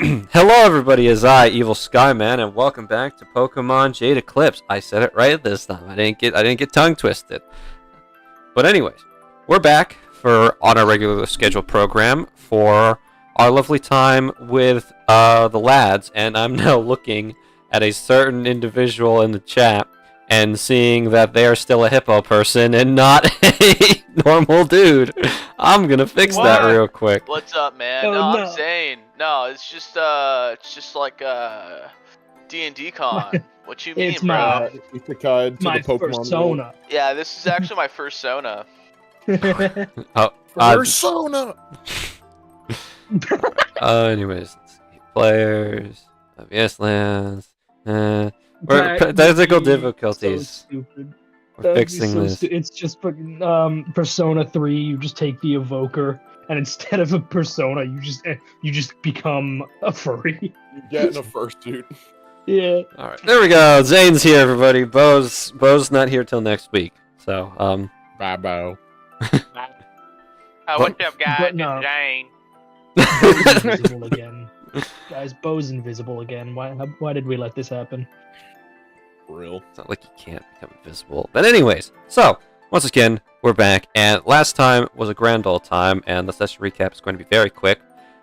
Hello everybody, it's I, Evil Skyman, and welcome back to Pokemon Jade Eclipse. I said it right this time. I didn't get tongue twisted. But anyways, we're back on our regular scheduled program for our lovely time with the lads, and I'm now looking at a certain individual in the chat and seeing that they are still a hippo person and not a normal dude. I'm gonna fix that real quick. What's up, man? Oh, no, no. I'm Zane. No, it's just like D&D con. What you mean, It's bro? my my the Pokemon persona. Yeah, this is actually my first Sona. Persona. Anyways, let's see. Players, obvious lands. Technical difficulties. So stupid. We're That'd be fixing so this. It's just fucking Persona 3. You just take the evoker, and instead of a persona, you just become a furry. You're getting a fursuit. Yeah. All right, there we go. Zane's here, everybody. Bo's not here till next week. So Bye, Bo. What's up, guys? But no. It's Zane. Bo's invisible again. Guys, Bo's invisible again. Why did we let this happen? Real. it's not like you can't become invisible. But anyways, so once again, we're back, and last time was a grand old time, and the session recap is going to be very quick.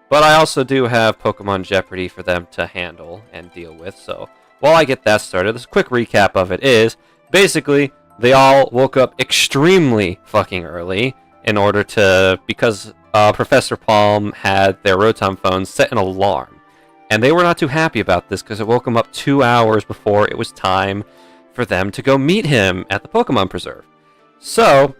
But I also do have Pokemon Jeopardy for them to handle and deal with. So while I get that started, this quick recap of it is basically they all woke up extremely fucking early in order to, because Professor Palm had their Rotom phones set an alarm. And they were not too happy about this because it woke them up 2 hours before it was time for them to go meet him at the Pokemon Preserve. So,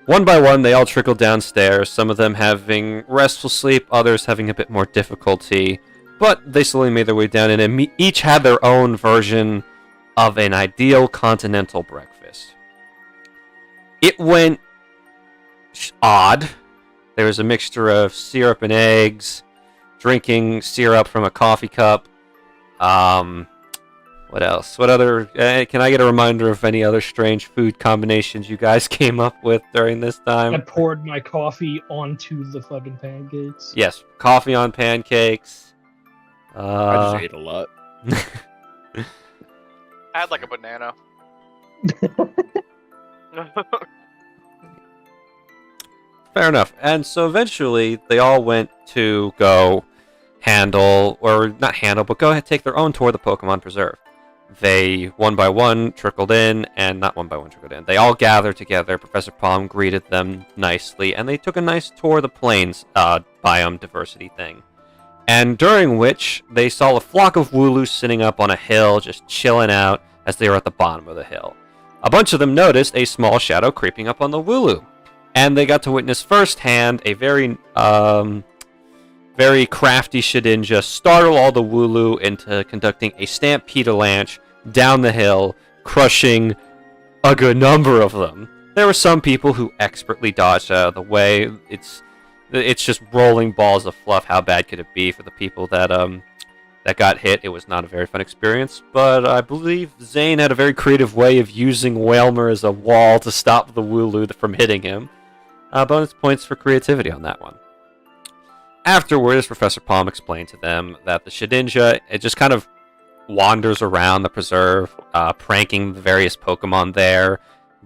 one by one, they all trickled downstairs, some of them having restful sleep, others having a bit more difficulty, but they slowly made their way down, and each had their own version of an ideal continental breakfast. It went odd. There was a mixture of syrup and eggs, drinking syrup from a coffee cup. What else? What other... can I get a reminder of any other strange food combinations you guys came up with during this I time? poured my coffee onto the fucking pancakes. Yes, coffee on pancakes. I just ate a lot. I had like a banana. Fair enough. And so eventually, they all went to go handle, or not handle, but go ahead take their own tour of the Pokemon Preserve. They, one by one, trickled in, and not one by one trickled in. They all gathered together. Professor Palm greeted them nicely, and they took a nice tour of the plains biome diversity thing. And during which, they saw a flock of Wooloos sitting up on a hill, just chilling out as they were at the bottom of the hill. A bunch of them noticed a small shadow creeping up on the Wooloo, and they got to witness firsthand a very crafty Shedinja startle all the Wooloo into conducting a stampede-a-lanche down the hill, crushing a good number of them. There were some people who expertly dodged out of the way. It's just rolling balls of fluff. How bad could it be for the people that got hit? It was not a very fun experience, but I believe Zane had a very creative way of using Wailmer as a wall to stop the Wooloo from hitting him. Bonus points for creativity on that one. Afterwards, Professor Palm explained to them that the Shedinja, it just kind of wanders around the preserve, pranking the various Pokemon there,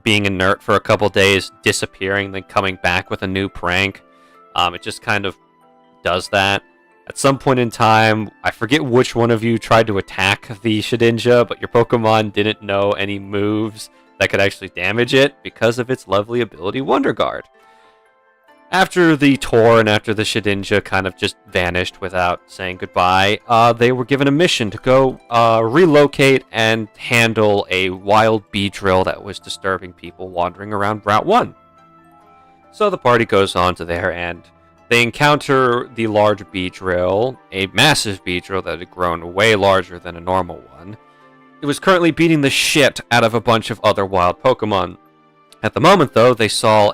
being inert for a couple days, disappearing, then coming back with a new prank. It just kind of does that. At some point in time, I forget which one of you tried to attack the Shedinja, but your Pokemon didn't know any moves that could actually damage it because of its lovely ability Wonder Guard. After the tour and after the Shedinja kind of just vanished without saying goodbye, they were given a mission to go relocate and handle a wild Beedrill that was disturbing people wandering around Route 1. So the party goes on to there, and they encounter the large Beedrill, a massive Beedrill that had grown way larger than a normal one. It was currently beating the shit out of a bunch of other wild Pokemon. At the moment, though, they saw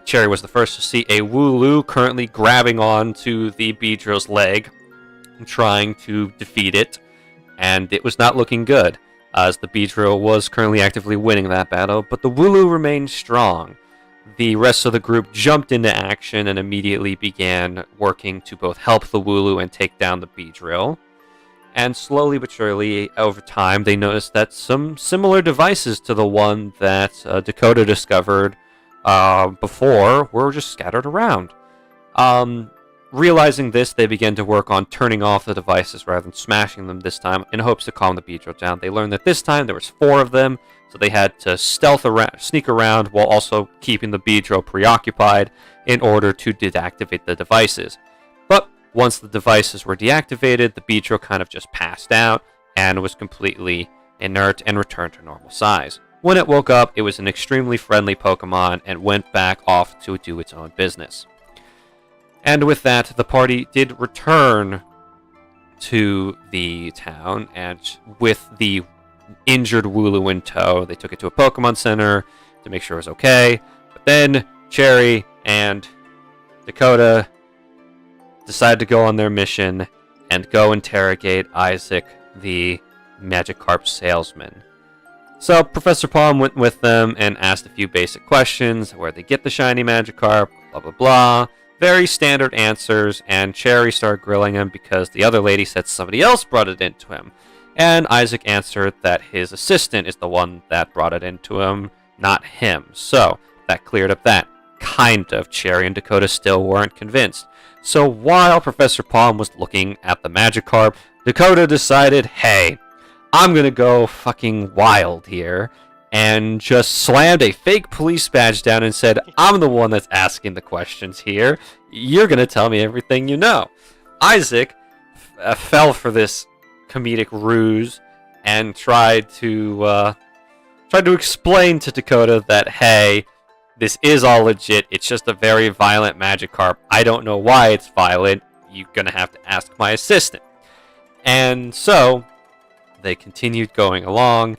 Cherry was the first to see a Wooloo currently grabbing onto the Beedrill's leg and trying to defeat it, and it was not looking good, as the Beedrill was currently actively winning that battle, but the Wooloo remained strong. the rest of the group jumped into action and immediately began working to both help the Wooloo and take down the Beedrill. And slowly but surely, over time, they noticed that some similar devices to the one that Dakota discovered before were just scattered around. Realizing this, they began to work on turning off the devices rather than smashing them this time in hopes to calm the Beedrill down. They learned that this time there was 4 of them, so they had to sneak around while also keeping the Beedrill preoccupied in order to deactivate the devices. But once the devices were deactivated, the Beedrill kind of just passed out and was completely inert and returned to normal size. When it woke up, it was an extremely friendly Pokemon and went back off to do its own business. And with that, the party did return to the town, and with the injured Wooloo in tow, they took it to a Pokemon Center to make sure it was okay. But then Cherry and Dakota decided to go on their mission and go interrogate Isaac, the Magikarp salesman. So Professor Palm went with them and asked a few basic questions, where they get the shiny Magikarp, blah blah blah. Very standard answers, and Cherry started grilling him because the other lady said somebody else brought it into him. And Isaac answered that his assistant is the one that brought it into him, not him. So that cleared up that. Kind of. Cherry and Dakota still weren't convinced. So while Professor Palm was looking at the Magikarp, Dakota decided, hey, I'm gonna go fucking wild here, and just slammed a fake police badge down and said, I'm the one that's asking the questions here. You're going to tell me everything you know. Isaac fell for this comedic ruse and tried to explain to Dakota that, hey, this is all legit. It's just a very violent Magikarp. I don't know why it's violent. You're going to have to ask my assistant. And so they continued going along,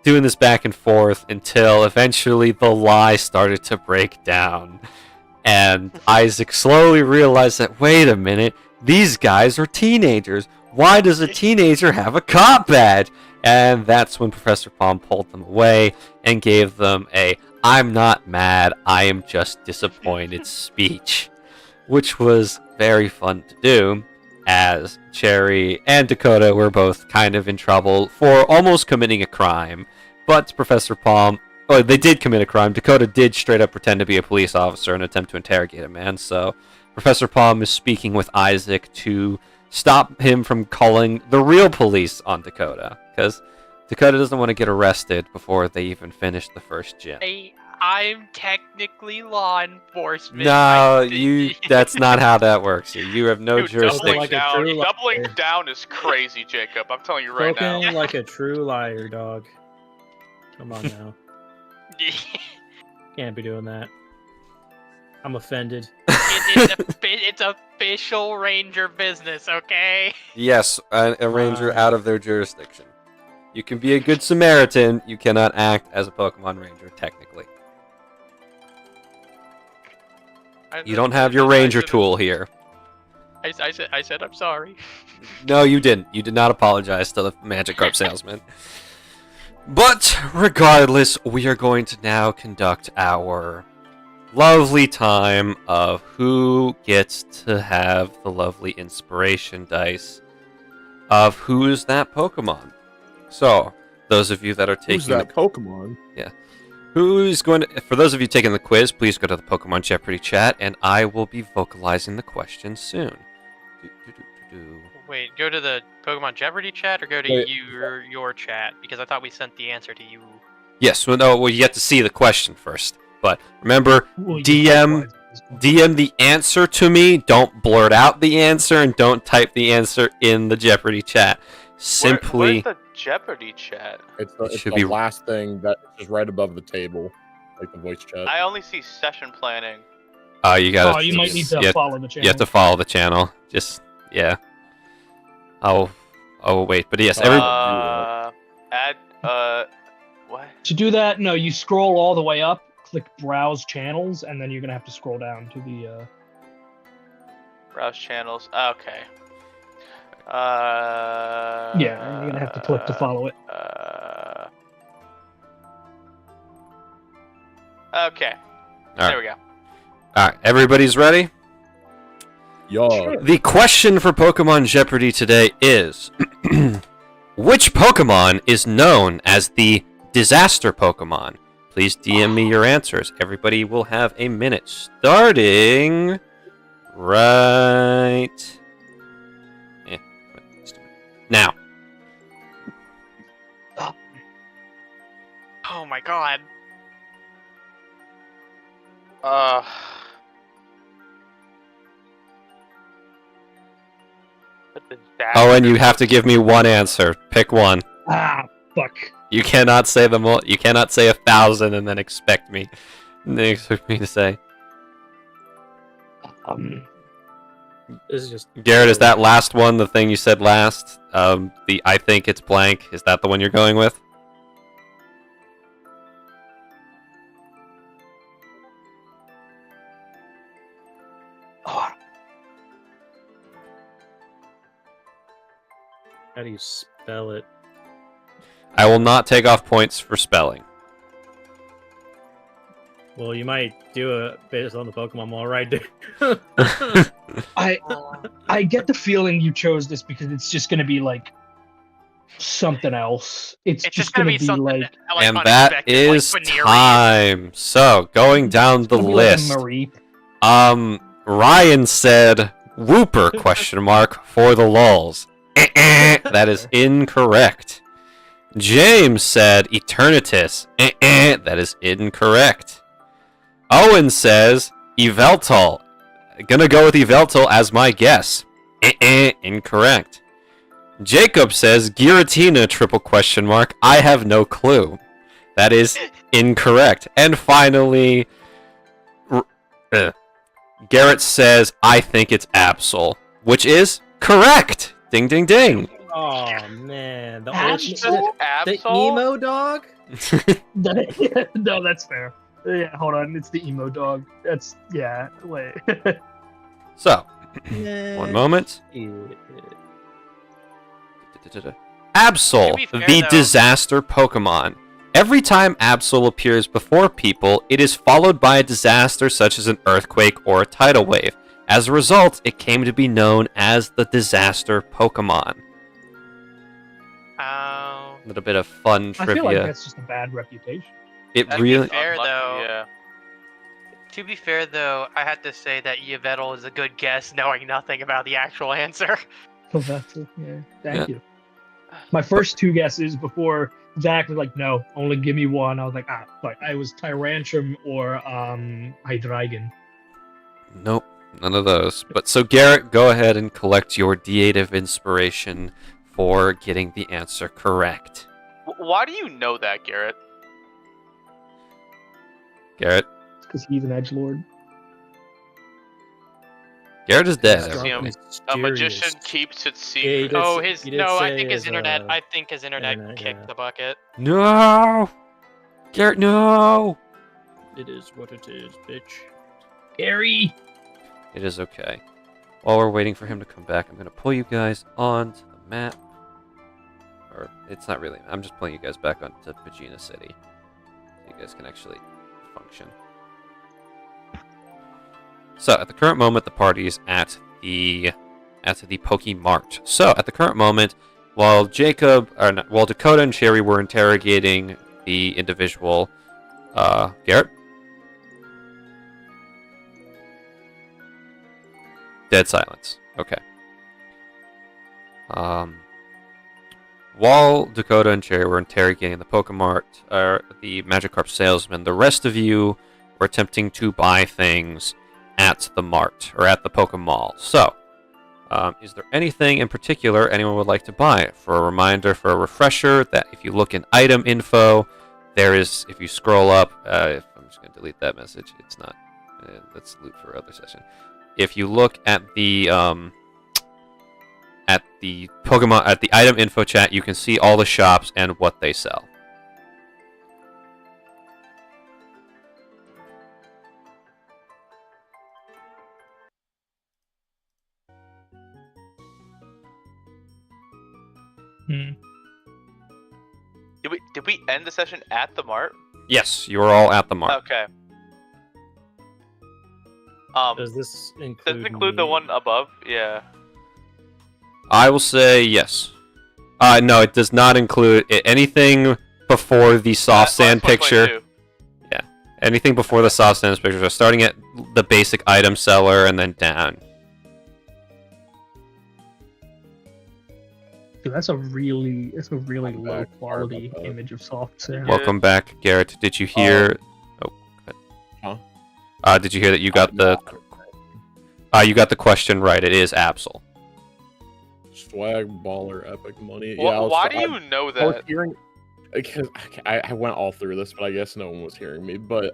doing this back and forth until eventually the lie started to break down. And Isaac slowly realized that, wait a minute, these guys are teenagers. Why does a teenager have a cop badge? And that's when Professor Palm pulled them away and gave them a I'm not mad, I am just disappointed speech, which was very fun to do, as Cherry and Dakota were both kind of in trouble for almost committing a crime. But Professor Palm, they did commit a crime. Dakota did straight up pretend to be a police officer and attempt to interrogate a man. So Professor Palm is speaking with Isaac to stop him from calling the real police on Dakota, because Dakota doesn't want to get arrested before they even finish the first gym. I'm technically law enforcement. No, that's not how that works here. You have no Dude, jurisdiction. doubling down is crazy, Jacob. I'm telling you right now. Spoken like a true liar, dog. Come on now. Can't be doing that. I'm offended. It's official ranger business, okay? Yes, a ranger out of their jurisdiction. You can be a good Samaritan, you cannot act as a Pokemon Ranger, technically. You don't have your ranger tool here. I said I'm sorry. No, you didn't. You did not apologize to the Magikarp salesman. But regardless, we are going to now conduct our lovely time of who gets to have the lovely inspiration dice of who is that Pokemon. So, those of you that are taking Who's that Pokemon? who's going to, for those of you taking the quiz, please go to the Pokemon Jeopardy chat, and I will be vocalizing the question soon. Wait, go to the Pokemon Jeopardy chat or go to Wait. your chat? Because I thought we sent the answer to you. Yes, well, you have to see the question first. But remember, Well, you DM the answer to me. Don't blurt out the answer, and don't type the answer in the Jeopardy chat. Simply, Where's the Jeopardy chat? It's should the be- last thing that is right above the table, like the voice chat. I only see session planning. you gotta. Oh, you might need to you, follow the channel. you have to follow the channel. Just Oh, wait, but yes, What? To do that, no, you scroll all the way up, click Browse Channels, and then you're gonna have to scroll down to the. Browse channels. Okay. Yeah, you're gonna have to click to follow it. Okay. right. There we go. All right, everybody's ready? Yeah. The question for Pokemon Jeopardy today is, which Pokemon is known as the Disaster Pokemon? Please DM me your answers. Everybody will have a minute starting right now. Oh my god. Oh, and you have to give me one answer. Pick one. Ah, fuck. You cannot say them all. You cannot say 1,000 and then expect me to say. This is just Garrett, is that last one the thing you said last? The I think it's blank. Is that the one you're going with? Oh, how do you spell it? I will not take off points for spelling. Well, you might do it based on the Pokemon Mall, right? Dude? I get the feeling you chose this because it's just gonna be like something else. It's It's just gonna gonna be something like And that unexpected, is like Venereal. time. So, going down the gonna be like a list. Mareep. Ryan said Whooper question mark for the lulz. That is incorrect. James said Eternatus. That is incorrect. Owen says Yveltal. Gonna go with Yveltal as my guess. Incorrect. Jacob says Giratina triple question mark. I have no clue. That is incorrect. And finally, Garrett says I think it's Absol, which is correct. Ding ding ding. Oh man, the Absol? the Absol? emo dog. No, that's fair. Yeah, hold on. It's the emo dog. That's yeah. Wait. So, Nah. one moment. Yeah. Absol, To be fair, the though- disaster Pokemon. Every time Absol appears before people, it is followed by a disaster such as an earthquake or a tidal wave. As a result, it came to be known as the disaster Pokemon. A little bit of fun I trivia. feel like that's just a bad reputation. It That'd really. be Fair, unlucky, though. Yeah. To be fair, though, I had to say that Yveltal is a good guess, knowing nothing about the actual answer. Oh, that's it. Yeah. Thank Yeah. you. My first two guesses before Zach was like, "No, only give me one." I was like, fuck. I was Tyrantrum or Hydreigon. Nope, none of those. But so Garrett, go ahead and collect your D8 of inspiration for getting the answer correct. Why do you know that, Garrett? Garrett. Because he's an edgelord. Garrett is dead. Because, you know, everybody. a magician keeps its Yeah, he secret. did Oh, say- his he did no, I say think his his, internet. uh, I think his internet internet, kicked yeah. the bucket. No! Garrett, no! It is what it is, bitch. Gary. It is okay. While we're waiting for him to come back, I'm going to pull you guys onto the map. Or, it's not really. I'm just pulling you guys back onto Pagina City. So you guys can actually function. So, at the current moment, the party is at the Pokemart. So, at the current moment, while Dakota and Cherry were interrogating the individual, Garrett? Dead silence. Okay. While Dakota and Cherry were interrogating the Pokemart, the Magikarp salesman, the rest of you were attempting to buy things at the mart, or at the Pokemall. So, is there anything in particular anyone would like to buy? For a reminder, for a refresher, that if you look in item info, there is, if you scroll up, I'm just going to delete that message, it's not, let's loot for other session. If you look at the Pokemon, at the item info chat, you can see all the shops and what they sell. Did we end the session at the mart? Yes, you are all at the mart. Okay. Does this Does include? it include the me? one above? Yeah. I will say yes. No, it does not include anything before the soft sand picture. 2022. Anything before the soft sand picture. So starting at the basic item seller and then down. Dude, that's a really I'm low back. quality Sorry about that. image of soft sand. Well- Welcome back, Garrett. Did you hear? Did you hear that you got the? You got the question right. It is Absol. Swag baller epic money. Wh- I was- why do I- you know I was that? hearing because I went all through this, but I guess no one was hearing me. But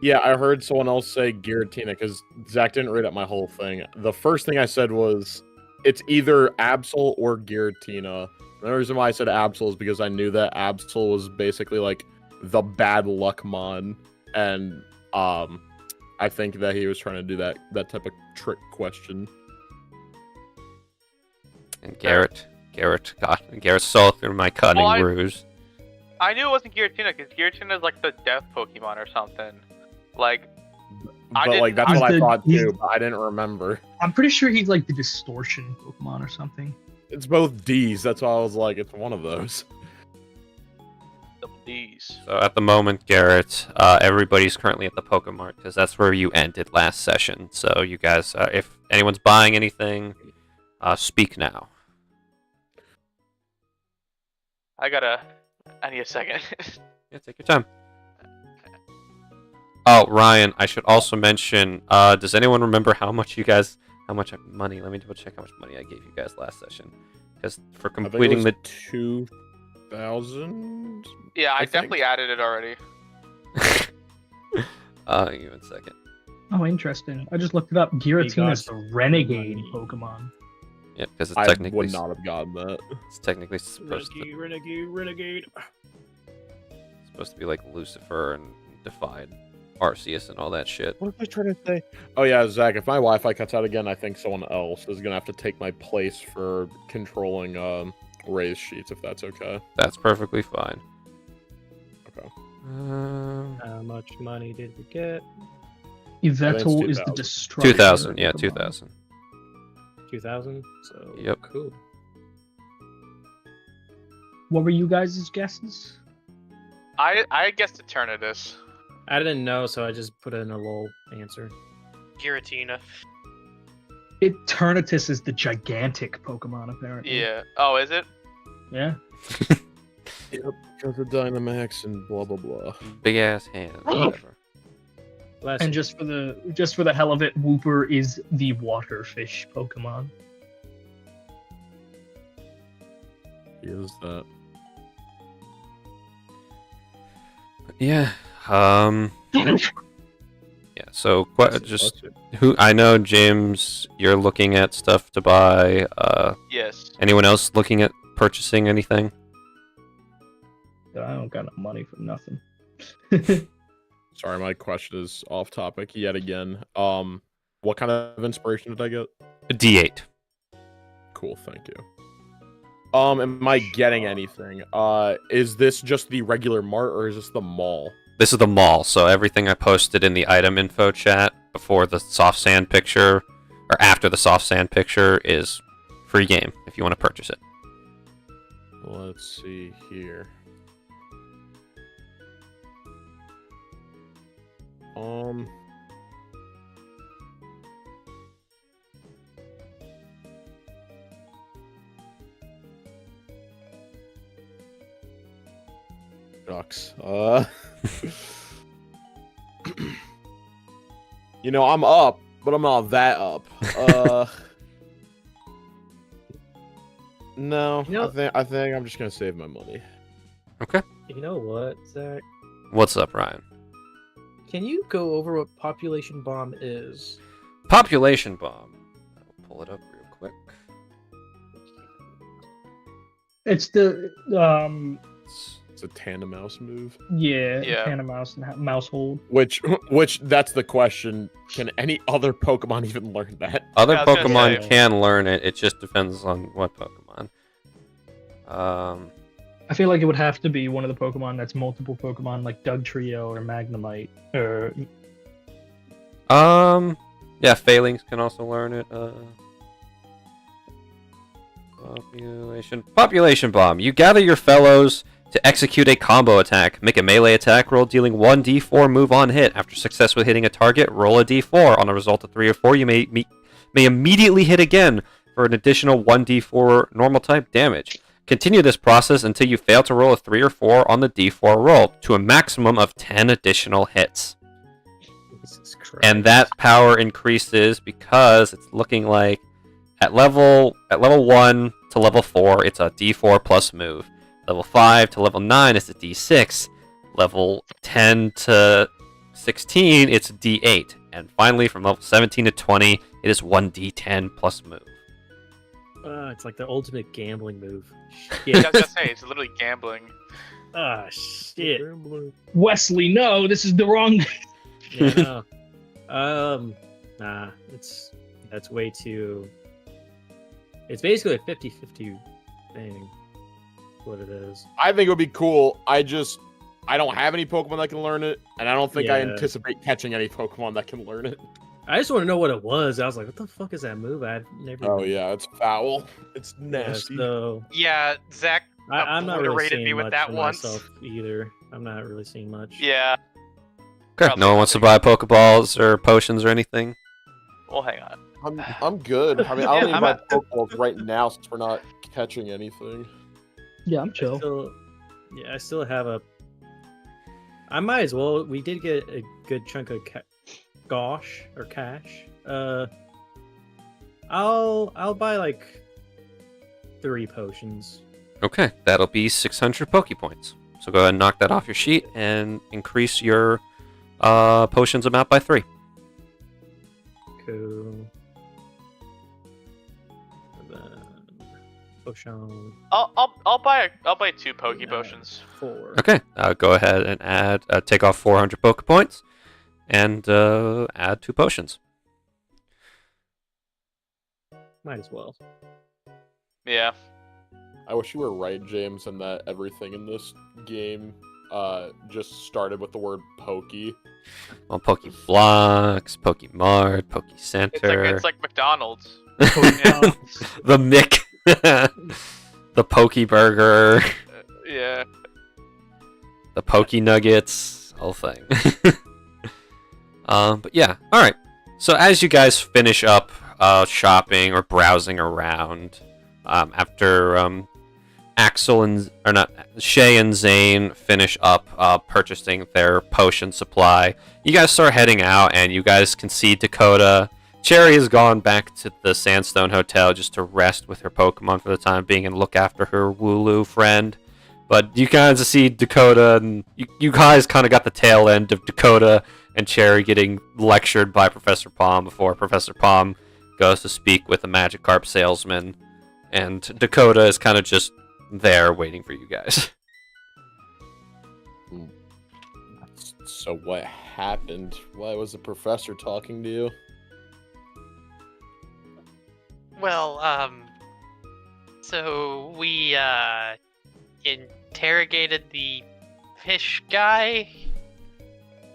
yeah, I heard someone else say Giratina because Zach didn't read up my whole thing. The first thing I said was it's either Absol or Giratina. The reason why I said Absol is because I knew that Absol was basically like the bad luck mon, and I think that he was trying to do that type of trick question. And Garrett saw through my cunning Well, ruse. I knew it wasn't Giratina because Giratina is like the death Pokemon or something. Like, I But like didn't- that's what I He's the- thought he's- too, but I didn't remember. I'm pretty sure he's like the distortion Pokemon or something. It's both D's. That's why I was like, it's one of those. the D's. So at the moment, Garrett, everybody's currently at the Pokemart because that's where you ended last session. So you guys, if anyone's buying anything, speak now. I need a second. Yeah, take your time. Oh, Ryan, I should also mention, does anyone remember how much money, let me double check how much money I gave you guys last session. Because for completing the... 2,000. Yeah, I think. definitely added it already. Give me 1 second. Oh, interesting. I just looked it up. Giratina's the renegade Pokemon. Yeah, because it's I technically... would not have gotten that. It's technically supposed to Renegade. be like Lucifer and defied Arceus and all that shit. What am I trying to say? Oh yeah, Zach, if my Wi-Fi cuts out again, I think someone else is gonna have to take my place for controlling raise sheets, if that's okay. That's perfectly fine. Okay. How much money did we get? Yveltal is the 2,000. destroyer. 2,000, yeah, Pokemon. 2,000. 2,000. So Yep. cool. What were you guys' guesses? I guessed Eternatus. I didn't know, so I just put in a little answer. Giratina. Eternatus is the gigantic Pokemon, apparently. Yeah. Oh, is it? Yeah. Yep, because of Dynamax and blah blah blah. Big ass hand. Whatever. Last And just for the hell of it, Wooper is the waterfish Pokemon. Is that? Yeah. Yeah. So just who I know, James, you're looking at stuff to buy. Yes. Anyone else looking at purchasing anything? I don't got no money for nothing. Sorry, my question is off topic yet again. What kind of inspiration did I get? A D8. Cool, thank you. Am I getting anything? Is this just the regular mart or is this the mall? This is the mall, so everything I posted in the item info chat before the soft sand picture, or after the soft sand picture, is free game if you want to purchase it. Let's see here. Shucks. You know, I'm up, but I'm not that up. No, You know- I think I'm just gonna save my money. Okay. You know what, Zach? What's up, Ryan? Can you go over what population bomb is? Population bomb. I'll pull it up real quick. It's the It's a tandem mouse move. yeah, Yeah. Tanamouse and Mousehold. Which that's the question. Can any other Pokemon even learn that? Other Yeah, I was gonna Pokemon say. can learn it. It just depends on what Pokemon. I feel like it would have to be one of the Pokemon that's multiple Pokemon, like Dugtrio or Magnemite, or Yeah, Phalanx can also learn it. Population Bomb. You gather your fellows to execute a combo attack. Make a melee attack roll dealing 1d4 move on hit. After successfully hitting a target, roll a d4. On a result of 3 or 4, you may immediately hit again for an additional 1d4 normal type damage. Continue this process until you fail to roll a 3 or 4 on the d4 roll, to a maximum of 10 additional hits. Jesus Christ. And that power increases because it's looking like at level 1 to level 4, it's a d4 plus move. Level 5 to level 9, it's a d6. Level 10 to 16, it's a d8. And finally, from level 17 to 20, it is 1d10 plus move. It's like the ultimate gambling move. Yeah, I Shit. was gonna say, it's literally gambling. Ah, shit. Wesley, no, this is the wrong. Yeah, no. Nah, that's way too. It's basically a 50-50 thing. What it is. I think it would be cool. I don't have any Pokemon that can learn it, and I don't think I Yeah. anticipate catching any Pokemon that can learn it. I just want to know what it was. I was like, what the fuck is that move? I've never. Oh yeah, it's foul. It's Yeah, nasty. so Yeah, Zach I'm not really obliterated seeing me with much that for once. myself either. I'm not really seeing much. Yeah. Okay, Probably no one wants to buy Pokeballs or potions or anything. Well, hang on. I'm good. I mean, I don't Yeah, need my Pokeballs right now since we're not catching anything. Yeah, I'm chill. I still have a. I might as well. We did get a good chunk of cash. I'll buy like 3 potions. Okay, that'll be 600 Poke Points. So go ahead and knock that off your sheet and increase your potions amount by 3. Cool. And then potion I'll buy 2 Poke Potions. 4. Okay, go ahead and add, take off 400 Poke Points and add 2 potions. Might as well. Yeah. I wish you were right, James, and that everything in this game just started with the word Pokey. Well, Poke Blocks, Poke Mart, Poke Center. It's like McDonald's. The Mick, the Poke Burger, Yeah. the Poke Nuggets, whole thing. But yeah, all right. So as you guys finish up shopping or browsing around, after Shay and Zane finish up purchasing their potion supply, you guys start heading out, and you guys can see Dakota. Cherry has gone back to the Sandstone Hotel just to rest with her Pokemon for the time being and look after her Wooloo friend. But you guys see Dakota, and you guys kind of got the tail end of Dakota and Cherry getting lectured by Professor Palm before Professor Palm goes to speak with the Magikarp salesman. And Dakota is kind of just there waiting for you guys. So what happened? Why was the professor talking to you? Well, so we interrogated the fish guy.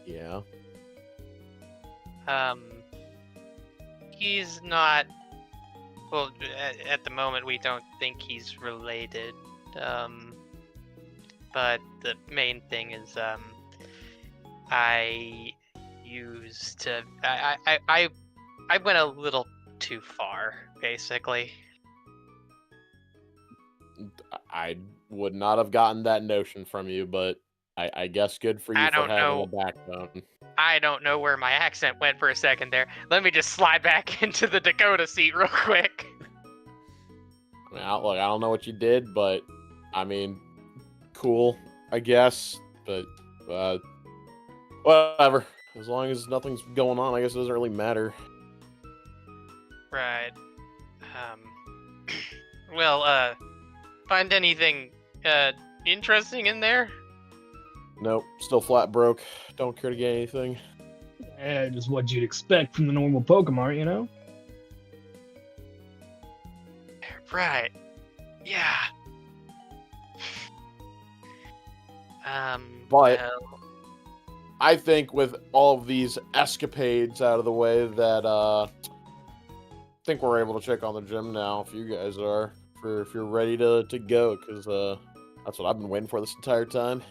Yeah. He's not. Well, at the moment, we don't think he's related. But the main thing is, I went a little too far, basically. I would not have gotten that notion from you, but I guess good for you I for don't having know. a backbone. I don't know where my accent went for a second there. Let me just slide back into the Dakota seat real quick. I mean, look, I don't know what you did, but I mean, cool, I guess. But whatever. As long as nothing's going on, I guess it doesn't really matter. Right. Well, find anything interesting in there? Nope, still flat broke. Don't care to get anything. Yeah, just what you'd expect from the normal Pokemon, you know? Right. Yeah. But well, I think with all of these escapades out of the way that I think we're able to check on the gym now if you guys are. If you're ready to go, because that's what I've been waiting for this entire time.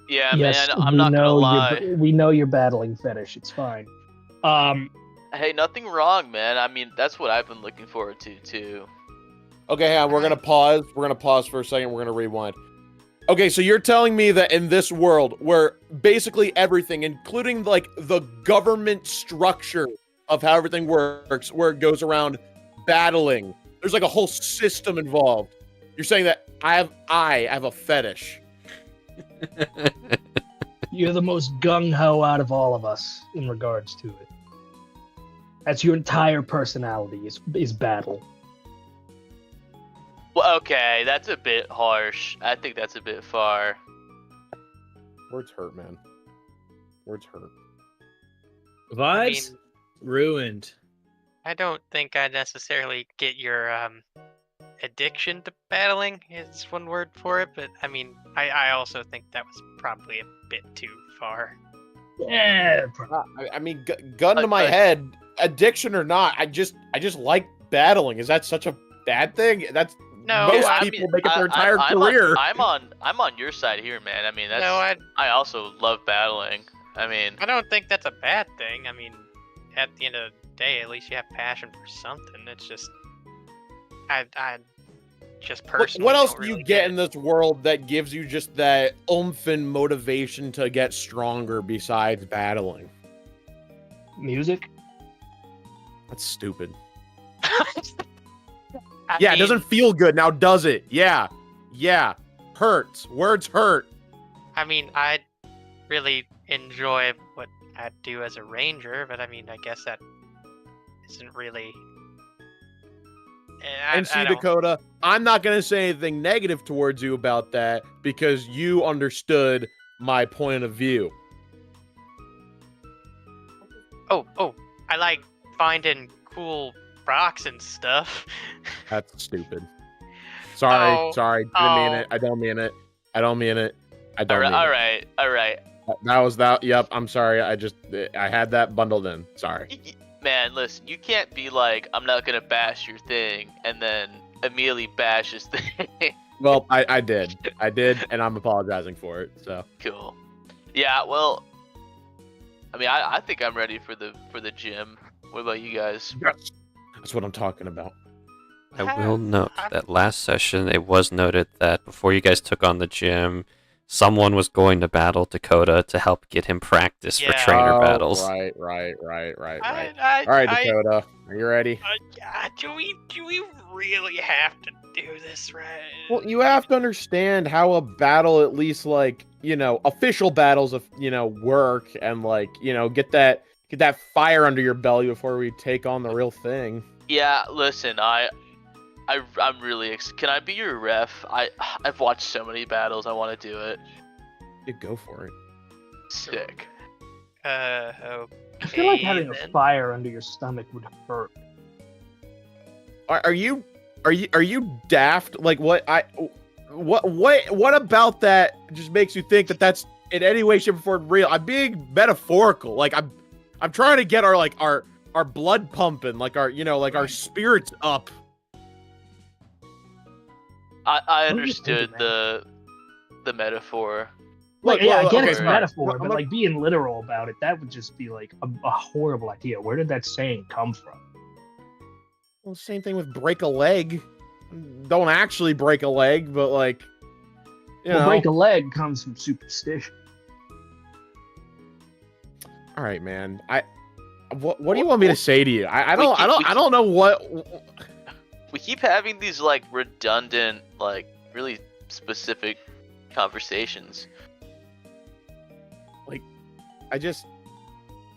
Yeah, Yes, man, I'm not gonna lie. we know your battling fetish. It's fine. Hey, nothing wrong, man. I mean, that's what I've been looking forward to, too. Okay, hang on, we're gonna pause. We're gonna pause for a second. We're gonna rewind. Okay, so you're telling me that in this world, where basically everything, including like the government structure of how everything works, where it goes around battling, there's like a whole system involved. You're saying that I have a fetish. You're the most gung-ho out of all of us in regards to it. That's your entire personality is battle. Well, okay, that's a bit harsh. I think that's a bit far. Words hurt, man. Words hurt. Vibes ruined. I don't think I necessarily get your addiction to battling is one word for it, but I mean, I also think that was probably a bit too far. Yeah. I mean, gun to my head, addiction or not, I just like battling. Is that such a bad thing? That's No, most I people make it their entire career. I'm on your side here, man. I mean, that's. No, I also love battling. I mean, I don't think that's a bad thing. I mean, at the end of the day, at least you have passion for something. It's just, I just personally. What else don't do you really get it. in this world that gives you just that oomph and motivation to get stronger besides battling? Music? That's stupid. I Yeah, it mean, doesn't feel good now, does it? Yeah. Hurts. Words hurt. I mean, I really enjoy what I do as a ranger, but I mean, I guess that isn't really. And see, Dakota, I'm not going to say anything negative towards you about that because you understood my point of view. Oh, I like finding cool rocks and stuff. That's stupid. Sorry. Oh, Didn't mean it. I don't mean it. I don't mean it. all right. That was that. Yep. I'm sorry. I had that bundled in. Sorry. Man, listen, you can't be like, I'm not gonna bash your thing, and then immediately bash his thing. Well, I did, and I'm apologizing for it. So Cool. Yeah, well, I mean, I think I'm ready for the gym. What about you guys? yes, that's what I'm talking about. I will note that last session it was noted that before you guys took on the gym, someone was going to battle Dakota to help get him practice for Yeah. trainer battles. Right. All right, Dakota, are you ready? Do we really have to do this, right? Well, you have to understand how a battle, at least like, official battles of, work and like, get that fire under your belly before we take on the real thing. Yeah, listen, I'm really can I be your ref? I've watched so many battles. I want to do it. You go for it. Sick. Okay. I feel like having a then. fire under your stomach would hurt. Are you daft? Like what about that just makes you think that that's in any way, shape, or form real? I'm being metaphorical. Like I'm trying to get our blood pumping, like our spirits up. I What are you thinking, understood the metaphor. Like, yeah, I get okay, it's sorry. metaphor, I'm but like being literal about it, that would just be like a horrible idea. Where did that saying come from? Well, same thing with break a leg. Don't actually break a leg, but like, Break a leg comes from superstition. All right, man. What do you want me to say to you? I don't know what. We keep having these like redundant, like really specific conversations.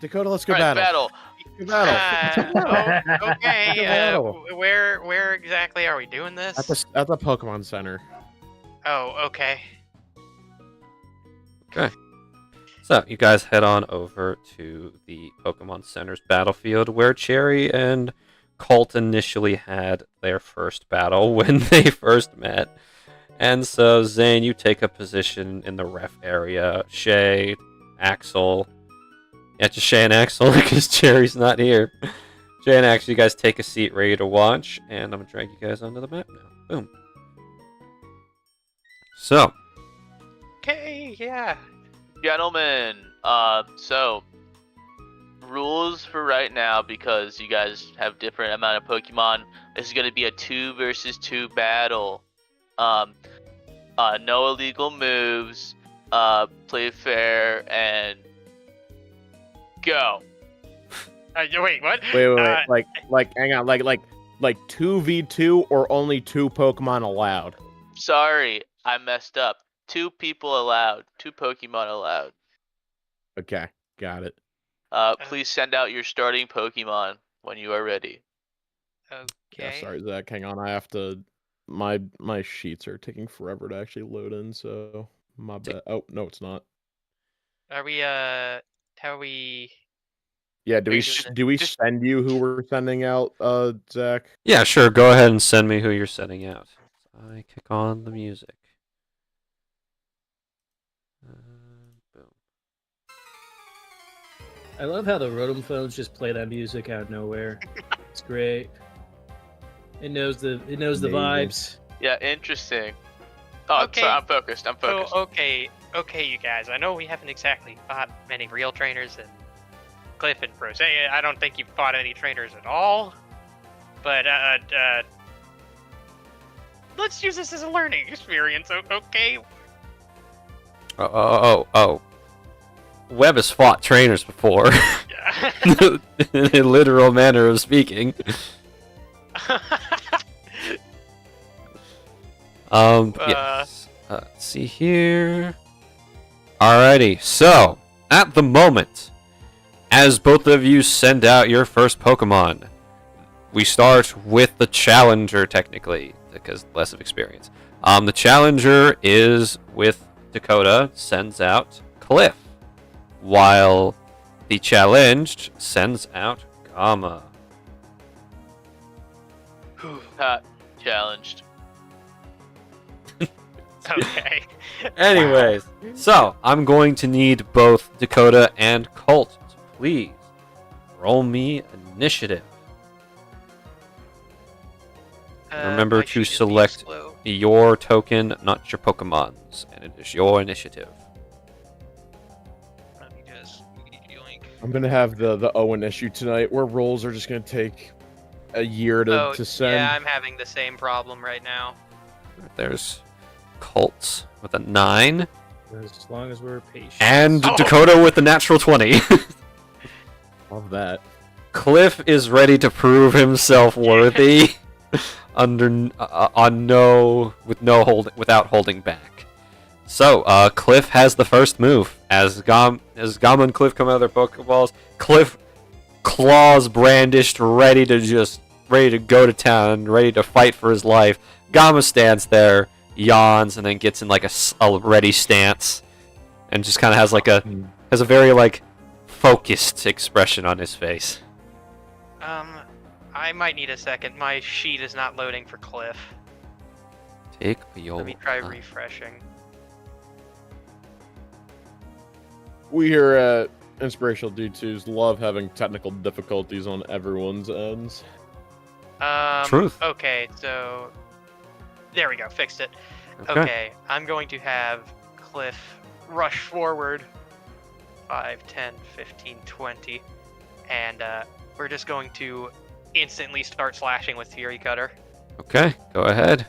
Dakota, let's go All right, battle. Go battle. Okay. Battle. Where exactly are we doing this? At the Pokemon Center. Oh, okay. So you guys head on over to the Pokemon Center's battlefield where Cherry and Colt initially had their first battle when they first met. And so Zane, you take a position in the ref area. Shay, Axel. Yeah, just Shay and Axel because Cherry's not here. Shay and Axel, you guys take a seat ready to watch, and I'm going to drag you guys onto the map now. Boom. So. Okay, yeah. Gentlemen, so rules for right now, because you guys have different amount of Pokemon. This is going to be a 2 versus 2 battle. No illegal moves. Play fair and go. Wait, what? Wait. Hang on. Like 2v2 or only 2 Pokemon allowed? Sorry, I messed up. 2 people allowed. 2 Pokemon allowed. Okay, got it. Please send out your starting Pokemon when you are ready. Okay. Yeah, sorry, Zach. Hang on. I have to. My sheets are taking forever to actually load in, so my bad. Oh no, it's not. Are we? How are we? Yeah, do Are we you doing it? do we Just- send you who we're sending out, Zach? Yeah, sure. Go ahead and send me who you're sending out. I kick on the music. Boom. I love how the Rotom phones just play that music out of nowhere. It's great. It knows the Amazing. vibes. Yeah, interesting. Oh, Okay. sorry, I'm focused. So, okay, you guys. I know we haven't exactly fought many real trainers, and Cliff and Prose. I don't think you've fought any trainers at all. But let's use this as a learning experience, okay? Oh. Webb has fought trainers before. Yeah. In a literal manner of speaking. Yes. Let's see here. Alrighty, so, at the moment, as both of you send out your first Pokemon, we start with the Challenger, technically, because less of experience. The Challenger is with Dakota, sends out Cliff, while the Challenged sends out Gamma. Challenged. Okay. Anyways, so I'm going to need both Dakota and Colt to please roll me initiative. Remember My to sheet is being select slow. your token, not your Pokemon's, and it is your initiative. Let me just yoink. I'm gonna have the Owen issue tonight, where rolls are just gonna take a year to send. Yeah, I'm having the same problem right now. There's Colt with a 9, As long as we're patient. and Oh. Dakota with a natural 20. Love that. Cliff is ready to prove himself worthy without holding back. So, Cliff has the first move. As Gamma and Cliff come out of their Pokeballs, Cliff claws brandished, ready to go to town, ready to fight for his life. Gamma stands there, yawns, and then gets in like a ready stance, and just kind of has a very like focused expression on his face. I might need a second. My sheet is not loading for Cliff. Take your Let me try time. refreshing. We here at Inspirational D2s love having technical difficulties on everyone's ends. Truth. Okay, so there we go. Fixed it. Okay, I'm going to have Cliff rush forward 5, 10, 15, 20, and we're just going to instantly start slashing with Fury Cutter. Okay, go ahead.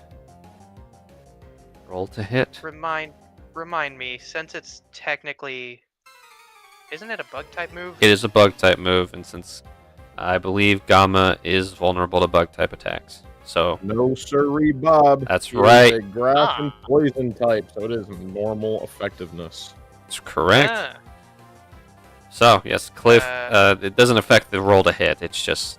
Roll to hit. Remind me, since it's technically, isn't it a bug type move? It is a bug type move, and since I believe Gamma is vulnerable to bug type attacks, so No sirree, Bob. That's He is right. a grass and poison type, so it is normal effectiveness. it's correct. Ah, So yes, Cliff. Uh, It doesn't affect the roll to hit. It's just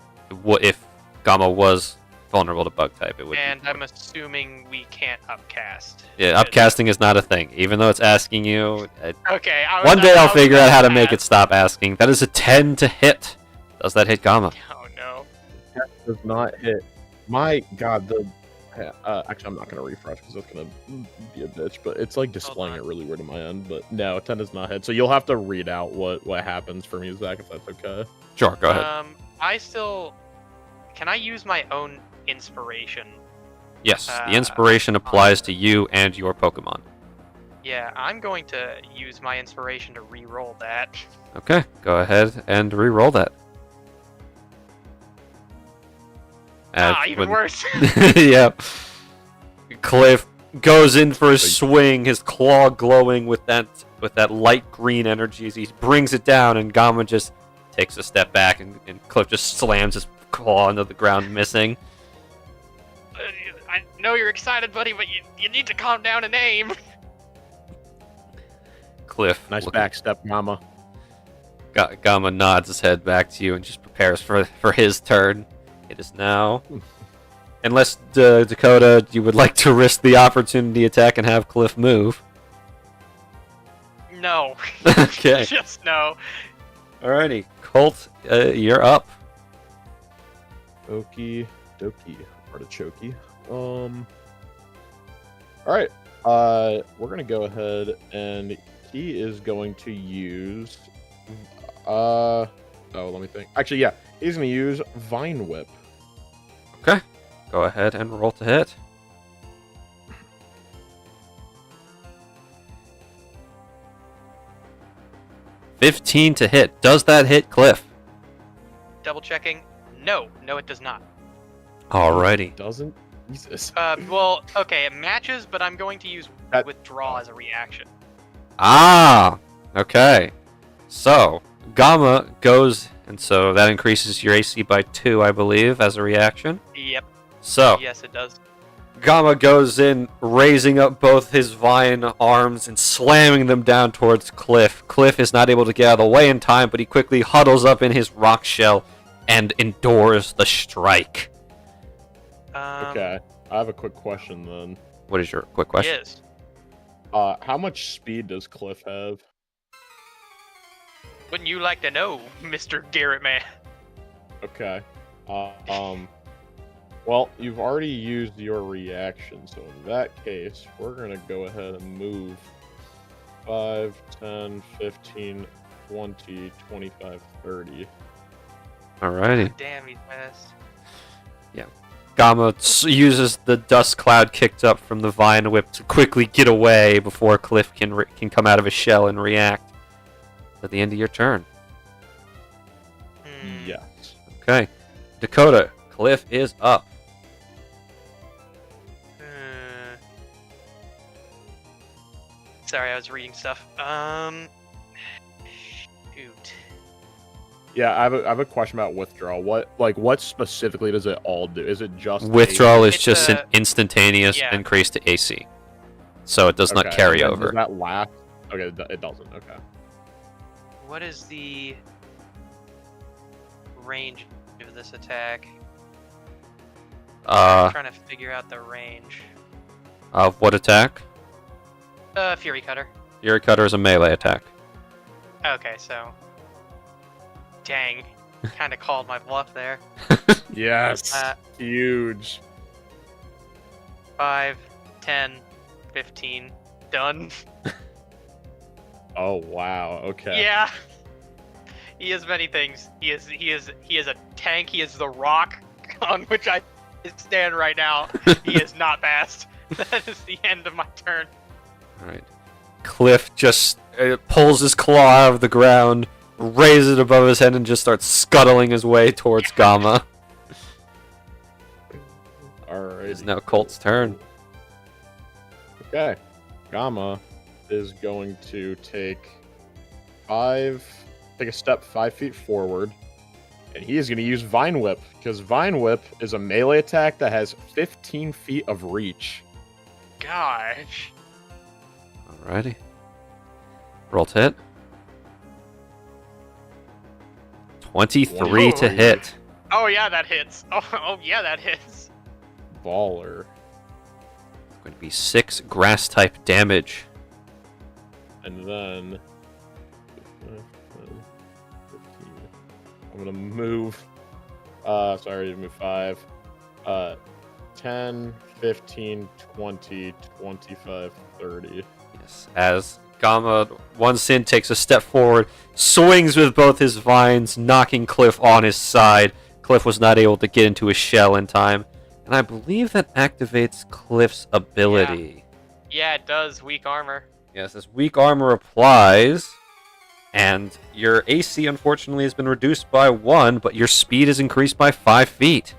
if Gamma was vulnerable to bug type, it would. and be I'm assuming we can't upcast. yeah, upcasting is not a thing, even though it's asking you. Okay. One day I'll figure out how to make it stop asking. That is a 10 to hit. Does that hit Gamma? Oh no. That does not hit. My God, Yeah, actually, I'm not gonna refresh because that's gonna be a bitch. But it's like displaying on. it really weird in my end. But no, 10 does not hit. So you'll have to read out what happens for me, Zach, if that's okay. Sure, go ahead. I still can I use my own inspiration? Yes, the inspiration applies to you and your Pokemon. Yeah, I'm going to use my inspiration to re-roll that. Okay, go ahead and re-roll that. Even worse. Yep. Cliff goes in for a swing, his claw glowing with that light green energy as he brings it down, and Gamma just takes a step back, and Cliff just slams his claw into the ground, missing. I know you're excited, buddy, but you need to calm down and aim. Cliff. Nice backstep, Mama. Gamma nods his head back to you and just prepares for his turn. It is now. Unless, Dakota, you would like to risk the opportunity attack and have Cliff move. No. Okay. Just no. Alrighty. Colt, you're up. Okie dokie. Artichoke. Alright. We're gonna go ahead and he is going to use oh, let me think. Actually, yeah, he's gonna use Vine Whip. Okay. Go ahead and roll to hit. $15 to hit. Does that hit Cliff? Double checking. No, it does not. Alrighty. Doesn't? Jesus. Well, okay, it matches, but I'm going to use That- withdraw as a reaction. Ah, okay. So, Gamma goes, and so that increases your AC by 2, I believe, as a reaction. Yep. So, Yes, it does. Gamma goes in, raising up both his vine arms and slamming them down towards Cliff. Cliff is not able to get out of the way in time, but he quickly huddles up in his rock shell and endures the strike. Okay, I have a quick question then. What is your quick question? Yes. How much speed does Cliff have? Wouldn't you like to know, Mr. Garrett Man? Okay. Well, you've already used your reaction, so in that case, we're gonna go ahead and move 5, 10, 15, 20, 25, 30. Alrighty. Damn, he's fast. Gamma uses the dust cloud kicked up from the vine whip to quickly get away before Cliff can come out of his shell and react. At the end of your turn. Yes. Okay. Dakota, Cliff is up. Sorry, I was reading stuff. Shoot. Yeah, I have a question about withdrawal. What specifically does it all do? Is it just Withdrawal is It's just an a- instantaneous yeah. increase to AC. So it does not Okay, carry and then over. Does that last? Okay, it doesn't. Okay. What is the range of this attack? I'm trying to figure out the range. Of what attack? Fury Cutter. Fury Cutter is a melee attack. Okay, so. Dang. Kind of called my bluff there. Yes. Uh, Huge. 5, 10, 15. Done. Oh wow. Okay. Yeah. He is many things. He is a tank. He is the rock on which I stand right now. He is not fast. That is the end of my turn. Alright. Cliff just pulls his claw out of the ground, raises it above his head, and just starts scuttling his way towards Gamma. Alright. It's now Colt's turn. Okay. Gamma is going to take a step 5 feet forward, and he is going to use Vine Whip, because Vine Whip is a melee attack that has 15 feet of reach. Gosh. Alrighty. Roll to hit. 23 to hit. Oh yeah, that hits. Oh yeah, that hits. Baller. It's going to be 6 grass type damage. And then I'm gonna move. Sorry, to move 5. 10, 15, 20, 25, 30. Yes, as Gamma, one sin, takes a step forward, swings with both his vines, knocking Cliff on his side. Cliff was not able to get into his shell in time. And I believe that activates Cliff's ability. Yeah, it does. Weak armor. Yes, as weak armor applies, and your AC unfortunately has been reduced by 1, but your speed is increased by 5 feet.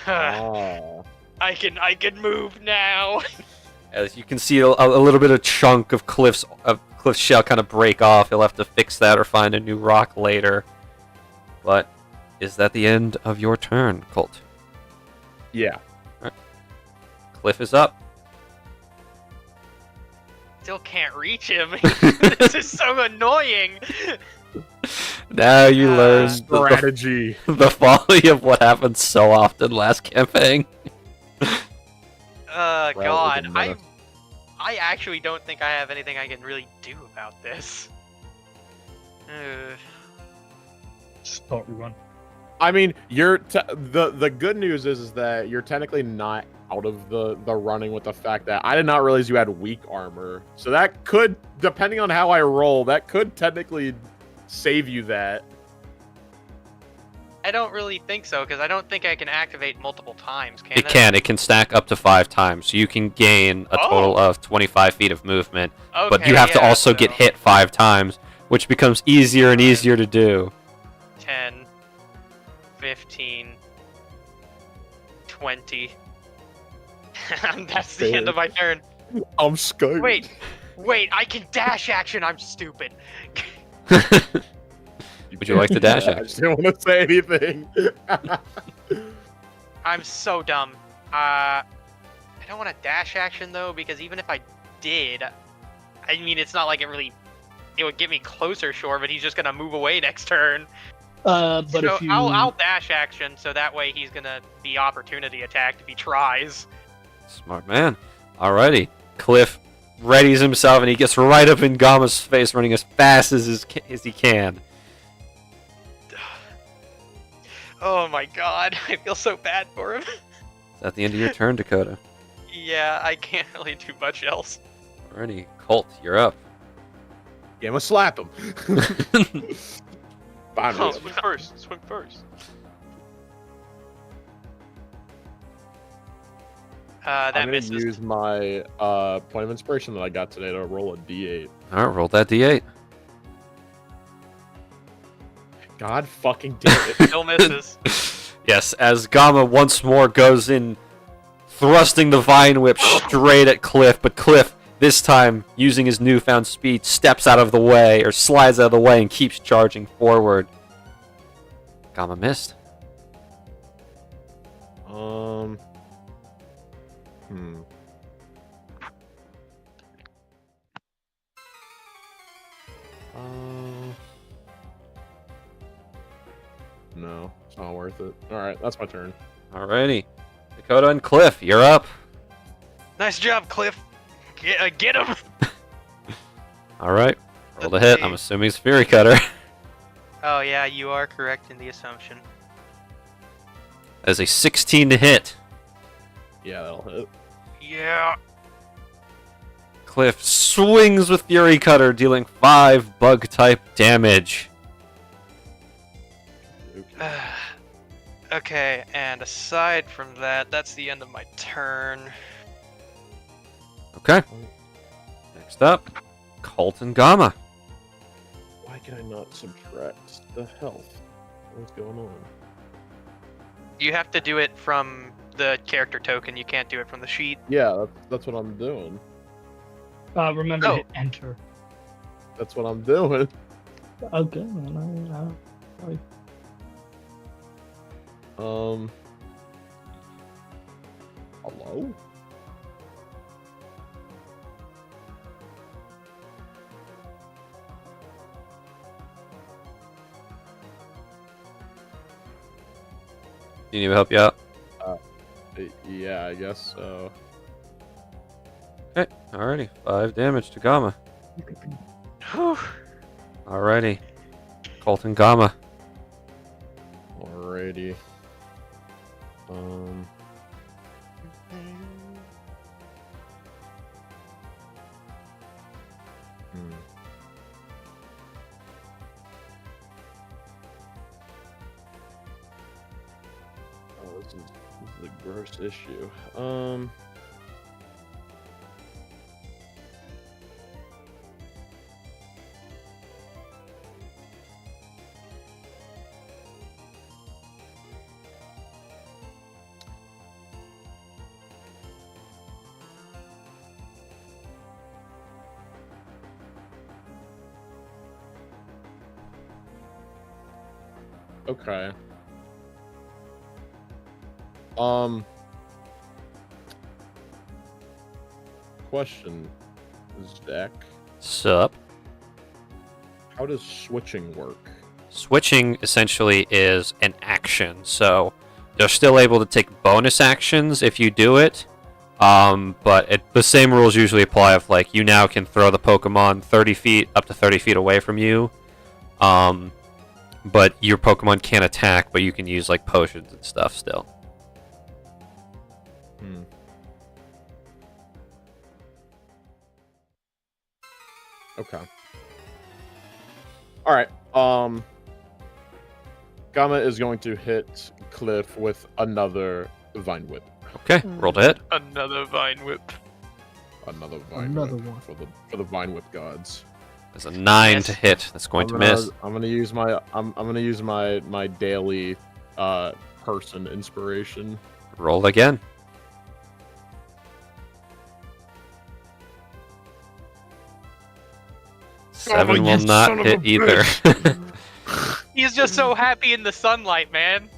Oh. I can move now. As you can see, a little bit of chunk of Cliff's shell kind of break off. He'll have to fix that or find a new rock later. But is that the end of your turn, Colt? Yeah. Cliff is up. Still can't reach him. This is so annoying. Now you learn Strategy. the folly of what happened so often last campaign. God, I actually don't think I have anything I can really do about this. Start run. I mean, the good news is that you're technically not out of the running with the fact that I did not realize you had weak armor. So that could, depending on how I roll, that could technically save you that. I don't really think so, because I don't think I can activate multiple times, can it? It can. It can stack up to 5 times. So you can gain a total of 25 feet of movement. But you have to also get hit 5 times, which becomes easier and easier to do. 10, 15, 20. That's the end of my turn. I'm scared. Wait, I can dash action. I'm stupid. Would you like to dash I action? just didn't want to say anything. I'm so dumb. I don't want to dash action though, because even if I did, I mean, it's not like it would get me closer, sure, but he's just gonna move away next turn. But So if you, I'll dash action, so that way he's gonna be opportunity attacked if he tries. Smart man. Alrighty. Cliff readies himself and he gets right up in Gamma's face, running as fast as he can. Oh my god, I feel so bad for him. Is that the end of your turn, Dakota? Yeah, I can't really do much else. Alrighty. Colt, you're up. Yeah, I'm gonna slap him. Oh, swing first. Swing first. That I'm gonna misses. use my point of inspiration that I got today to roll a d8. Alright, roll that d8. God fucking damn it. Still misses. Yes, as Gamma once more goes in, thrusting the Vine Whip straight at Cliff, but Cliff, this time, using his newfound speed, steps out of the way, or slides out of the way, and keeps charging forward. Gamma missed. No, it's not worth it. Alright, that's my turn. Alrighty. Dakota and Cliff, you're up. Nice job, Cliff. Get him. Alright. Roll the hit. I'm assuming it's Fury Cutter. Oh yeah, you are correct in the assumption. As a 16 to hit. Yeah, that'll hit. Yeah. Cliff swings with Fury Cutter, dealing 5 bug-type damage. Okay, and aside from that, that's the end of my turn. Okay. Next up, Colt and Gamma. Why can I not subtract the health? What's going on? You have to do it from the character token. You can't do it from the sheet. Yeah, that's what I'm doing. remember to Oh. hit enter. That's what I'm doing. Okay. Hello? Do you need me to help you out? Yeah, I guess so. Okay. Alrighty. 5 damage to Gamma. Whew. Alrighty. Colt and Gamma. Alrighty. This is the gross issue. Okay. Question, Zach. Sup? How does switching work? Switching essentially is an action, so they're still able to take bonus actions if you do it. But the same rules usually apply of like you now can throw the Pokemon 30 feet up to 30 feet away from you. But your Pokemon can't attack, but you can use like potions and stuff still. Okay. Alright, Gamma is going to hit Cliff with another Vine Whip. Okay, roll to hit. Another Vine Whip. Another Vine Another Whip one. for the Vine Whip gods. There's a 9 Miss. to hit. That's going to miss. I'm gonna use my daily person inspiration. Roll again. Seven will not hit either. He's just so happy in the sunlight, man.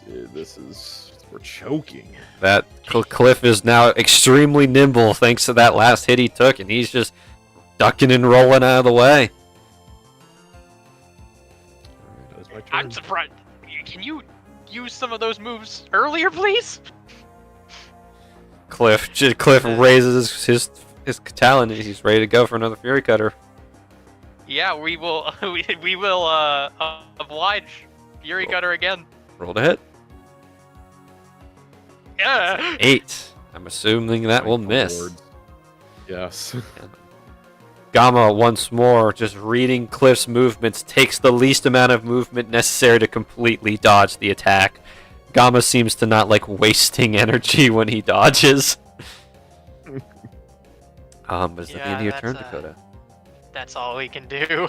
Dude, we're choking. That Cliff is now extremely nimble thanks to that last hit he took, and he's just ducking and rolling out of the way. That was my turn. I'm surprised. Can you use some of those moves earlier, please? Cliff raises his talon, and he's ready to go for another Fury Cutter. Yeah, we will. We will oblige. Fury Cutter again. Roll to hit. Yeah. 8. I'm assuming that will miss. Lord. Yes. Gamma, once more, just reading Cliff's movements, takes the least amount of movement necessary to completely dodge the attack. Gamma seems to not like wasting energy when he dodges. But is that the end of your turn, Dakota? That's all we can do.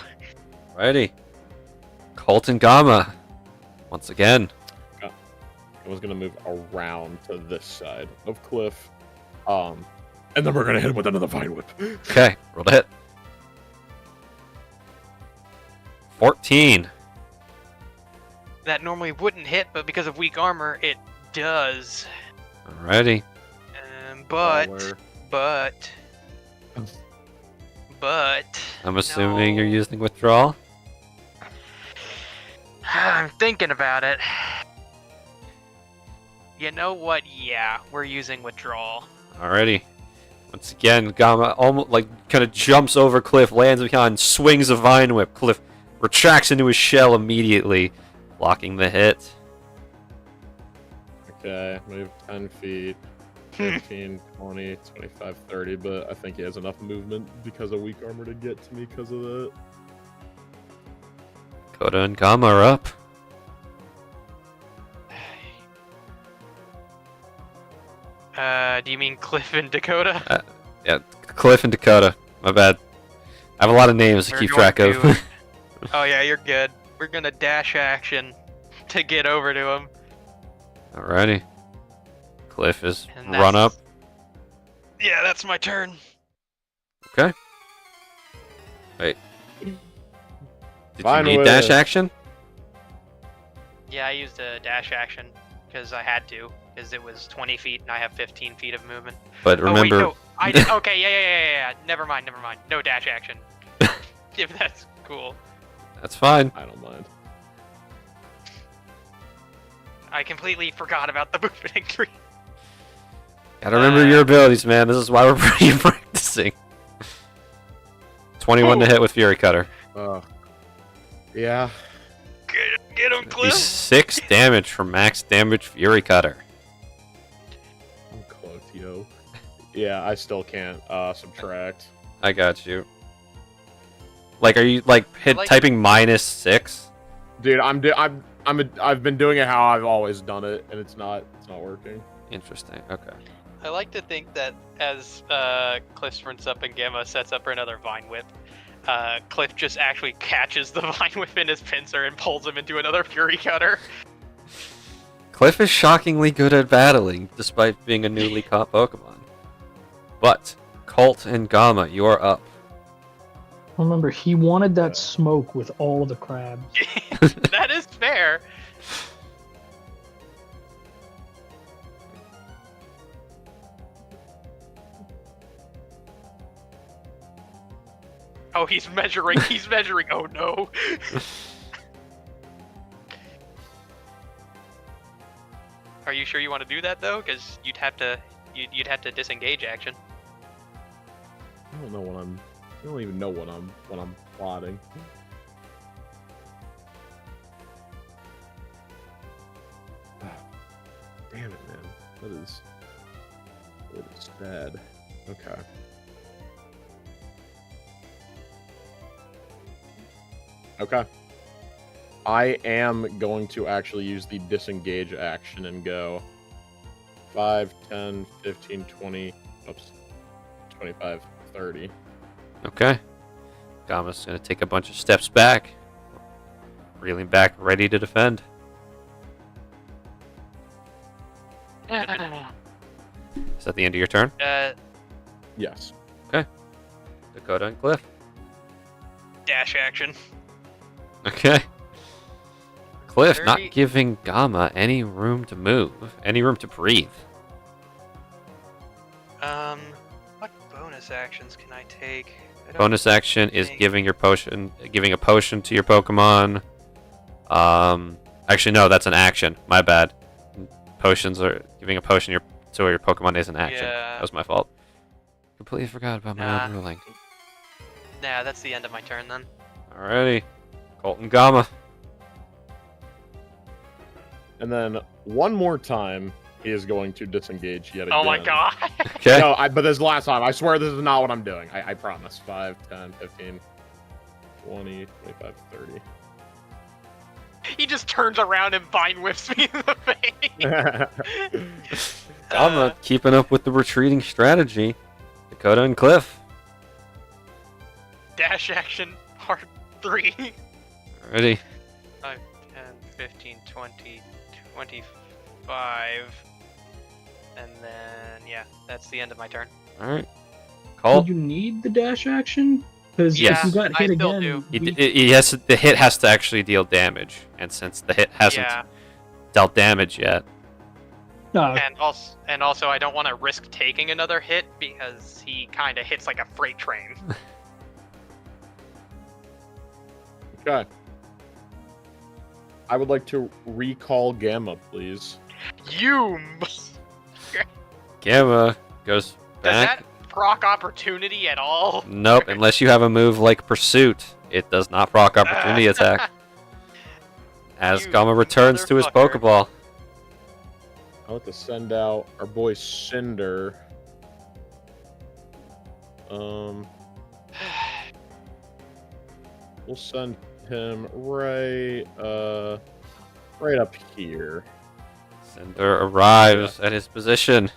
Righty. Colt and Gamma. Once again. I was gonna move around to this side of Cliff. And then we're gonna hit him with another Vine Whip. Okay, roll to hit. 14. That normally wouldn't hit, but because of weak armor, it does. Alrighty. But I'm assuming No. you're using withdrawal. I'm thinking about it. You know what? Yeah, we're using withdrawal. Alrighty. Once again, Gamma almost like kind of jumps over Cliff, lands behind, swings a Vine Whip. Cliff retracts into his shell immediately, blocking the hit. Okay, move 10 feet. 15, 20, 25, 30, but I think he has enough movement because of weak armor to get to me because of that. Dakota and Gamma are up. Do you mean Cliff and Dakota? Yeah, Cliff and Dakota. My bad. I have a lot of names to We're keep going track of. to- Oh yeah, you're good. We're gonna dash action to get over to him. Alrighty. Cliff is And run up. that's- Yeah, that's my turn. Okay. Wait. Did Vine you need Whip. dash action? Yeah, I used a dash action because I had to, because it was 20 feet and I have 15 feet of movement. But remember, Oh, wait, no. I did. Okay, yeah. Never mind. No dash action. If that's cool. that's fine. I don't mind. I completely forgot about the movement increase. Gotta remember your abilities, man. This is why we're practicing. 21 to hit with Fury Cutter. Yeah. Get him, It'd be Cliff. 6 damage for max damage Fury Cutter. I'm close, yo. Yeah, I still can't subtract. I got you. Like, are you like Like- typing -6? Dude, I've been doing it how I've always done it, and it's not working. Interesting. Okay. I like to think that as Cliff sprints up and Gamma sets up for another Vine Whip, Cliff just actually catches the Vine Whip in his pincer and pulls him into another Fury Cutter. Cliff is shockingly good at battling, despite being a newly caught Pokemon. But Colt and Gamma, you are up. Remember, he wanted that smoke with all of the crabs. That is fair. Oh, he's measuring. He's measuring. Oh no. Are you sure you want to do that though? Because you'd have to disengage action. I don't know I don't even know what I'm plotting. Damn it, man. That is bad. Okay. Okay. I am going to actually use the disengage action and go 5, 10, 15, 20, 25, 30. Okay. Gamma's going to take a bunch of steps back. Reeling back, ready to defend. Is that the end of your turn? Yes. Dakota and Cliff. Dash action. Okay. Cliff 30. not giving Gamma any room to move, any room to breathe. What bonus actions can I take? I don't Bonus action is think- giving a potion to your Pokemon. Actually, no, that's an action. My bad. Potions are giving a potion to your Pokemon is an action. Yeah. That was my fault. Completely forgot about my own ruling. Nah, that's the end of my turn then. Alrighty, Colton Gamma. And then one more time, he is going to disengage yet again. Oh my god. Okay. No, but this is the last time. I swear this is not what I'm doing. I promise. 5, 10, 15, 20, 25, 30. He just turns around and Vine Whips me in the face. Gamma keeping up with the retreating strategy. Dakota and Cliff. Dash action, part 3. Alrighty. 5, 10, 15, 20, 25. And then, yeah, that's the end of my turn. Alright. Do Colt. you need the dash action? Because Yeah, if you got I hit still again, do. The hit has to actually deal damage, and since the hit hasn't Yeah, dealt damage yet, no, and also I don't want to risk taking another hit because he kind of hits like a freight train. Okay. I would like to recall Gamma, please. You. Gamma goes Does back. that proc opportunity at all? Nope, unless you have a move like Pursuit, it does not proc opportunity attack. As You Gamma returns to his motherfucker. Pokeball. I'll have to send out our boy Cinder. We'll send him right up here. Cinder arrives at his position.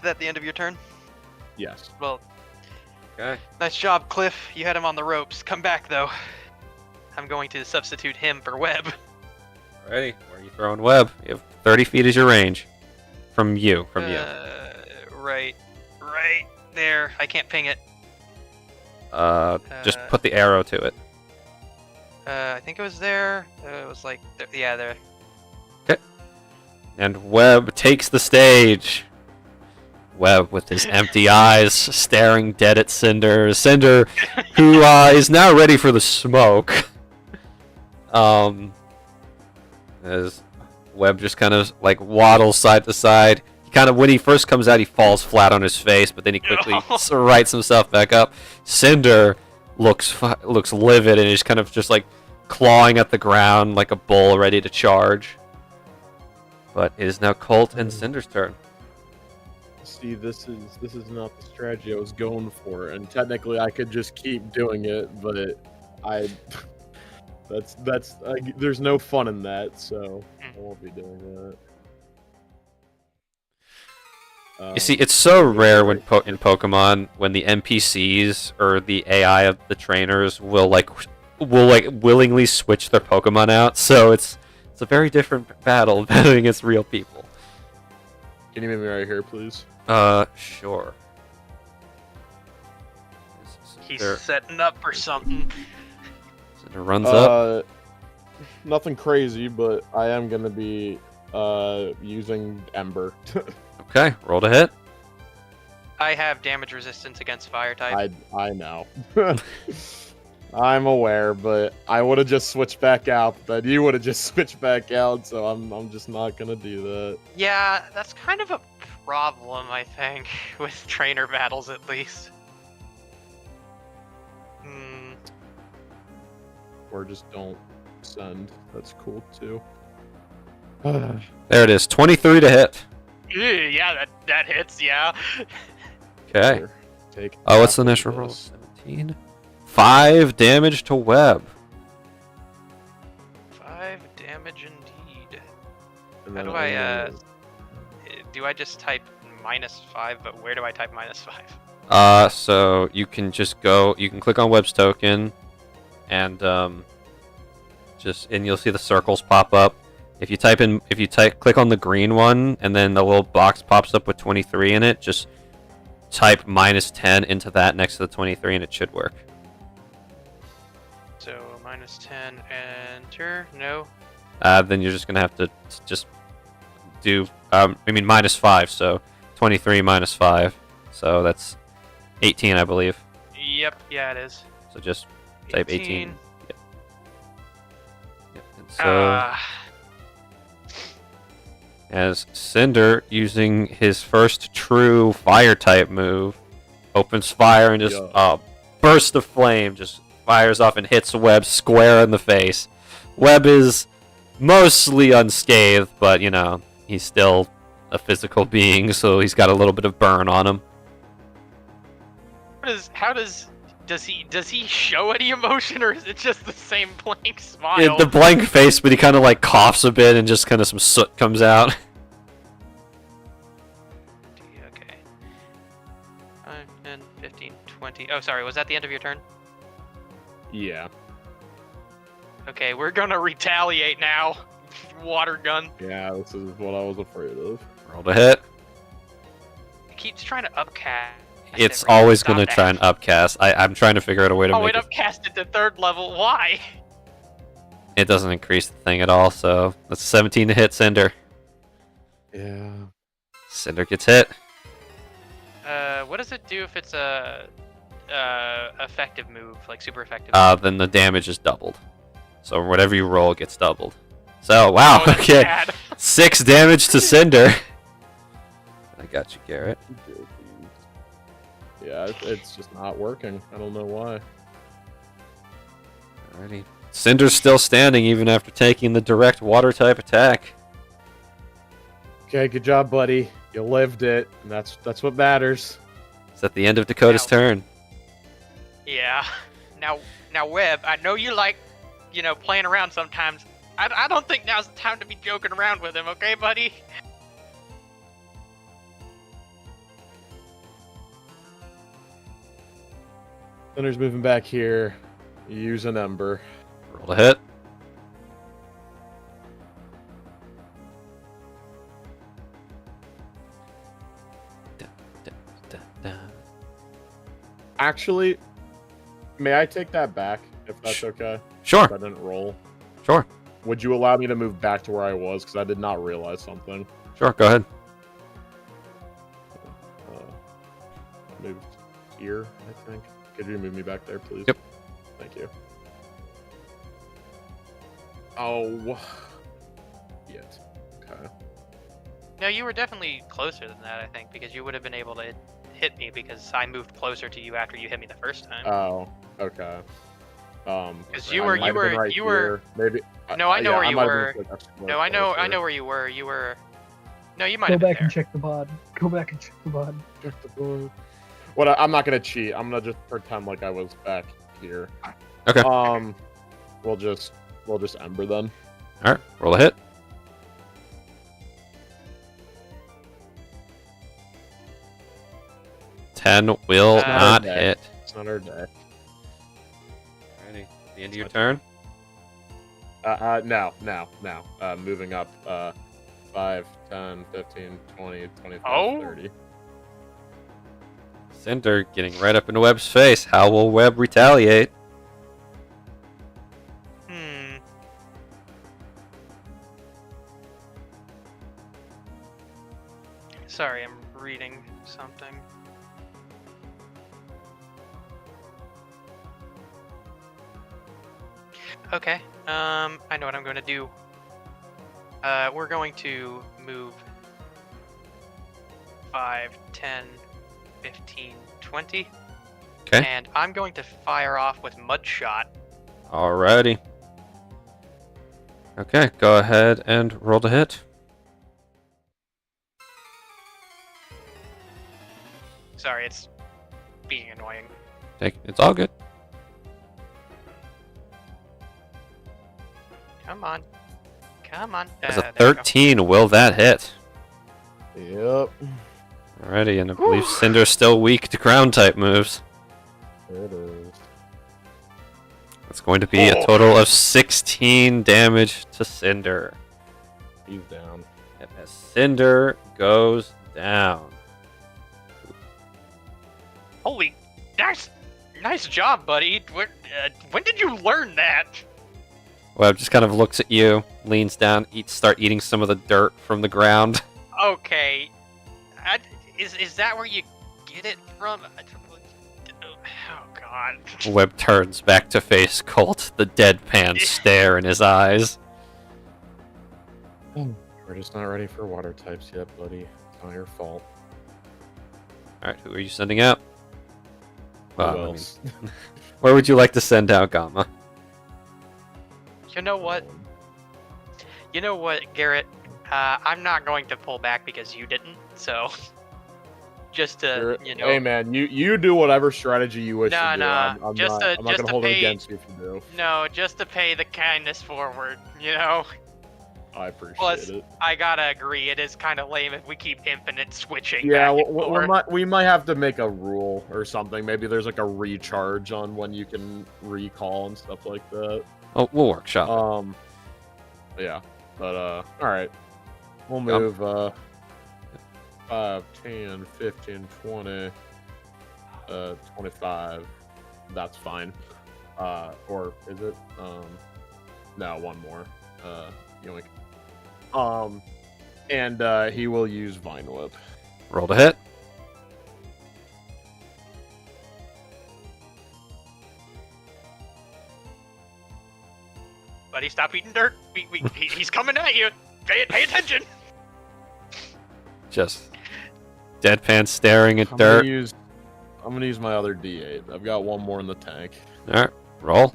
That the end of your turn? Yes. Well, Okay. nice job, Cliff. You had him on the ropes. Come back, though. I'm going to substitute him for Webb. Alrighty, where are you throwing Web? You have 30 feet as your range. From you. Right there. I can't ping it. Just put the arrow to it. I think it was there. It was like, yeah, there. And Webb takes the stage. Webb with his empty eyes staring dead at Cinder. Cinder, who is now ready for the smoke. As Webb just kind of like waddles side to side. He kind of, when he first comes out, he falls flat on his face, but then he quickly rights himself back up. Cinder looks livid and is kind of just like clawing at the ground like a bull ready to charge. But it is now Colt and Cinder's turn. See, this is not the strategy I was going for, and technically I could just keep doing it, but That's there's no fun in that, so I won't be doing that. You see, it's so rare when in Pokemon when the NPCs or the AI of the trainers will willingly switch their Pokemon out. So it's a very different battle battling against real people. Can you meet me right here, please? Sure. He's setting up for something. Cinder runs up. Nothing crazy, but I am gonna be using Ember. Okay, roll to hit. I have damage resistance against fire type. I know. I'm aware, but I would have just switched back out, but you would have just switched back out, so I'm just not gonna do that. Yeah, that's kind of a problem, I think, with trainer battles at least. Or just don't send. That's cool too. There it is, 23 to hit. Yeah, that hits, yeah. Okay. Here, take What's the half next of roll? this. 17. 5 damage to Web. 5 damage indeed. And How then do I, I'm do I just type -5, but where do I type -5? So you can just go, you can click on Web's token, and you'll see the circles pop up. If you click on the green one, and then the little box pops up with 23 in it, just type -10 into that next to the 23, and it should work. So -10, enter. No. Then you're just gonna have to just do, -5, so 23 minus 5, so that's 18, I believe. Yep, yeah, it is. So just type 18. Yep. And so, as Cinder, using his first true fire type move, opens fire and just burst of flame, just fires off and hits Web square in the face. Web is mostly unscathed, but he's still a physical being, so he's got a little bit of burn on him. Does he show any emotion, or is it just the same blank smile? Yeah, the blank face, but he kind of like coughs a bit and just kind of some soot comes out. Okay. 5, 10, 15, 20. Oh, sorry, was that the end of your turn? Yeah. Okay, we're gonna retaliate now. Water gun. Yeah, this is what I was afraid of. Roll to hit. It keeps trying to upcast. It's always going to try and upcast. I'm trying to figure out a way to make it upcasted to 3rd level. Why? It doesn't increase the thing at all, so that's 17 to hit Cinder. Yeah. Cinder gets hit. What does it do if it's a effective move, like super effective move? Then the damage is doubled. So whatever you roll gets doubled. So, wow, okay. Bad. 6 damage to Cinder. I got you, Garrett. Yeah, it's just not working. I don't know why. Alrighty. Cinder's still standing even after taking the direct water type attack. Okay, good job, buddy. You lived it, and that's what matters. It's at the end of Dakota's turn. Yeah. Now, Webb, I know you like, playing around sometimes. I don't think now's the time to be joking around with him, okay, buddy? Thunder's moving back here. Use an Ember. Roll to hit. Actually, may I take that back, if that's okay? Sure. If I didn't roll. Sure. Would you allow me to move back to where I was? Because I did not realize something. Sure, go ahead. Moved here, I think. Could you move me back there, please? Yep. Thank you. Oh. Yet. Okay. No, you were definitely closer than that, I think, because you would have been able to hit me because I moved closer to you after you hit me the first time. Oh. Okay. Because I might have been right here. Maybe. No, I know yeah, where you might have were. been, like, No, I know closer. where you were. You were. No, you might Go have been back there. and check the bod. Go back and check the bod. Check the board. What? I'm not gonna cheat. I'm gonna just pretend like I was back here. Okay. We'll just Ember then. All right, roll a hit. Ten will Not not our day. hit. It's not our day. Alrighty, the end of your turn. Now. Moving up. 5, 10, 15, 20, 25, Oh. 30. Cinder getting right up into Webb's face. How will Webb retaliate? Sorry, I'm reading something. Okay, I know what I'm going to do. We're going to move 5, 10, 15, 20. Okay. And I'm going to fire off with Mud Shot. Alrighty. Okay, go ahead and roll to hit. Sorry, it's being annoying. It's all good. Come on. Come on. As a There we go. 13, will that hit? Yep. Alrighty, and I believe Cinder's still weak to ground type moves. It is. It's going to be a total of 16 damage to Cinder. He's down. And as Cinder goes down. Holy, nice job, buddy. When did you learn that? Webb just kind of looks at you, leans down, start eating some of the dirt from the ground. Okay, is that where you get it from? Oh God. Webb turns back to face Colt, the deadpan stare in his eyes. We're just not ready for water types yet, buddy. It's not your fault. Alright, who are you sending out? Who Well, I mean, else? where would you like to send out Gamma? You know what? You know what, Garrett? I'm not going to pull back because you didn't. So, just to Hey man, you do whatever strategy you wish to do. Nah. I'm Just not, to- I'm not just gonna to hold it pay- against you if you do. No, just to pay the kindness forward. You know. I appreciate Plus, it. I gotta agree, it is kind of lame if we keep infinite switching. Yeah, back and forth. we might have to make a rule or something. Maybe there's like a recharge on when you can recall and stuff like that. Oh, we'll workshop it. Yeah, but all right, we'll move 5, 10, 15, 20, 25. That's fine. Or is it? No, one more. Yoink. And he will use Vine Whip. Roll to hit. Buddy, stop eating dirt. He's coming at you. Pay attention. Just deadpan staring at I'm dirt. gonna use my other D8. I've got one more in the tank. Alright, roll.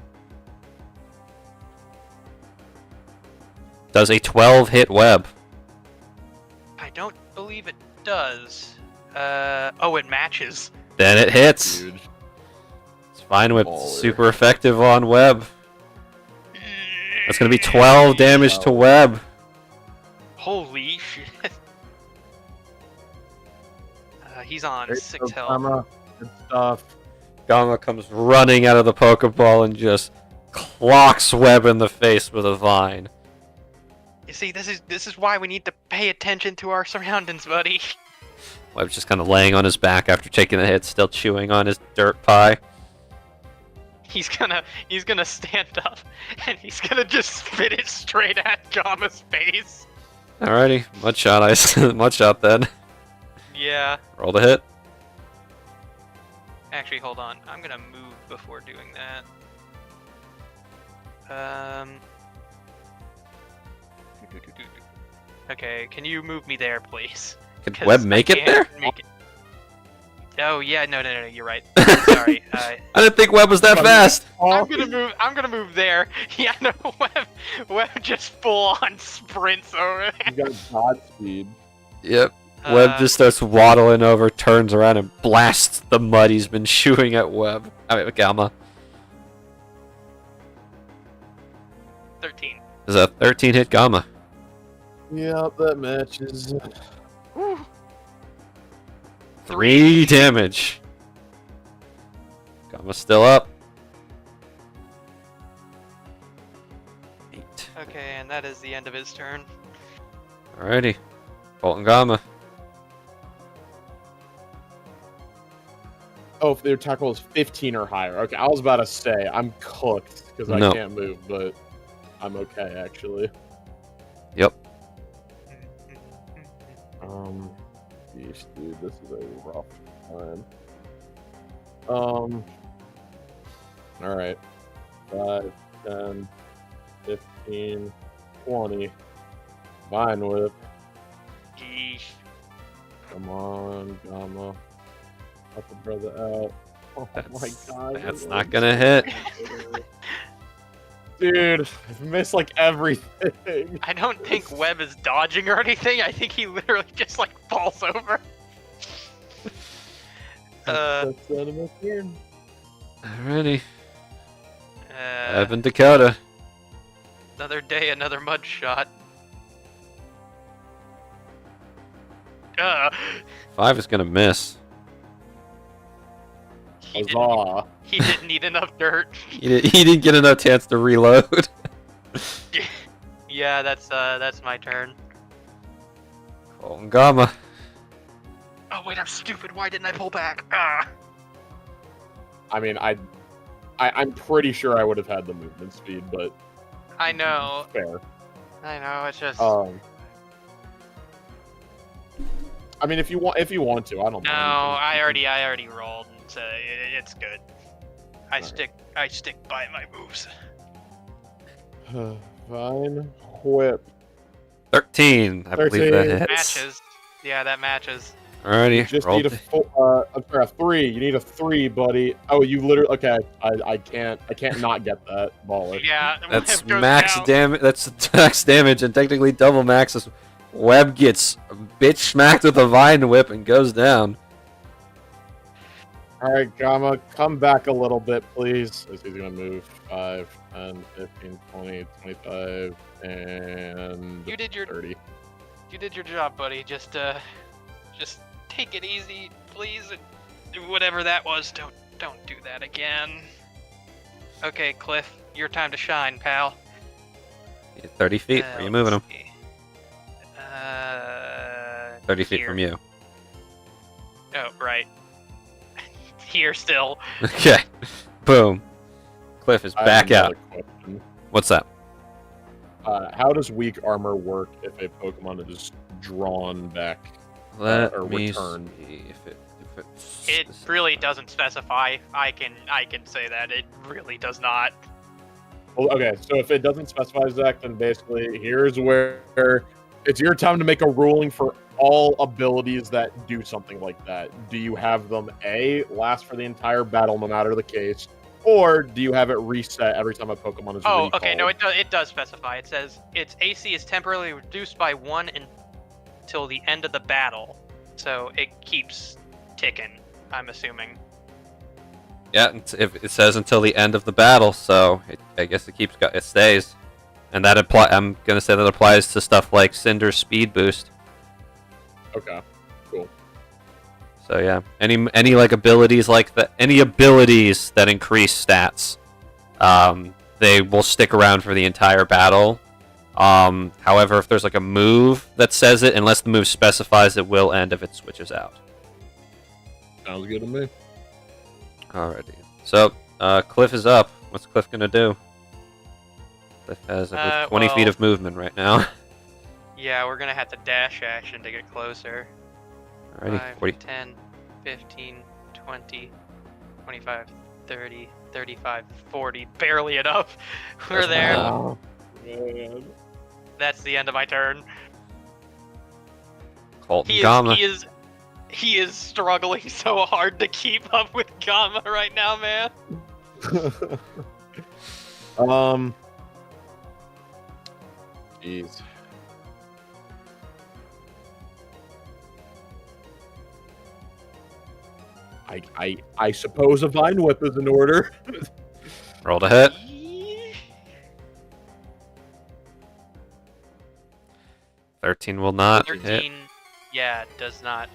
Does a 12 hit Webb? I don't believe it does. Oh, it matches. Then it hits. Huge. It's fine with Baller. super effective on Webb. That's gonna be 12 damage to Webb. Holy shit. He's on There you 6 go, health. Gamma. Good stuff. Gamma comes running out of the Pokeball and just clocks Webb in the face with a vine. You see, this is why we need to pay attention to our surroundings, buddy. Webb's just kind of laying on his back after taking the hit, still chewing on his dirt pie. He's gonna stand up and he's gonna just spit it straight at Gamma's face. Alrighty, Mudshot then. Yeah. Roll to hit. Actually, hold on. I'm gonna move before doing that. Okay, can you move me there, please? Could 'Cause Webb I make it can't there? make it. Oh yeah, no, you're right. Sorry. I didn't think Webb was that fast. I'm gonna move there. Yeah, no, Webb just full on sprints over You there. got dodge speed. Yep. Webb Uh, just starts waddling over, turns around, and blasts the mud he's been chewing at Webb. I mean, Gamma. 13. Is a 13 hit Gamma. Yep, that matches. 3 damage. Gamma's still up. 8. Okay, and that is the end of his turn. Alrighty. Bolt and Gamma. Oh, if their tackle is 15 or higher. Okay, I was about to say I'm cooked because I No. can't move, but I'm okay actually. Yep. Yeesh, dude, this is a rough time. All right. 5, 10, 15, 20. Vine Whip. Yeesh. Come on, Gamma. Help the brother out. Oh my god. That's not gonna hit. Dude, I've missed like everything. I don't think Webb is dodging or anything. I think he literally just like falls over. That's the end of my turn. Alrighty. Uh, Evan Dakota. Another day, another mud shot. 5 is gonna miss. Huzzah. He didn't need enough dirt. He didn't get enough chance to reload. Yeah, that's my turn. Bolt and Gamma. Oh wait, I'm stupid. Why didn't I pull back? Ah. I mean, I'm pretty sure I would have had the movement speed, but I know. fair. I know. It's just. I mean, if you want to, I don't No, know. I already rolled, so it's good. I stick by my moves. Vine Whip. 13. I believe that 13. hits. Matches. Yeah, that matches. Alrighty. You just roll need a I'm sorry, a 3. You need a 3, buddy. Oh, you literally. Okay, I can't not get that baller. Yeah, That's Webb goes max down. damage. That's max damage, and technically double max. As Webb gets bitch smacked with a Vine Whip and goes down. All right, Gamma, come back a little bit, please. As he's gonna move 5, 10, 15, 20, 25, and You did your 30. job, buddy. Just take it easy, please. Whatever that was, don't do that again. Okay, Cliff, your time to shine, pal. 30 feet. Where are you moving him? 30 feet here. from you. Oh, right. Here still. Okay. Boom. Cliff is I have back out. another question. What's that? How does weak armor work if a Pokemon is drawn back? Let or me return. see if it. It really doesn't specify. I can say that it really does not. Well, okay, so if it doesn't specify, Zach, then basically here's where it's your time to make a ruling for all abilities that do something like that. Do you have them A, last for the entire battle no matter the case, or do you have it reset every time a Pokemon is Oh, recalled? okay, no, it does specify. It says its AC is temporarily reduced by 1 until the end of the battle, so it keeps ticking, I'm assuming. Yeah, it says until the end of the battle, so I guess it stays, and that I'm gonna say that applies to stuff like Cinder's speed boost. Okay, cool. So yeah, any like abilities like that, any abilities that increase stats, they will stick around for the entire battle. However, if there's like a move that says it, unless the move specifies, it will end if it switches out. Sounds good to me. Alrighty. So, Cliff is up. What's Cliff gonna do? Cliff has a good 20 feet of movement right now. Yeah, we're gonna have to dash action to get closer. Alrighty, 5, 40. 10, 15, 20, 25, 30, 35, 40. Barely enough. We're there. Oh, man. That's the end of my turn. Colton He Gamma. is struggling so hard to keep up with Gamma right now, man. Jeez. I suppose a Vine Whip is in order. Roll to hit. 13 will not hit. 13, yeah, does not.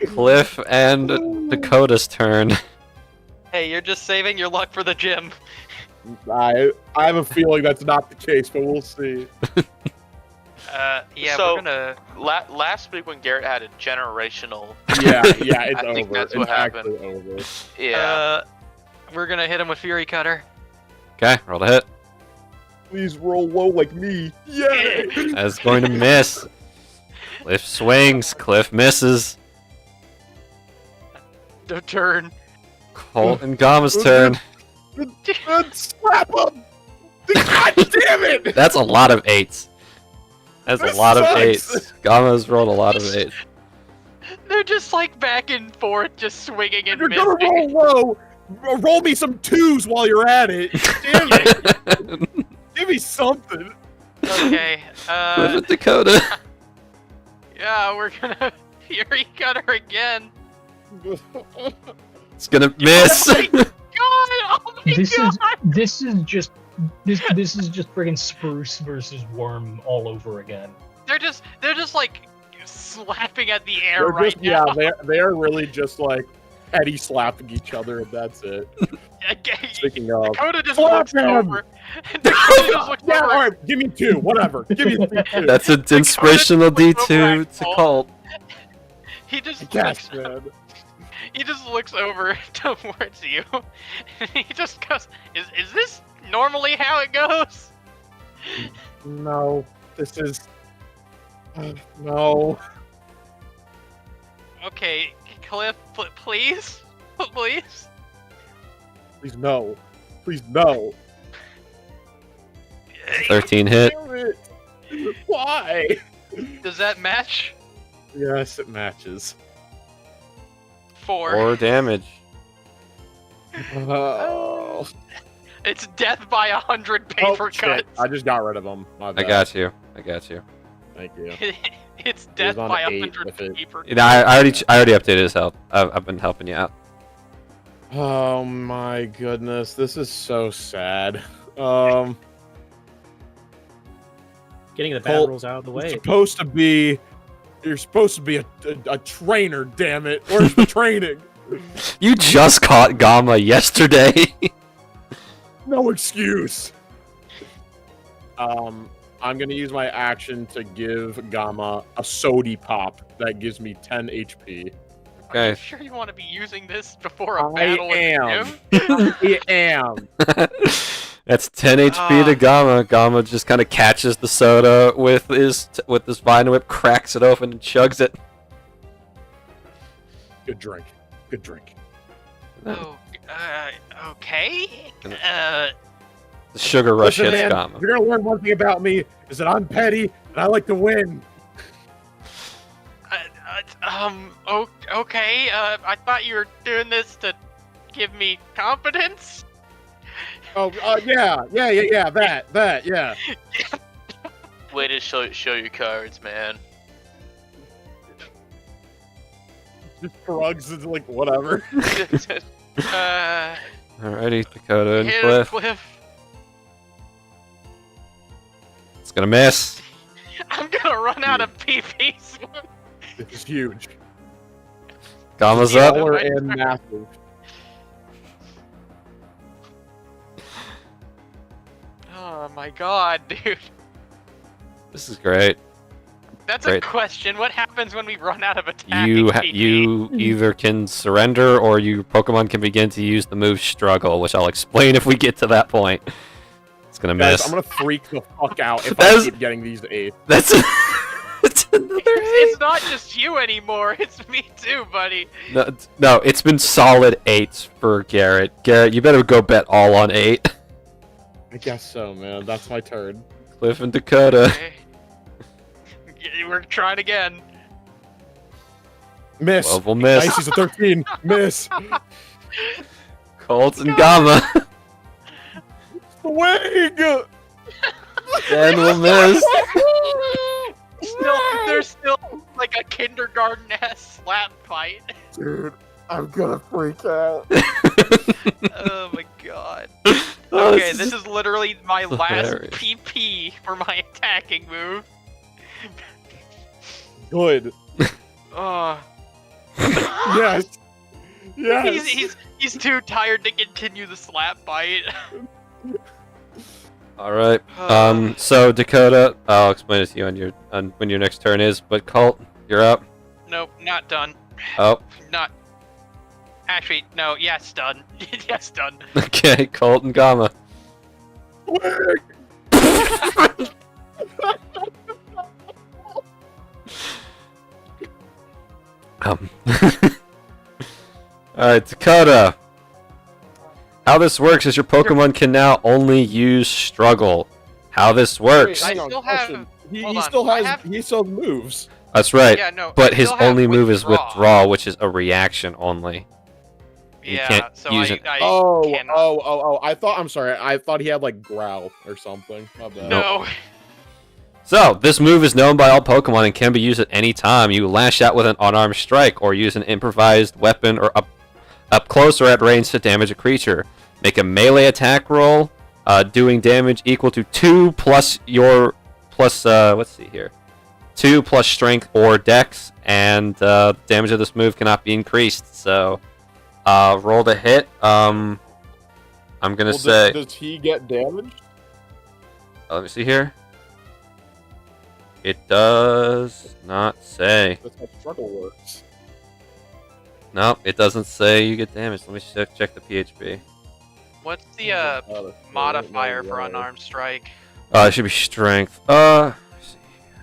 Cliff and Dakota's turn. Hey, you're just saving your luck for the gym. I have a feeling that's not the case, but we'll see. Yeah, So- we're gonna. Last week when Garrett had a generational, Yeah, it's I over. think that's it's what happened. actually over. yeah. We're gonna hit him with Fury Cutter. Okay, roll to hit. Please roll low like me. Yay! That's going to miss. Cliff swings. Cliff misses. The turn. Colt and Gama's turn. Slap him! God damn it! That's a lot of 8s. That's This a lot of sucks. 8s. Gama's rolled a lot of 8s. They're just like back and forth, just swinging and You're gonna missing. roll low. Roll me some 2s while you're at it. Damn it! Give me something. Okay. Cliff and Dakota. Yeah, we're gonna Fury Cutter again. It's gonna miss. God! Oh my This God! this is just friggin' Spruce versus Worm all over again. They're just like slapping at the air They're right just, now. yeah, they are really just like petty slapping each other, and that's it. Okay. Speaking of, Dakota just Slap looks him! over. Dakota just looks yeah, over. all right, give me 2, whatever. Give me 2. That's an inspirational Dakota just D2 looks to over at Colt. He just Yes, looks. man. He just looks over towards you. And he just goes, "Is this normally how it goes?" No, this is. No. Okay, Cliff, please, please. Please, no. Please, no. 13 hit. Damn it. Why? Does that match? Yes, it matches. 4. 4 damage. Oh. It's death by 100 Oh, paper shit. cuts. I just got rid of them. My I bad. got you. I got you. Thank you. It's death on by 8 100 with it. paper You know, I already updated his health. I've been helping you out. Oh my goodness, this is so sad. Getting the bad Colt, rolls out of the You're way. supposed to be a trainer, damn it. Where's the training? You just caught Gama yesterday. No excuse. I'm gonna use my action to give Gamma a sody pop that gives me 10 HP. Are you Okay. sure you want to be using this before a I battle am. in the gym? I am. That's 10 HP to Gama. Gama just kind of catches the soda with his vine whip, cracks it open, and chugs it. Good drink. Good drink. Oh, okay. The sugar rush Listen, hits man, Gama. if you're gonna learn one thing about me is that I'm petty and I like to win. Okay. I thought you were doing this to give me confidence. Oh, yeah. That, yeah. Way to show your cards, man. Just shrugs and like whatever. Alrighty, Dakota and Hit Cliff. Cliff. It's gonna miss. I'm gonna run out of PPs. This is huge. Gama's Yeah. up. Color and massive. Oh my god, dude. This is great. That's Great. a question. What happens when we run out of attack? You either can surrender or your Pokemon can begin to use the move Struggle, which I'll explain if we get to that point. It's gonna Guys, miss. I'm gonna freak the fuck out if That I is- keep getting these 8. That's it's another It's not just you anymore. It's me too, buddy. No, it's been solid 8s for Garrett. Garrett, you better go bet all on 8. I guess so, man. That's my turn. Cliff and Dakota. Okay. We're trying again. Miss. 12 will miss. Nice, he's a 13. Miss. Colt and Gama. Wing. 10 will miss. There's still like a kindergarten ass slap fight. Dude, I'm gonna freak out. Oh my god. Oh, Okay, this is literally my last hilarious. PP for my attacking move. Good. Oh. Yes. Yes. He's too tired to continue the slap bite. All right. So Dakota, I'll explain it to you on when your next turn is. But Colt, you're up. Nope, not done. Oh. Not. Actually, no. Yes, done. Yes, done. Okay, Colt and Gamma. Alright, Dakota. How this works is your Pokemon can now only use Struggle. How this works. I still have- He hold on, still I has. have- He still moves. That's right. Yeah, no. But I his still have only move is Withdraw, which is a reaction only. You Yeah, can't so use it. I Oh, cannot. oh! I thought. I'm sorry. I thought he had like Growl or something. My bad. No. So, this move is known by all Pokemon and can be used at any time. You lash out with an unarmed strike, or use an improvised weapon or up close or at range to damage a creature. Make a melee attack roll, doing damage equal to 2 plus your... let's see here. 2 plus strength or dex, and damage of this move cannot be increased. So, roll to hit. I'm gonna say... Does he get damaged? Let me see here. It does not say. That's how struggle works. No, it doesn't say you get damaged. Let me check the PHP. What's the modifier for unarmed strike? It should be strength. Let's see here.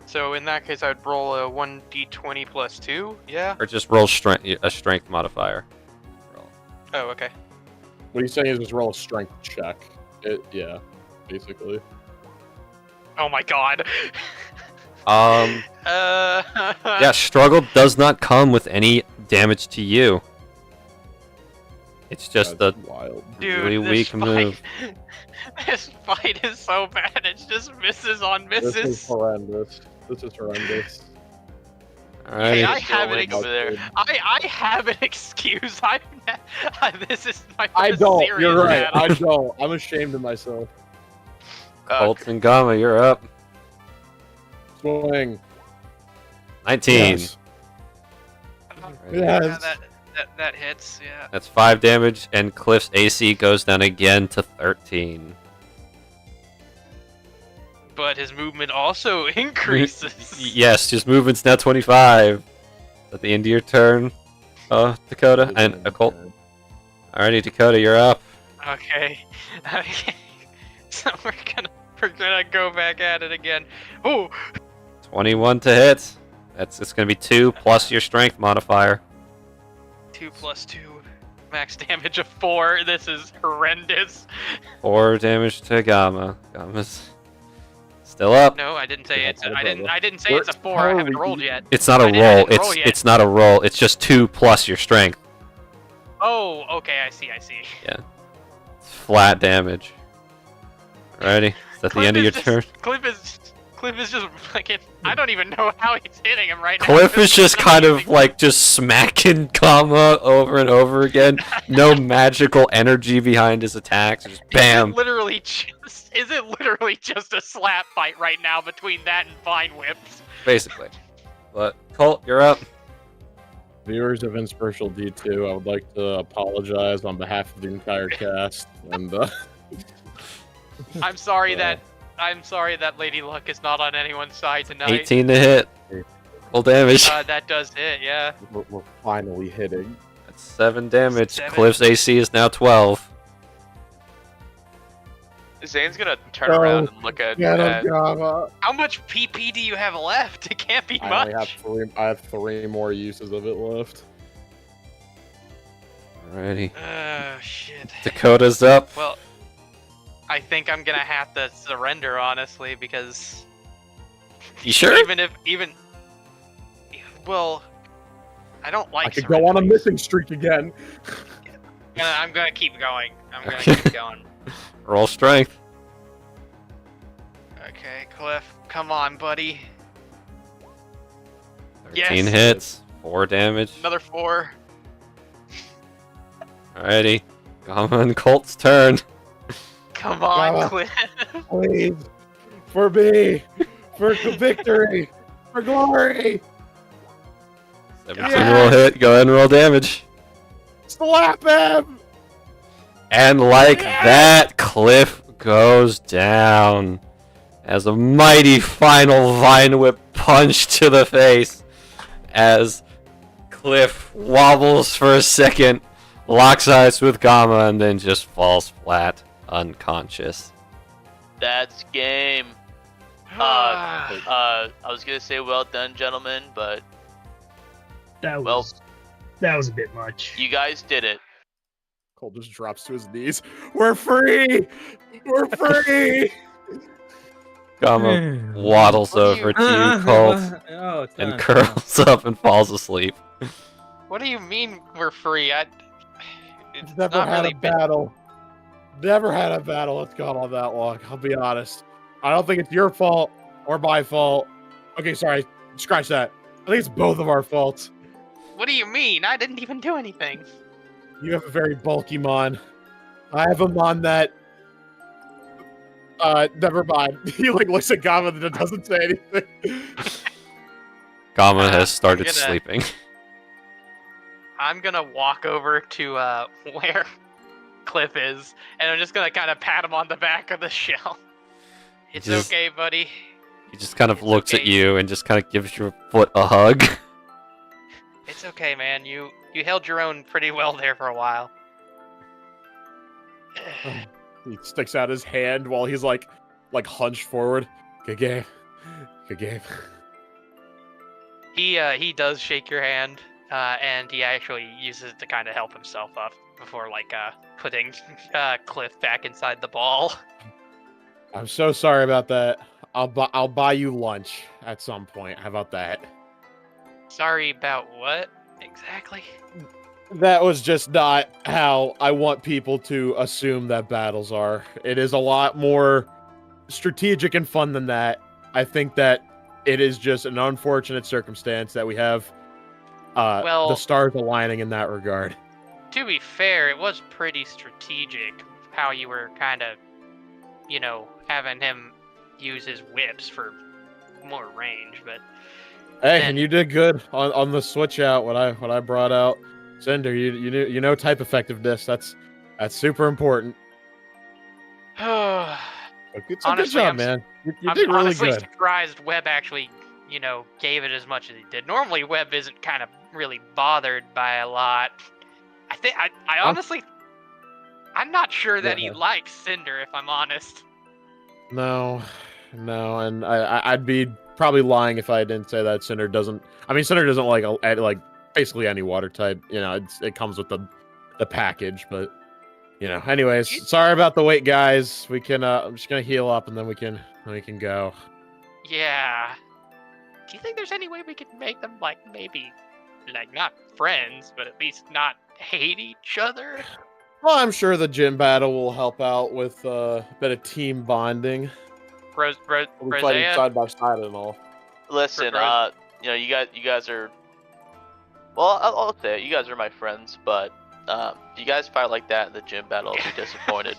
So in that case, I'd roll a 1d20 plus 2. Yeah. Or just roll a strength modifier. Roll. Oh, okay. What he's saying is just roll a strength check. Yeah, basically. Oh my god. Yeah, struggle does not come with any damage to you. It's just That's the wild. Dude, really this weak fight, move. This fight is so bad. It just misses on This is misses. horrendous. This is horrendous. Alright. Hey, I Still have an winning over there. I have an excuse. This is my first I don't. serious You're right. battle. I don't. I'm ashamed of myself. Colt and Gamma, you're up. Swing. 19. Yes. Yeah, Yes. that hits. Yeah. That's 5 damage, and Cliff's AC goes down again to 13. But his movement also increases. Yes, his movement's now 25. At the end of your turn, Dakota and Colt. Alrighty, Dakota, you're up. Okay. Okay. So we're gonna go back at it again. Oh, 21 to hit. It's gonna be 2 plus your strength modifier. 2 plus 2, max damage of 4. This is horrendous. 4 damage to Gamma. Gamma's still up. No, I didn't say Yeah, it's. I I didn't say We're it's a 4. I haven't totally- rolled yet. It's not a I didn't roll. roll yet. It's not a roll. It's just 2 plus your strength. Oh, okay. I see. It's flat damage. Alrighty. Is that the end of your turn? Cliff is just like I don't even know how he's hitting him right now. Cliff is This just kind of amazing. like just smacking Gamma over and over again. No magical energy behind his attacks. Just bam. Is it literally just a slap fight right now between that and Vine Whips? Basically. But Colt, you're up. Viewers of Inspirational D2, I would like to apologize on behalf of the entire cast. And I'm sorry that Lady Luck is not on anyone's side tonight. 18 to hit. Full damage. That does hit, yeah. we're finally hitting. That's 7 damage. 7. Cliff's AC is now 12. Zane's gonna turn around and look at. How much PP do you have left? It can't be I much. only have three. I have 3 more uses of it left. Alrighty. Shit. Dakota's up. Well, I think I'm gonna have to surrender, honestly, because You sure? well, I don't like. I could go on a surrendering. missing streak again. I'm gonna keep going. I'm gonna keep going. Roll strength. Okay, Cliff, come on, buddy. 13 Yes. hits, 4 damage. Another 4. Alrighty. Gamma and Colt's turn. Come on, Gamma. Cliff. Please, for me, for victory, for glory. 17 Yeah. will hit. Go ahead and roll damage. Slap him. And like that, Cliff goes down as a mighty final Vine Whip punch to the face as Cliff wobbles for a second, locks eyes with Gamma, and then just falls flat, unconscious. That's game. I was gonna say well done, gentlemen, but That Well- was that was a bit much. you guys did it. Cole just drops to his knees. We're free. We're free. Gamma waddles What do over you- to you, Colt, Oh, it's and done. curls up and falls asleep. What do you mean we're free? It's Never not had really a battle. Never had a battle that's gone on that long. I'll be honest. I don't think it's your fault or my fault. Okay, sorry. Scratch that. I think it's both of our faults. What do you mean? I didn't even do anything. You have a very bulky mon. I have a mon that. Never mind. He like looks at Gamma and doesn't say anything. Gamma has started gonna- sleeping. I'm gonna walk over to where Cliff is, and I'm just gonna kind of pat him on the back of the shell. It's Just- okay, buddy. He just kind of It's looks at okay. you and just kind of gives your foot a hug. It's okay, man. You held your own pretty well there for a while. He sticks out his hand while he's like hunched forward. Good game. Good game. He does shake your hand, and he actually uses it to kind of help himself up before putting Cliff back inside the ball. I'm so sorry about that. I'll buy you lunch at some point. How about that? Sorry about what exactly? That was just not how I want people to assume that battles are. It is a lot more strategic and fun than that. I think that it is just an unfortunate circumstance that we have the stars aligning in that regard. To be fair, it was pretty strategic how you were kind of, having him use his whips for more range, but Hey, then- and you did good on the switch out when I brought out Cinder. You know type effectiveness. That's super important. I'm Good Honestly, job, I'm- man. You did really honestly good. surprised Webb actually, gave it as much as he did. Normally, Webb isn't kind of really bothered by a lot. I honestly, I'm not sure that he Yeah. likes Cinder, if I'm honest. No, and I'd be probably lying if I didn't say that Cinder doesn't. I mean, Cinder doesn't like basically any water type. It comes with the package, but anyways, sorry about the wait, guys. We can. I'm just gonna heal up and then we can go. Yeah. Do you think there's any way we could make them maybe not friends, but at least not hate each other? Well, I'm sure the gym battle will help out with a bit of team bonding. We'll We'll be fighting Rosea? side by side and all. Listen, Rose- you guys are. Well, I'll say it. You guys are my friends, but if you guys fight like that in the gym battle, I'll be disappointed.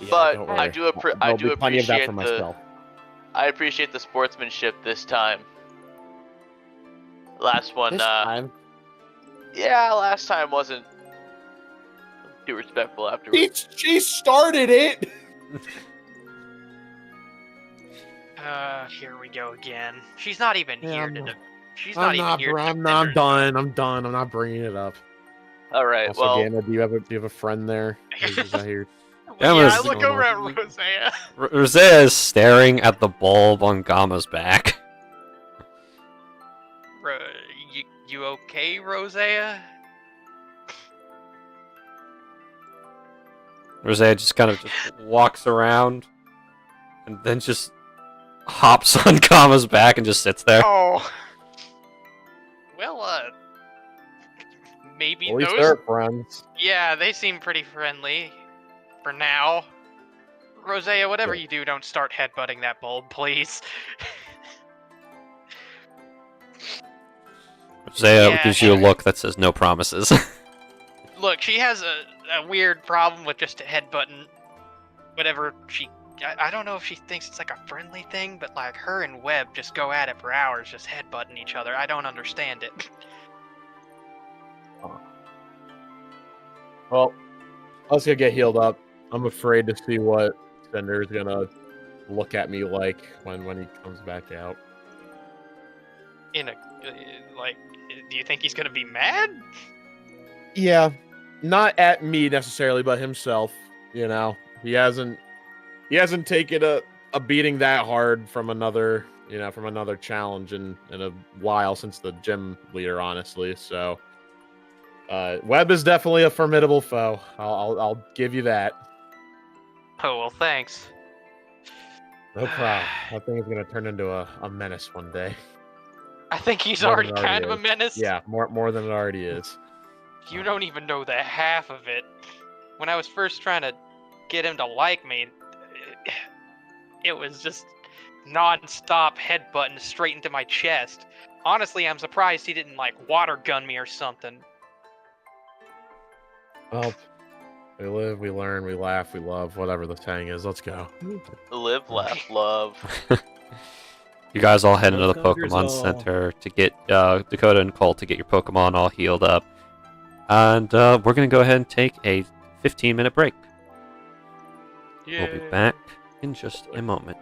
But don't I worry. do There'll be plenty of that appreciate for the myself. I appreciate the sportsmanship this time. Last one, This time. yeah, last time wasn't too respectful afterwards. She started it. Here we go again. She's not even Yeah, here I'm to. not- She's not even here. to I'm defend herself. done. I'm done. I'm not bringing it up. All right, Also, well, Gamma, do you have a friend there? Is that here? That Yeah, was- I look over at Rosea. Rosea is staring at the bulb on Gamma's back. You okay, Rosea? Rosea just kind of just walks around and then just hops on Gamma's back and just sits there. Oh. Well, maybe At least those. they're friends. Yeah, they seem pretty friendly for now. Rosea, whatever Yeah. you do, don't start headbutting that bulb, please. Zaya Yeah, gives you a look that says no promises. Look, she has a weird problem with just headbutting whatever she. I don't know if she thinks it's like a friendly thing, but like her and Webb just go at it for hours, just headbutting each other. I don't understand it. Well, let's go get healed up. I'm afraid to see what Cinder's gonna look at me like when he comes back out. In a like, do you think he's gonna be mad? Yeah, not at me necessarily, but himself. You know, he hasn't taken a beating that hard from another challenge in a while since the gym leader, honestly. So, Webb is definitely a formidable foe. I'll give you that. Oh well, thanks. No problem. That thing is gonna turn into a menace one day. I think he's More already than it kind of a is. menace. Yeah, more than it already is. You don't even know the half of it. When I was first trying to get him to like me, it was just non-stop headbutting straight into my chest. Honestly, I'm surprised he didn't like water gun me or something. Well, we live, we learn, we laugh, we love, whatever the saying is. Let's go. Live, laugh, love. You guys all head into the Love conquers Pokemon all. Center to get Dakota and Colt to get your Pokemon all healed up. And we're going to go ahead and take a 15-minute break. We'll be back in just a moment.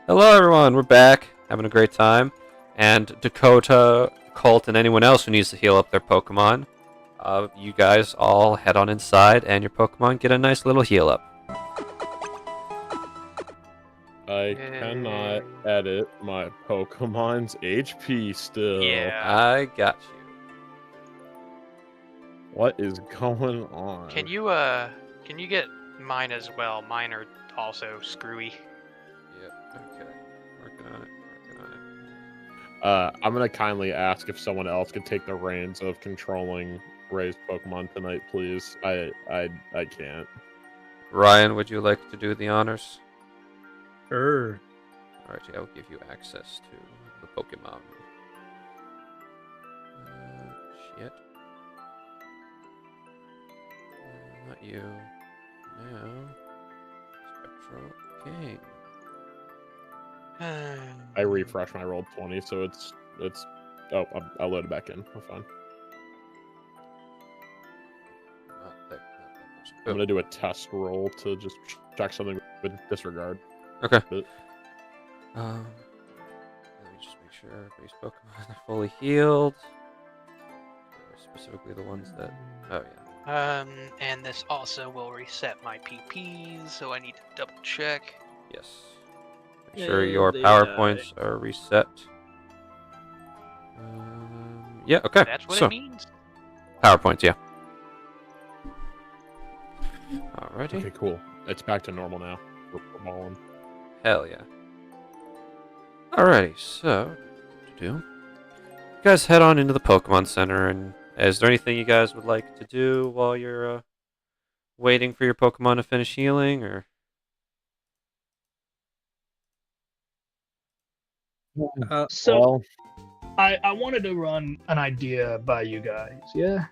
Hello everyone, we're back, having a great time. And Dakota, Colt, and anyone else who needs to heal up their Pokemon, you guys all head on inside and your Pokemon get a nice little heal up. I cannot edit my Pokemon's HP still. Yeah. I got you. What is going on? Can you get mine as well? Mine are also screwy. Yeah, okay. Working on it. I'm gonna kindly ask if someone else could take the reins of controlling Ray's Pokemon tonight, please. I can't. Ryan, would you like to do the honors? Err. Alright, I will give you access to the Pokemon. Shit. Not you. Now. Spectral King. I refreshed my roll 20, so it's. Oh, I'll load it back in. We're fine. I'm gonna do a test roll to just check something with disregard. Okay. But- Let me just make sure base Pokemon are fully healed. Specifically the ones that. Oh yeah. And this also will reset my PPs, so I need to double check. Yes. Make sure Yeah, your they PowerPoints are reset. Yeah. Okay. That's what so it means. PowerPoints. Yeah. Alrighty. Okay, cool. It's back to normal now. We're balling. Hell yeah. Alrighty, so you guys head on into the Pokemon Center, and is there anything you guys would like to do while you're waiting for your Pokemon to finish healing, or? So Well, I wanted to run an idea by you guys. Yeah.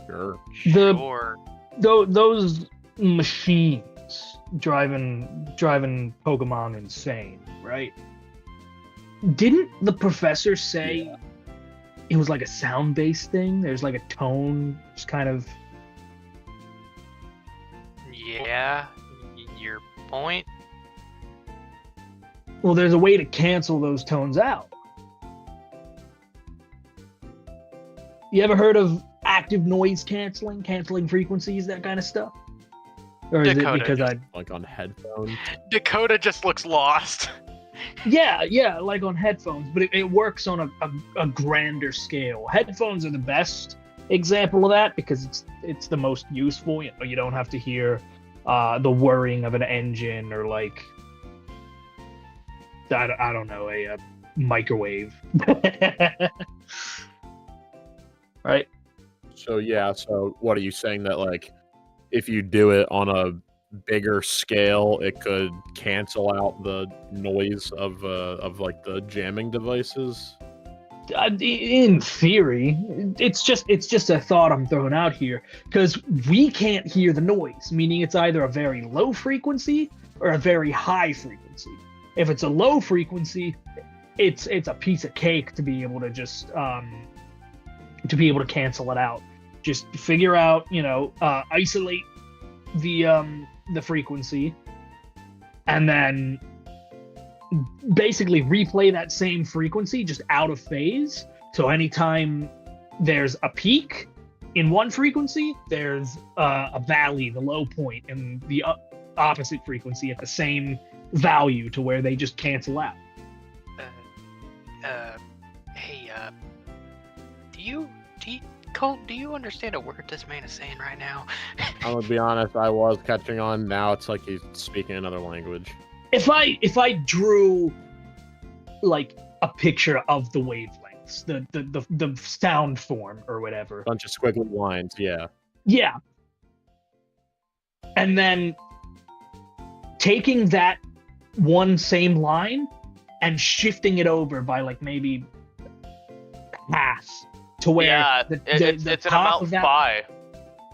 sure. Sure. Those machines driving Pokemon insane, right? Didn't the professor say it was like a sound-based thing? There's like a tone, just kind of. Yeah. Your point. Well, there's a way to cancel those tones out. You ever heard of active noise canceling frequencies, that kind of stuff? Or is Dakota it because just- Like on headphones. Dakota just looks lost. Yeah, like on headphones, but it works on a grander scale. Headphones are the best example of that because it's the most useful. You know, you don't have to hear the whirring of an engine or like I don't know, a microwave. Right? So yeah, so what are you saying that like if you do it on a bigger scale, it could cancel out the noise of like the jamming devices? In theory, it's just a thought I'm throwing out here because we can't hear the noise, meaning it's either a very low frequency or a very high frequency. If it's a low frequency, it's a piece of cake to be able to just cancel it out. Just figure out, isolate the frequency, and then basically replay that same frequency just out of phase. So anytime there's a peak in one frequency, there's a valley, the low point, and the opposite frequency at the same value to where they just cancel out. Hey, Colt, do you understand a word this man is saying right now? I'm gonna be honest, I was catching on. Now it's like he's speaking another language. If I drew like a picture of the wavelengths, the sound form or whatever. Bunch of squiggly lines, yeah. Yeah. And then taking that one same line and shifting it over by like maybe half to where Yeah, the it's an top amount of that. phi.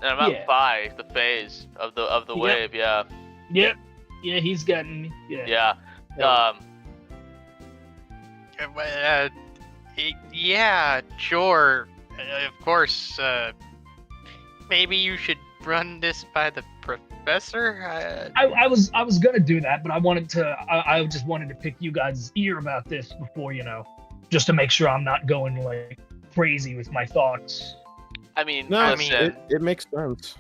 An amount Yeah. phi, the phase of the Yep. wave. Yeah, Yep. Yeah, he's gotten me. Yeah. yeah. Yeah, sure. Of course. Maybe you should run this by the professor? I was gonna do that, but I just wanted to pick you guys' ear about this before, just to make sure I'm not going like crazy with my thoughts. I mean, No, listen, it makes sense.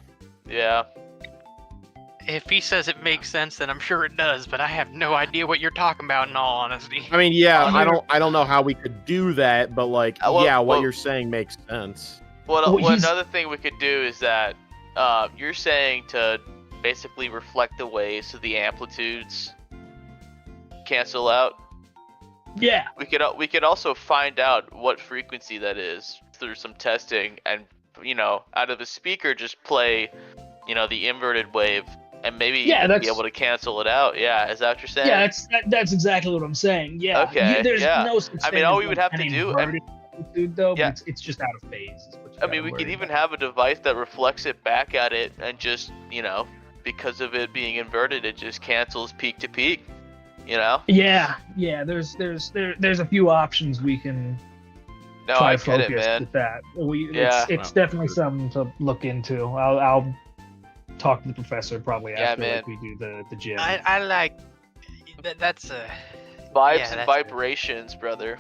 yeah. If he says it makes sense, then I'm sure it does. But I have no idea what you're talking about. In all honesty. I mean, yeah, Well, I don't know how we could do that, but like, what you're saying makes sense. Well, Another thing we could do is that you're saying to basically reflect the waves so the amplitudes cancel out. Yeah. We could also find out what frequency that is through some testing, and out of the speaker just play, the inverted wave, and maybe be able to cancel it out. Yeah, is that what you're saying? Yeah, that's exactly what I'm saying. Yeah. Okay, There's yeah. no such thing all as, we would like, have to an do. inverted amplitude, though, Yeah. but it's just out of phase. Is what you I mean, gotta we could worry even about. have a device that reflects it back at it, and just because of it being inverted, it just cancels peak to peak. Yeah. There's a few options we can No, try I to get focus it, man. with that. Yeah. It's definitely something to look into. I'll talk to the professor probably Yeah, after man. like we do the gym. I like that's a Vibes Yeah, and that's- vibrations, brother.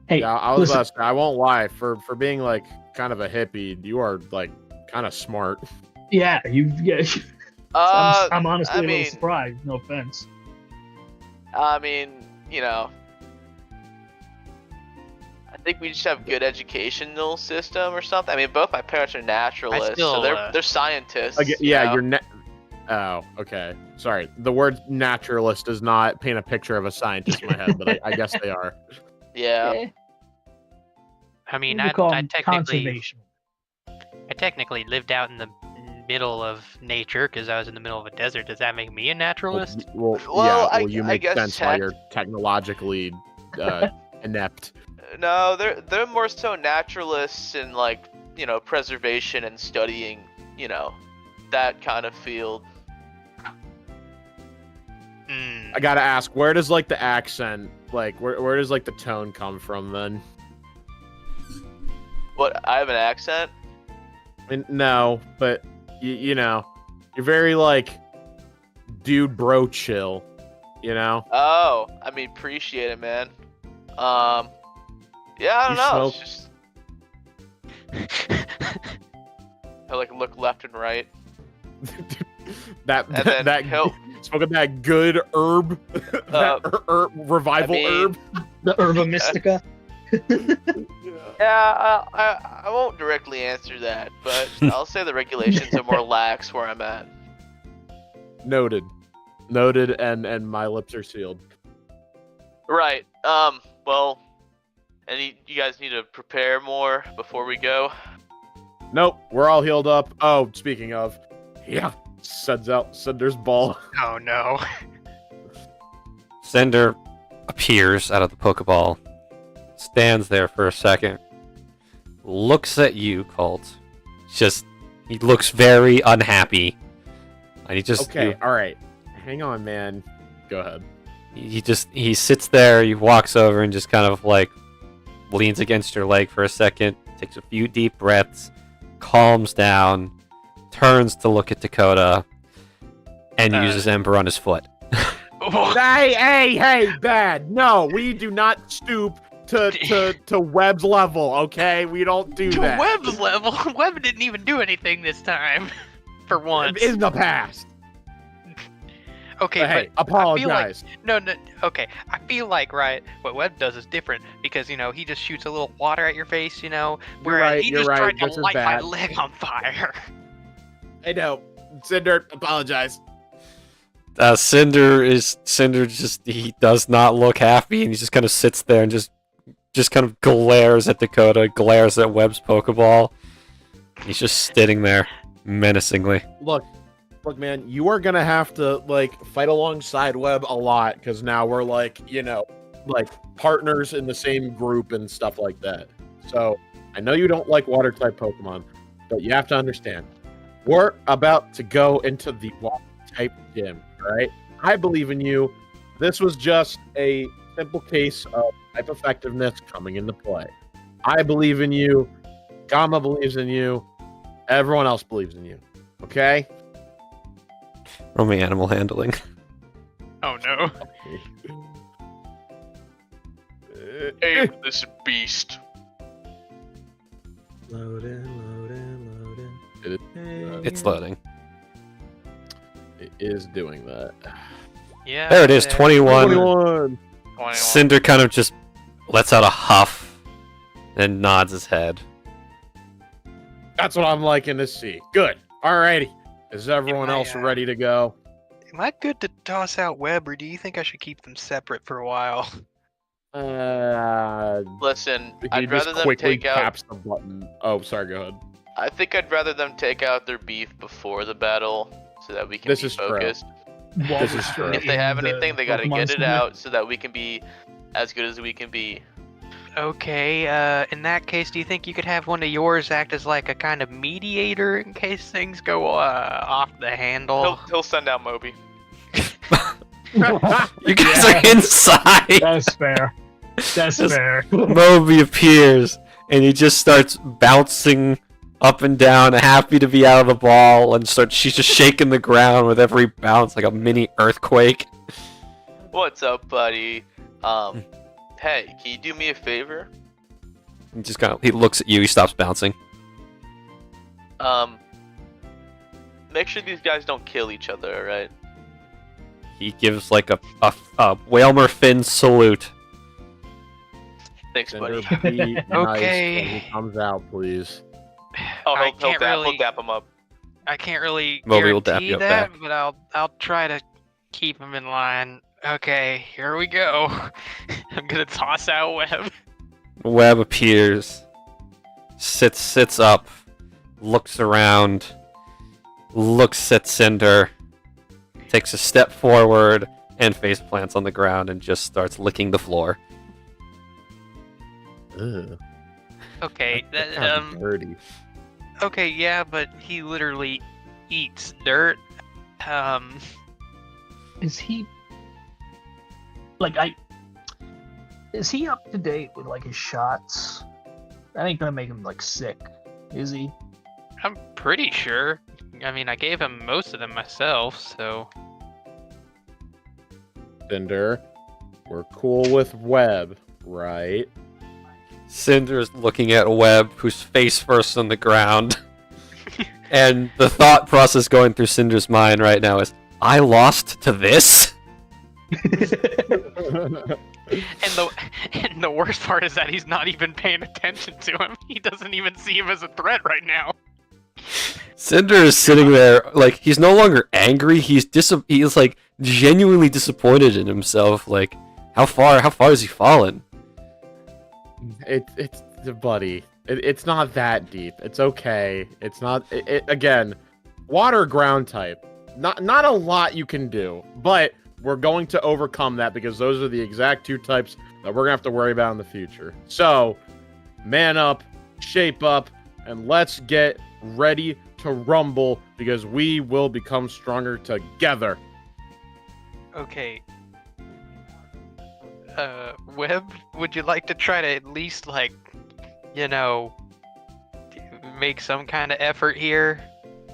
Hey, Yeah, I was listen, about to say, I won't lie, for being like kind of a hippie, you are like kind of smart. yeah, I'm honestly I a little mean- surprised. No offense. I mean, I think we just have good educational system or something. I mean, both my parents are naturalists, still, so they're scientists. Yeah, you're Oh, okay. Sorry. The word naturalist does not paint a picture of a scientist in my head, but I guess they are. Yeah. I mean, We I call 'em technically conservation. lived out in the middle of nature because I was in the middle of a desert. Does that make me a naturalist? Well, You I make guess sense why you're technologically inept. No, they're more so naturalists in preservation and studying, that kind of field. I gotta ask, where does like the accent, like where does like the tone come from then? What? I have an accent? I mean, no, but you're very like dude bro chill, Oh, I mean, appreciate it, man. Yeah, I don't know. It's just I look left and right. that And then that help. smoking that good herb, that revival I mean- herb. The Herba Mystica. Yeah, I won't directly answer that, but I'll say the regulations are more lax where I'm at. Noted, and my lips are sealed. Right. Well, you guys need to prepare more before we go. Nope, we're all healed up. Oh, speaking of, yeah, Cinder's ball. Oh no. Cinder appears out of the Pokeball, stands there for a second, looks at you, Colt. He looks very unhappy, and Okay, all right, hang on, man. Go ahead. he sits there. He walks over and just kind of like leans against your leg for a second, takes a few deep breaths, calms down, turns to look at Dakota, and uses Ember on his foot. Hey, bad. No, we do not stoop to Webb's level, okay? We don't do To that. Webb's level. Webb didn't even do anything this time. For once. In the past. Okay, But hey, but I feel like apologize. no. Okay, I feel like what Webb does is different because he just shoots a little water at your face, whereas right, he you're just right, tried to this is light my bad. leg on fire. I know. Cinder, apologize. Cinder he does not look happy, and he just kind of sits there and just kind of glares at Dakota, glares at Webb's Pokeball. He's just sitting there menacingly. Look, man, you are gonna have to fight alongside Webb a lot because now we're partners in the same group and stuff like that. So I know you don't like water type Pokemon, but you have to understand, we're about to go into the water type gym. All right, I believe in you. This was just a simple case of type effectiveness coming into play. I believe in you. Gamma believes in you. Everyone else believes in you. Okay? Roll me animal handling. Oh no. Aim this beast. Load in. It's loading. It is doing that. Yeah. There it is, 21. 21. 21. Cinder kind of just lets out a huff and nods his head. That's what I'm liking to see. Good. Alrighty. Is everyone Am I, else ready to go? Am I good to toss out Web, or do you think I should keep them separate for a while? Listen, He I'd just rather them quickly take out. taps the button. Oh, sorry. Go ahead. I think I'd rather them take out their beef before the battle, so that we can This be is true. focused. This is true. If they have anything, they gotta Pokemon get it Center. out so that we can be as good as we can be. Okay, in that case, do you think you could have one of yours act as like a kind of mediator in case things go off the handle? He'll send out Moby. You guys are inside! That's fair. That's Just- fair. Moby appears, and he just starts bouncing up and down, happy to be out of the ball, and she's just shaking the ground with every bounce like a mini earthquake. What's up, buddy? Hey, can you do me a favor? He looks at you, he stops bouncing. Make sure these guys don't kill each other, alright? He gives like a Whalmer Finn salute. Thanks, Cinder, buddy. be nice Okay. when he comes out, please. Oh, I he'll can't really- dap him up. I can't really Moby will dap guarantee you up that, back. but I'll try to keep him in line. Okay, here we go. I'm gonna toss out Web. Webb appears, sits up, looks around, looks at Cinder, takes a step forward, and face plants on the ground and just starts licking the floor. Ugh, Okay, that's kinda dirty. okay, yeah, but he literally eats dirt. Is he is he up to date with like his shots? That ain't gonna make him like sick, is he? I'm pretty sure. I mean, I gave him most of them myself, so. Cinder, we're cool with Webb, right? Cinder is looking at Webb, who's face first on the ground. And the thought process going through Cinder's mind right now is, I lost to this? And the worst part is that he's not even paying attention to him. He doesn't even see him as a threat right now. Cinder is sitting there, like, he's no longer angry, he's like, genuinely disappointed in himself, like, how far has he fallen? It's buddy. It's not that deep. It's okay. It's not. Again, water ground type. Not a lot you can do, but we're going to overcome that because those are the exact two types that we're gonna have to worry about in the future. So, man up, shape up, and let's get ready to rumble because we will become stronger together. Okay. Webb, would you like to try to at least, like, you know, make some kind of effort here?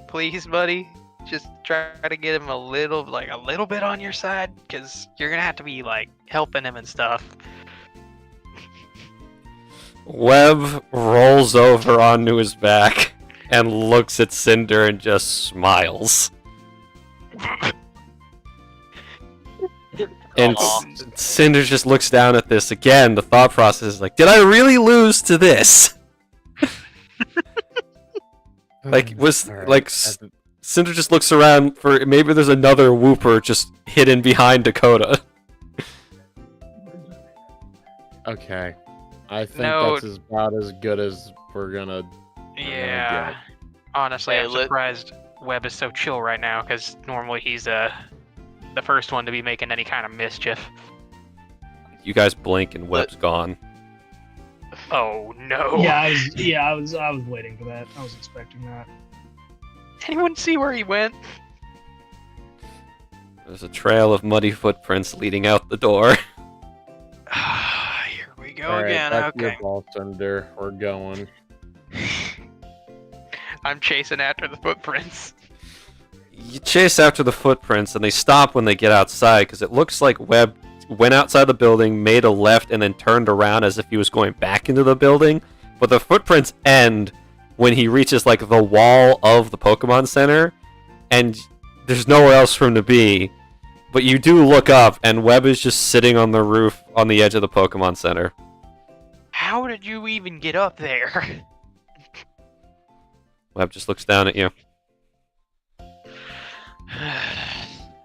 Please, buddy? Just try to get him a little bit on your side, because you're gonna have to be, like, helping him and stuff. Webb rolls over onto his back and looks at Cinder and just smiles. And Cinder just looks down at this again. The thought process is like, did I really lose to this? Cinder just looks around for maybe there's another Wooper just hidden behind Dakota. Okay. I think No. that's about as good as we're gonna. Yeah. Honestly, Hey, I'm surprised Webb is so chill right now, because normally he's the first one to be making any kind of mischief. You guys blink and Webb's gone. Oh no! I was waiting for that. I was expecting that. Anyone see where he went? There's a trail of muddy footprints leading out the door. Here we go All right, again. back to your Okay. ball, Cinder. We're going. I'm chasing after the footprints. You chase after the footprints, and they stop when they get outside, because it looks like Webb went outside the building, made a left, and then turned around as if he was going back into the building. But the footprints end when he reaches, like, the wall of the Pokemon Center, and there's nowhere else for him to be. But you do look up, and Webb is just sitting on the roof on the edge of the Pokemon Center. How did you even get up there? Webb just looks down at you.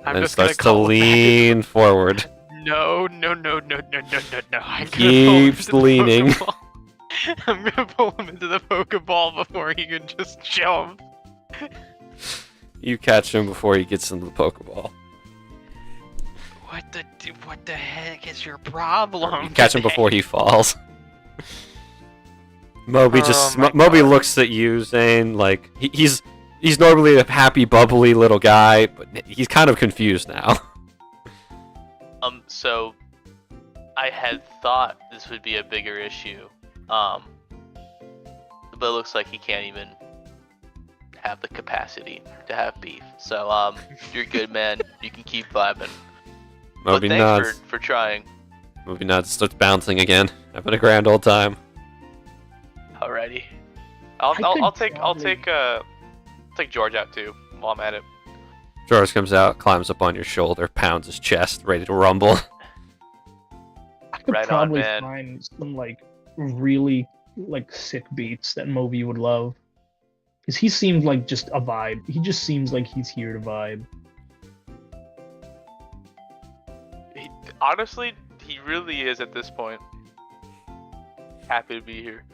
I'm And just starts gonna to lean forward. No. Keeps leaning. I'm gonna pull him into the Pokeball before he can just jump. You catch him before he gets into the Pokeball. What the heck is your problem? You catch him before he falls. Moby God. looks at you, Zane, like he's normally a happy, bubbly little guy, but he's kind of confused now. So I had thought this would be a bigger issue. But it looks like he can't even have the capacity to have beef. So you're good, man. You can keep vibing. Moby but nods. thanks for trying. Moby nods, starts bouncing again, having a grand old time. Alrighty. I I'll could take George out too while I'm at it. George comes out, climbs up on your shoulder, pounds his chest, ready to rumble. I could Right on, probably man. find some like really like sick beats that Moby would love. Because he seems like just a vibe. He just seems like he's here to vibe. Honestly, he really is at this point. Happy to be here.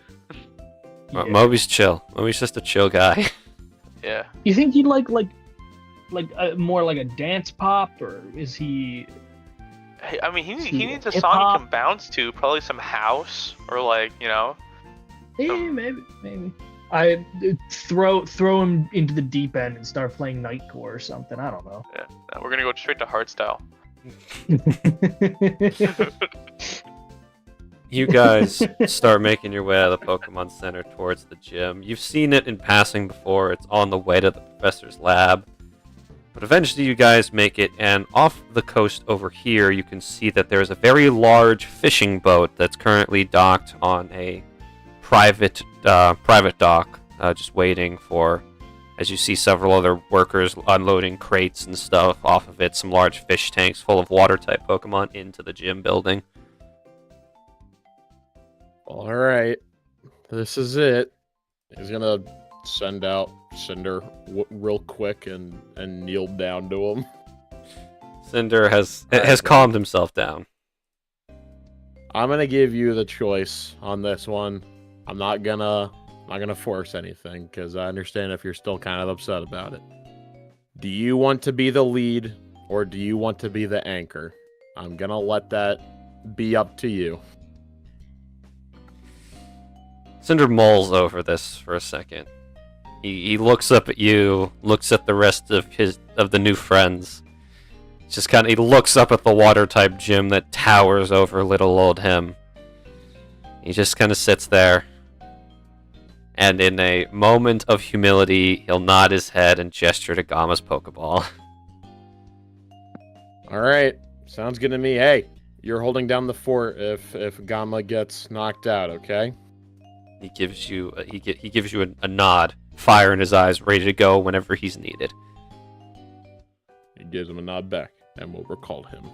Yeah. Moby's chill. Moby's just a chill guy. Yeah. You think he'd like more like a dance pop, or is he? Hey, I mean, he needs a Hip-hop? song he can bounce to. Probably some house or like, you know. Yeah, maybe. I throw him into the deep end and start playing Nightcore or something. I don't know. Yeah. No, we're gonna go straight to hardstyle. You guys start making your way out of the Pokemon Center towards the gym. You've seen it in passing before. It's on the way to the professor's lab. But eventually you guys make it, and off the coast over here you can see that there's a very large fishing boat that's currently docked on a private dock, just waiting for, as you see several other workers unloading crates and stuff off of it, some large fish tanks full of water-type Pokemon into the gym building. All right, this is it. He's gonna send out Cinder real quick and kneel down to him. Cinder has calmed himself down. I'm gonna give you the choice on this one. I'm not gonna force anything because I understand if you're still kind of upset about it. Do you want to be the lead or do you want to be the anchor? I'm gonna let that be up to you. Cinder mulls over this for a second. He looks up at you, looks at the rest of the new friends. He looks up at the water type gym that towers over little old him. He just kind of sits there. And in a moment of humility, he'll nod his head and gesture to Gamma's Pokeball. All right, sounds good to me. Hey, you're holding down the fort if Gamma gets knocked out, okay? He gives you a nod, fire in his eyes, ready to go whenever he's needed. He gives him a nod back, and we'll recall him.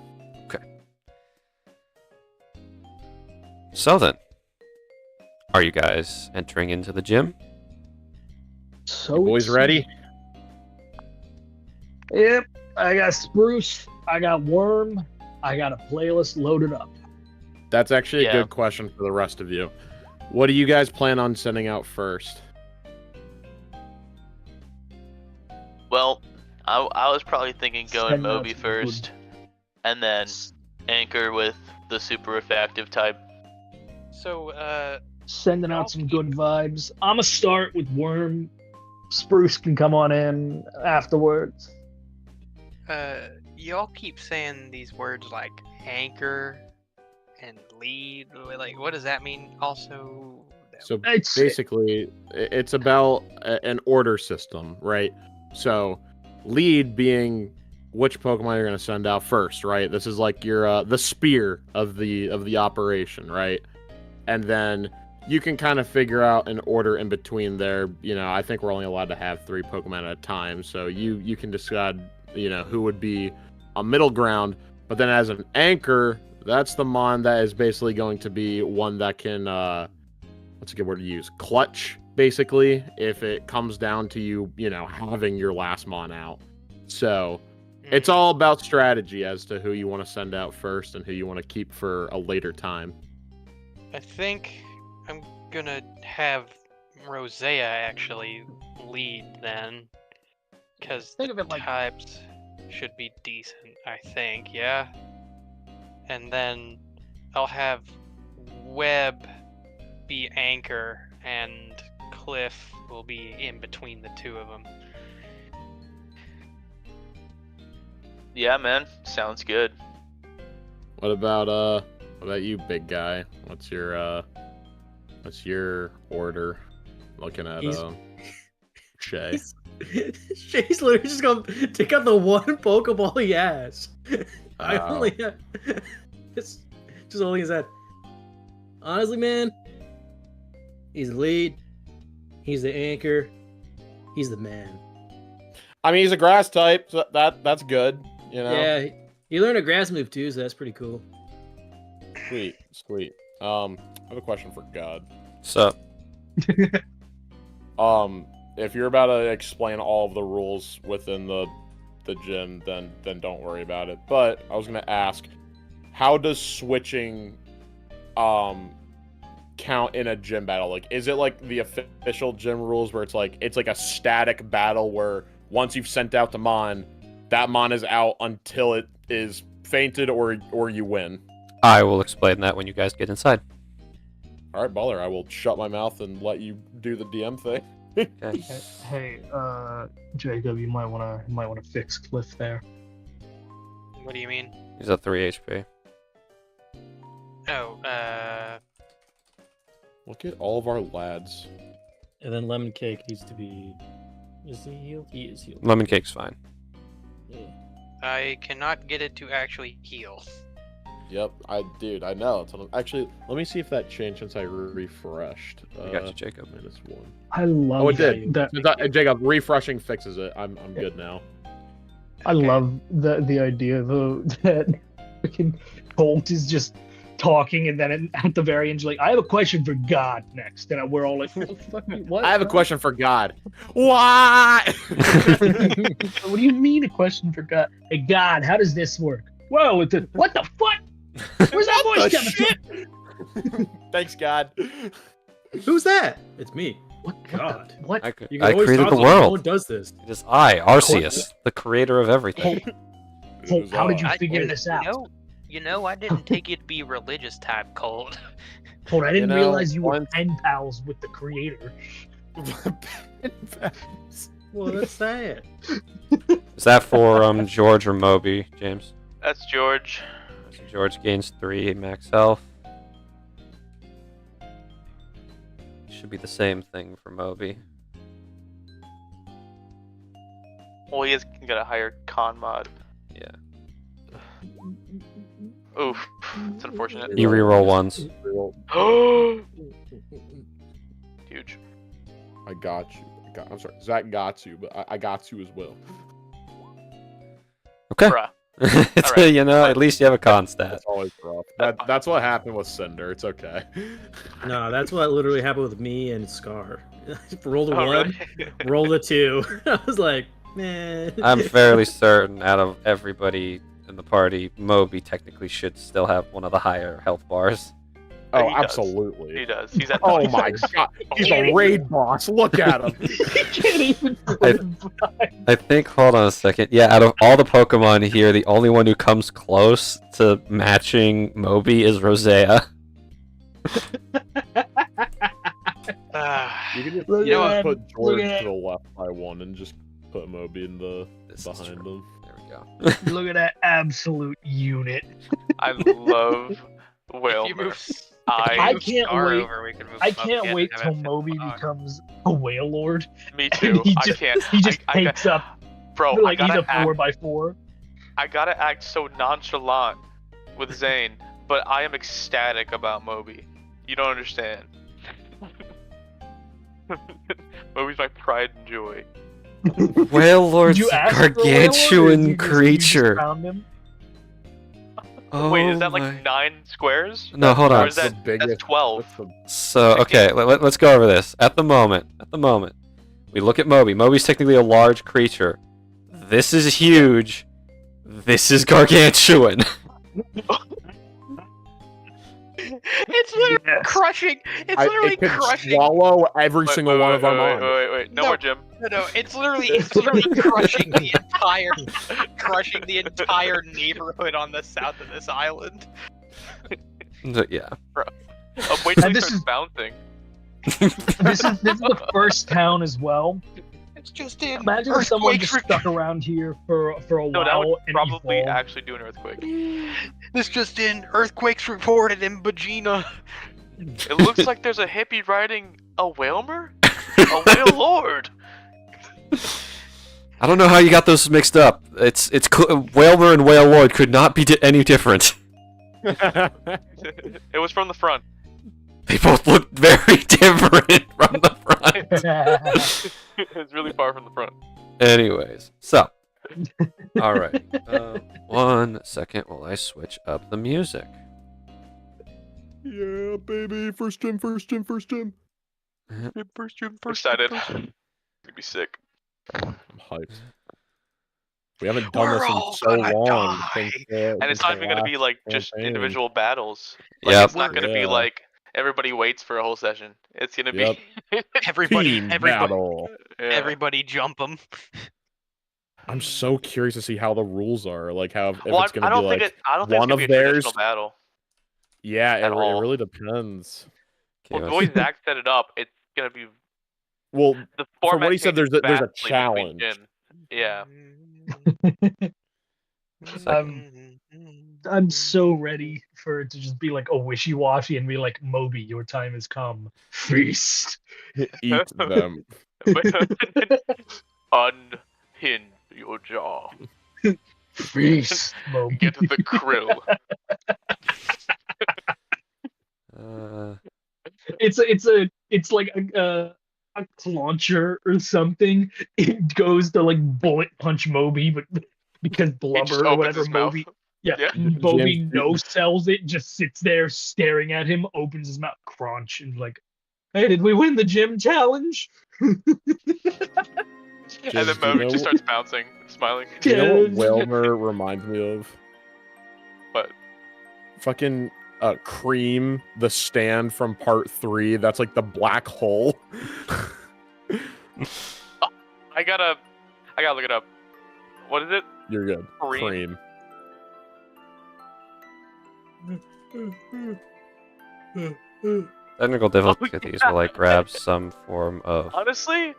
Okay. So then, are you guys entering into the gym? So Boys ready? Yep. I got Spruce. I got Worm. I got a playlist loaded up. That's actually a good question for the rest of you. What do you guys plan on sending out first? Well, I was probably thinking going Send out Moby some first, and then anchor with the super effective type. So, Sending out some good vibes. I'm gonna start with Worm. Spruce can come on in afterwards. y'all keep saying these words like anchor and lead. Like, what does that mean? Also, So basically, it's about an order system, right? So Lead being which Pokemon you're going to send out first, right? This is like your the spear of the operation, right? And then you can kind of figure out an order in between there. I think we're only allowed to have 3 Pokemon at a time, so you can decide, who would be a middle ground. But then as an anchor, that's the mon that is basically going to be one that can, what's a good word to use? Clutch, basically, if it comes down to you, having your last mon out. So it's all about strategy as to who you want to send out first and who you want to keep for a later time. I think I'm gonna have Rosea actually lead then, because the types should be decent, I think, yeah? And then I'll have Web be anchor, and Cliff will be in between the two of them. Yeah, man. Sounds good. What about you, big guy? What's your order? Looking at Shay. Shay's literally just gonna take out the one Pokeball he has. I only have just holding his head. Honestly, man, he's the lead. He's the anchor. He's the man. I mean, he's a grass type, so that's good. Yeah, he learned a grass move too, so that's pretty cool. Sweet. I have a question for God. Sup? If you're about to explain all of the rules within the gym, then don't worry about it. But I was gonna ask, how does switching count in a gym battle? Like, is it like the official gym rules where it's like a static battle where once you've sent out the mon, that mon is out until it is fainted or you win? I will explain that when you guys get inside. All right, baller. I will shut my mouth and let you do the DM thing. Okay. Hey, Jacob, you might wanna fix Cliff there. What do you mean? He's at 3 HP. Oh, Look at all of our lads. And then Lemon Cake needs to be... Is he healed? He is healed. Lemon Cake's fine. Yeah. I cannot get it to actually heal. Yep, I know. Actually, let me see if that changed since I refreshed. I got you, Jacob. -1. I love Oh, it did. that. Jacob, refreshing fixes it. I'm good now. I love the idea though that freaking Colt is just talking, and then at the very end, like, I have a question for God next, and we're all like, what? I have a question for God. Why? What do you mean a question for God? Hey, God, how does this work? Whoa, what the fuck? Where's that voice coming from? Thanks, God. Who's that? It's me. What? God. What? I You can always created talk the to me. No one world. does this. It is I, Arceus, the creator of everything. Colt, how did you I- figure this out? I didn't take it to be religious type Colt. Colt, I didn't realize you were once- pen pals with the creator. Well, that's that. Is that for George or Moby, James? That's George. So George gains 3 max health. Should be the same thing for Moby. Well, he has got a higher con mod. Yeah. Oof. It's unfortunate. You reroll once. Huge. I got you. I'm sorry. Zach got you, but I got you as well. Okay. Bruh. You know, at least you have a con stat. That's always rough. That's what happened with Cinder. It's okay. No, that's what literally happened with me and Scar. Rolled a Oh, 1, really? rolled a 2. I was like, man. I'm fairly certain out of everybody in the party, Moby technically should still have one of the higher health bars. Oh, He does. absolutely. He does. He's at Oh my 26. god. He's a raid boss. Look at him. He can't even. I think, hold on a second. Yeah, out of all the Pokemon here, the only one who comes close to matching Moby is Rosea. You can just Look at put that. George Look at to the left by 1 and just put Moby in the This is behind true. him. There we go. Look at that absolute unit. I love If Whalmer. you move, I move can't Scar wait- Over, we can move I him up can't again wait and till have Moby Dog. becomes a whale lord. Me too. He I just- can't. He just I takes up Bro, like he's a 4x4. I gotta act so nonchalant with Zane, but I am ecstatic about Moby. You don't understand. Moby's my pride and joy. Whale Lord's Did you ask for a Whale Lord, or gargantuan you just creature. found him? Oh Wait, is that like my- 9 squares? No, hold Or on. is that's 12? So, okay, let's go over this. At the moment, we look at Moby. Moby's technically a large creature. This is huge. This is gargantuan. It's literally crushing. It's literally it could crushing. swallow every single one of our minds. Wait. No more, Jim. No, it's literally crushing the entire neighborhood on the south of this island. Yeah. Wait till it this starts bouncing. This is the first town as well. It's just in. Imagine if someone just stuck around here for a No, that while would and probably evolved. actually do an earthquake. This just in. Earthquakes reported in Bagina. It looks like there's a hippie riding a Whalmer? A Whale Lord! I don't know how you got those mixed up. Whalmer and Whale Lord could not be any different. It was from the front. They both look very different from the front. It's really far from the front. Anyways, so. Alright. 1 second while I switch up the music. Yeah, baby. First gym. First gym. Excited. It'd be sick. I'm hyped. We haven't done this in so long. And it's not even gonna be like just individual battles. Like, Yep. It's not gonna be like everybody waits for a whole session. It's gonna be everybody battle. Everybody jump them. I'm so curious to see how the rules are. Like how if Well, it's gonna I don't be think like I don't think one it's gonna of be a theirs. traditional battle. Yeah, it at all. really depends. Well, the way Zach set it up, it's gonna be Well, the from format what he said, there's changes a vastly between challenge. gym. Yeah. I'm so ready for it to just be like a wishy-washy and be like, Moby, your time has come. Feast. Eat them. Unhinge your jaw. Feast, Moby. Get the krill. It's like a launcher or something. It goes to like bullet punch Moby, but because blubber or whatever Moby. Yeah, Moby no-sells it, just sits there staring at him, opens his mouth, crunch, and like, hey, did we win the gym challenge? And then Moby just starts bouncing and smiling. Do you know what Whalmer reminds me of? What? Fucking Cream, the stand from part 3. That's like the black hole. I gotta look it up. What is it? You're good. Cream. Technical difficulties will like grab some form of. Honestly,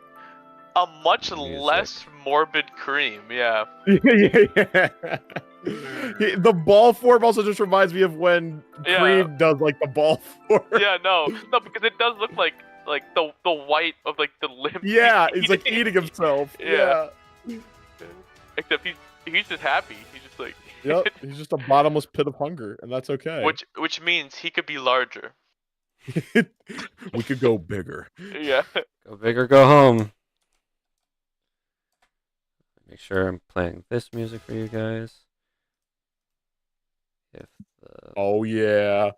a much less morbid Cream. Yeah. Yeah. The ball form also just reminds me of when Cream does like the ball form. Yeah, no, because it does look like the white of like the limb. Yeah, he's like eating himself. Yeah. Except he's just happy. He's just like. Yep, he's just a bottomless pit of hunger, and that's okay. Which means he could be larger. We could go bigger. Yeah. Go big or go home. Make sure I'm playing this music for you guys. Oh yeah.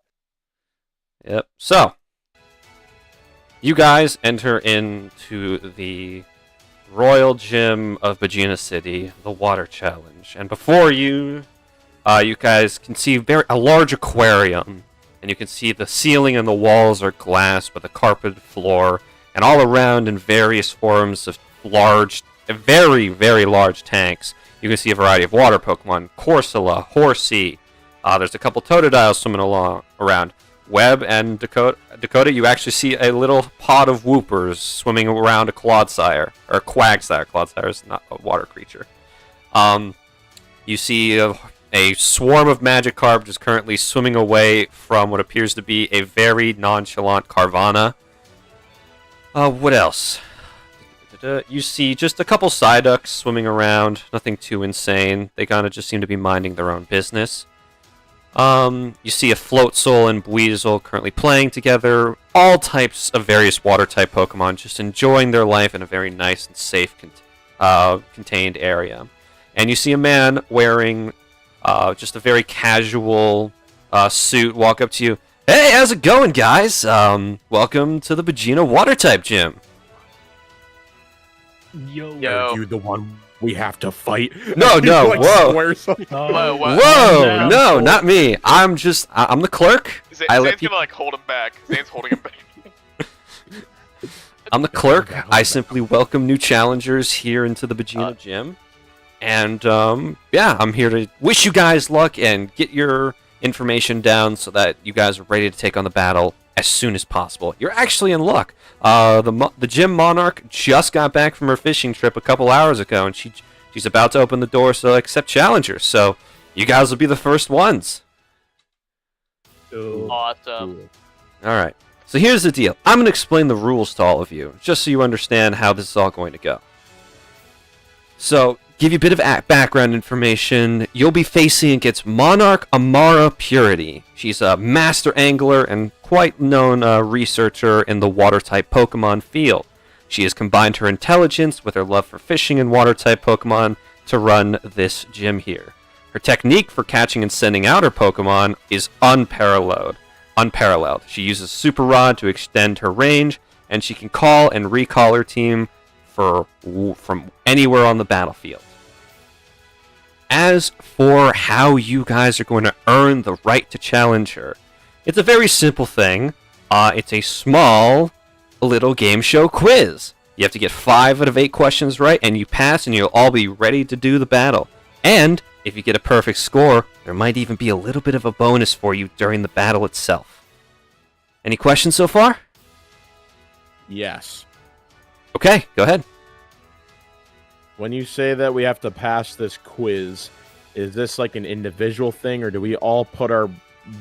Yep. So you guys enter into the Royal Gym of Bagina City, the Water Challenge, and before you, you guys can see a large aquarium, and you can see the ceiling and the walls are glass with a carpeted floor, and all around in various forms of large, very, very large tanks, you can see a variety of water Pokemon: Corsola, Horsey. There's a couple Totodiles swimming around. Webb and Dakota, you actually see a little pod of Whoopers swimming around a Quagsire. Quagsire is not a water creature. You see a swarm of Magikarp just currently swimming away from what appears to be a very nonchalant Carvana. What else? You see just a couple Psyducks swimming around, nothing too insane. They kind of just seem to be minding their own business. You see a Floatzel and Buizel currently playing together. All types of various water-type Pokemon just enjoying their life in a very nice and safe, contained area. And you see a man wearing just a very casual suit walk up to you. Hey, how's it going, guys? Welcome to the Vegeta Water-type Gym. Yo. Are you the one we have to fight? No, whoa. Whoa, No, not me. I'm the clerk. Zane's gonna hold him back. Zane's holding him back. I'm the clerk. I simply welcome new challengers here into the Vegeta Gym. And, I'm here to wish you guys luck and get your information down so that you guys are ready to take on the battle as soon as possible. You're actually in luck. The Gym Monarch just got back from her fishing trip a couple hours ago, and she's about to open the door to accept challengers. So you guys will be the first ones. Awesome. All right. So here's the deal. I'm going to explain the rules to all of you, just so you understand how this is all going to go. So, give you a bit of background information. You'll be facing against Monarch Amara Purity. She's a master angler and quite known researcher in the water-type Pokemon field. She has combined her intelligence with her love for fishing and water-type Pokemon to run this gym here. Her technique for catching and sending out her Pokemon is unparalleled. She uses Super Rod to extend her range, and she can call and recall her team from anywhere on the battlefield. As for how you guys are going to earn the right to challenge her, it's a very simple thing. It's a small little game show quiz. You have to get 5 out of 8 questions right, and you pass, and you'll all be ready to do the battle. And if you get a perfect score, there might even be a little bit of a bonus for you during the battle itself. Any questions so far? Yes. Okay, go ahead. When you say that we have to pass this quiz, is this like an individual thing, or do we all put our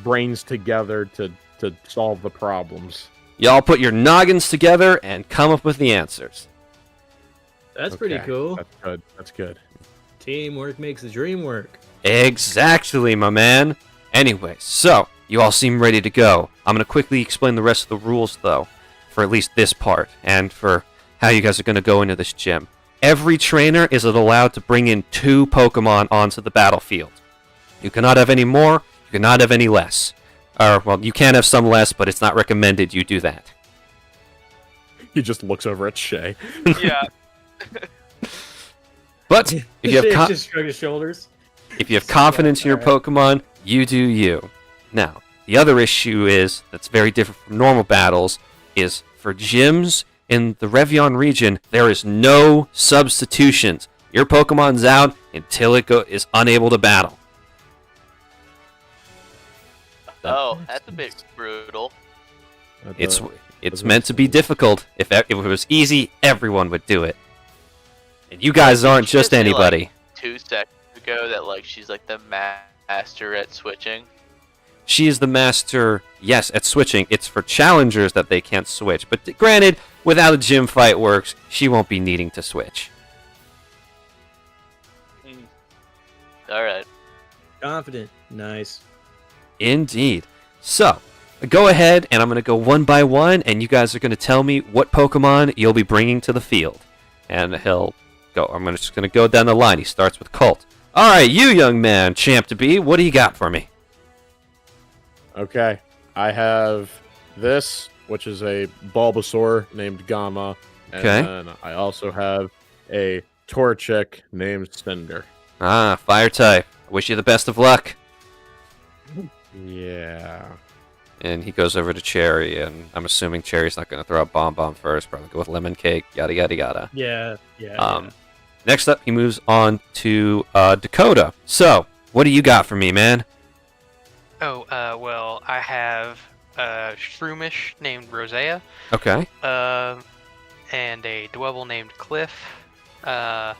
brains together to solve the problems? Y'all put your noggins together and come up with the answers. That's pretty cool. That's good. Teamwork makes the dream work. Exactly, my man. Anyway, so, you all seem ready to go. I'm going to quickly explain the rest of the rules, though, for at least this part, and for how you guys are going to go into this gym. Every trainer is allowed to bring in 2 Pokemon onto the battlefield. You cannot have any more, you cannot have any less. Well, you can have some less, but it's not recommended you do that. He just looks over at Shay. Yeah. But if you have just shrug his shoulders. If you have confidence in your Pokemon, you do you. Now, the other issue is that's very different from normal battles is for gyms in the Revion region, there is no substitutions. Your Pokemon's out until it is unable to battle. Oh, that's a bit brutal. It's meant to be difficult. If it was easy, everyone would do it. And you guys aren't just anybody. Like 2 seconds ago that she's like the master at switching. She is the master, yes, at switching. It's for challengers that they can't switch. But granted, without a gym fight works, she won't be needing to switch. Alright. Confident. Nice. Indeed. So, go ahead, and I'm going to go one by one, and you guys are going to tell me what Pokemon you'll be bringing to the field. And he'll go. I'm just going to go down the line. He starts with Colt. Alright, you young man, champ to be, what do you got for me? Okay, I have this, which is a Bulbasaur named Gamma, and then I also have a Torchic named Cinder. Ah, fire type. I wish you the best of luck. Yeah. And he goes over to Cherry, and I'm assuming Cherry's not going to throw out Bomb first. Probably go with Lemon Cake, yada yada yada. Yeah. Next up, he moves on to Dakota. So, what do you got for me, man? Oh, well, I have a Shroomish named Rosea. Okay. And a Dwebble named Cliff. And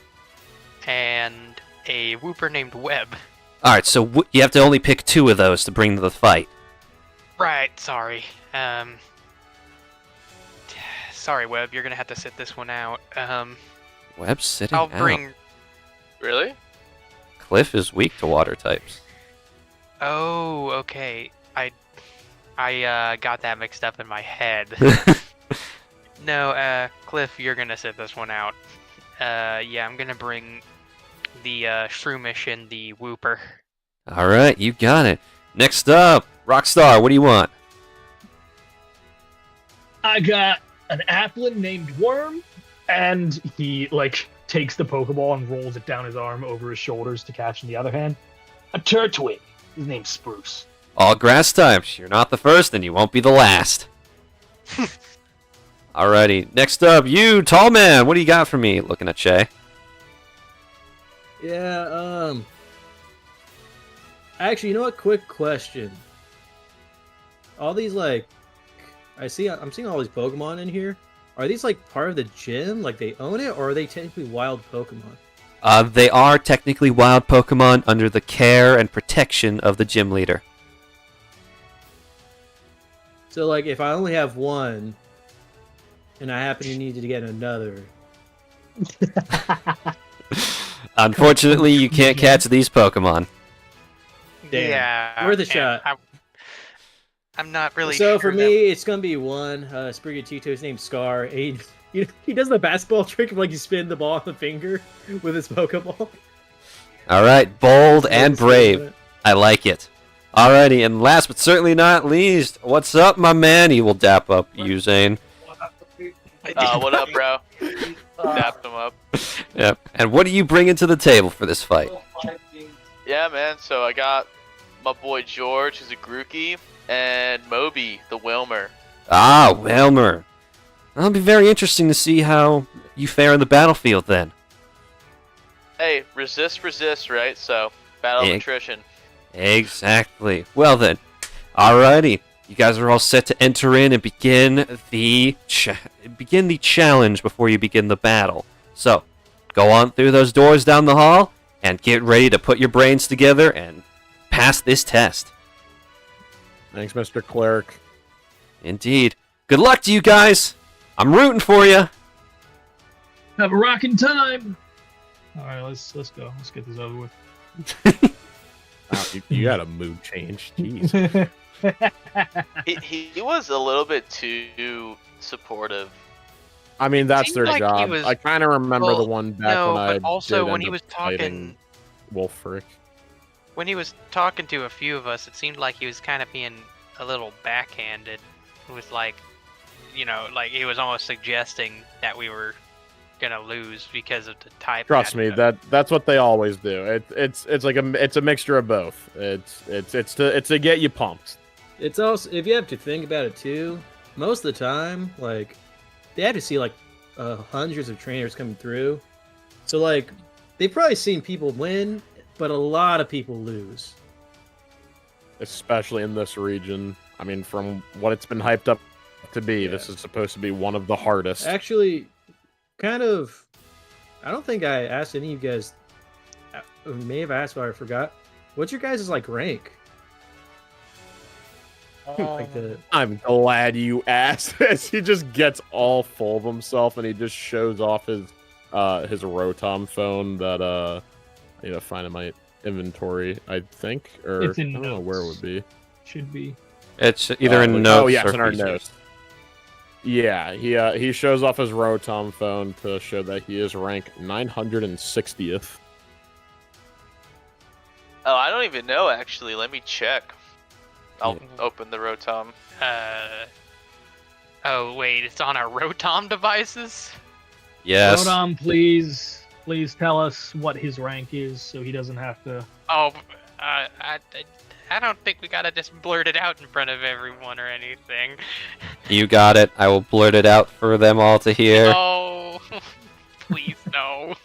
a Wooper named Webb. Alright, so you have to only pick 2 of those to bring to the fight. Right, sorry. sorry, Webb, you're gonna have to sit this one out. Webb's sitting I'll out. bring. Really? Cliff is weak to water types. Oh, okay. I got that mixed up in my head. No, Cliff, you're gonna sit this one out. Yeah, I'm gonna bring the Shroomish and the Whooper. All right, you got it. Next up, Rockstar, what do you want? I got an applin named Worm, and he takes the Pokeball and rolls it down his arm over his shoulders to catch in the other hand. A Turtwig. His name's Spruce. All grass types. You're not the first, and you won't be the last. Alrighty, next up, you, tall man. What do you got for me? Looking at Shay. Yeah, actually, you know what? Quick question. All these, I'm seeing all these Pokemon in here. Are these, part of the gym? Like, they own it? Or are they technically wild Pokemon? They are technically wild Pokemon under the care and protection of the gym leader. So, if I only have one, and I happen to need to get another... Unfortunately, you can't catch these Pokemon. Damn. Yeah. Worth a shot. I'm not really So sure for me, it's gonna be one. Sprigatito, his name's Scar. He does the basketball trick of you spin the ball on the finger with his Pokeball. Alright, bold and brave. I like it. Alrighty, and last but certainly not least, what's up, my man? He will dap up you, Zane. What up, bro? Dapped him up. Yep. And what are you bringing to the table for this fight? Yeah, man. So I got my boy George, who's a Grookey, and Moby, the Wilmer. Ah, Wilmer. That'll be very interesting to see how you fare in the battlefield then. Hey, resist, right? So, battle of attrition. Exactly. Well then, alrighty. You guys are all set to enter in and begin the challenge before you begin the battle. So, go on through those doors down the hall and get ready to put your brains together and pass this test. Thanks, Mr. Cleric. Indeed. Good luck to you guys. I'm rooting for you. Have a rocking time. All right, let's go. Let's get this over with. Wow, you got a mood change. Jeez. he was a little bit too supportive. I mean, that's their like job. I kind of remember the one back when I also did when end he was up fighting talking, Wolfric. when he was talking to a few of us, it seemed like he was kind of being a little backhanded. It was like he was almost suggesting that we were gonna lose because of the type. Trust me, that's what they always do. It's a mixture of both. It's to get you pumped. It's also, if you have to think about it too, most of the time, they have to see hundreds of trainers coming through. So they've probably seen people win, but a lot of people lose. Especially in this region. I mean, from what it's been hyped up to be, this is supposed to be one of the hardest. Actually, I don't think I asked any of you guys, may have asked, but I forgot. What's your guys' rank? I'm glad you asked. As he just gets all full of himself and he just shows off his Rotom phone that I need to find in my inventory, I think, or it's in I don't know where it would be. Should be. It's either in notes. Oh yes, or in our features. notes. Yeah, he shows off his Rotom phone to show that he is ranked 960th. Oh, I don't even know actually. Let me check. I'll open the Rotom. Oh wait, it's on our Rotom devices? Yes. Rotom, please tell us what his rank is, so he doesn't have to. Oh, I don't think we gotta just blurt it out in front of everyone or anything. You got it. I will blurt it out for them all to hear. Oh, please no.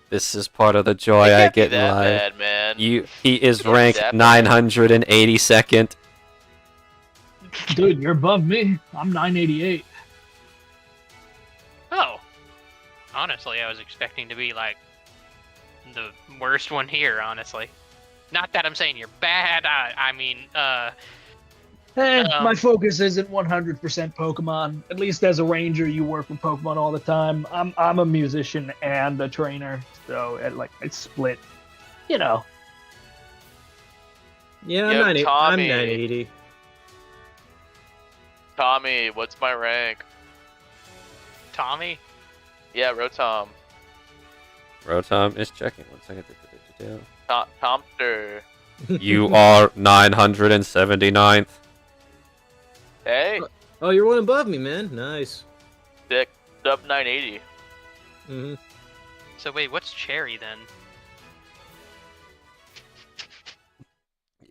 This is part of the joy I get in that life. bad, man. He is ranked 982nd. Dude, you're above me. I'm 988. Oh. Honestly, I was expecting to be the worst one here, honestly. Not that I'm saying you're bad, I mean, My focus isn't 100% Pokemon. At least as a ranger, you work with Pokemon all the time. I'm a musician and a trainer, so it's split. You know. Yeah, I'm 980. Tommy, what's my rank? Tommy? Yeah, Rotom. Rotom is checking. 1 second. Tomster. You are 979th. Hey. Oh, you're one above me, man. Nice. Sick. Sub 980. Mm-hmm. So wait, what's Cherry then?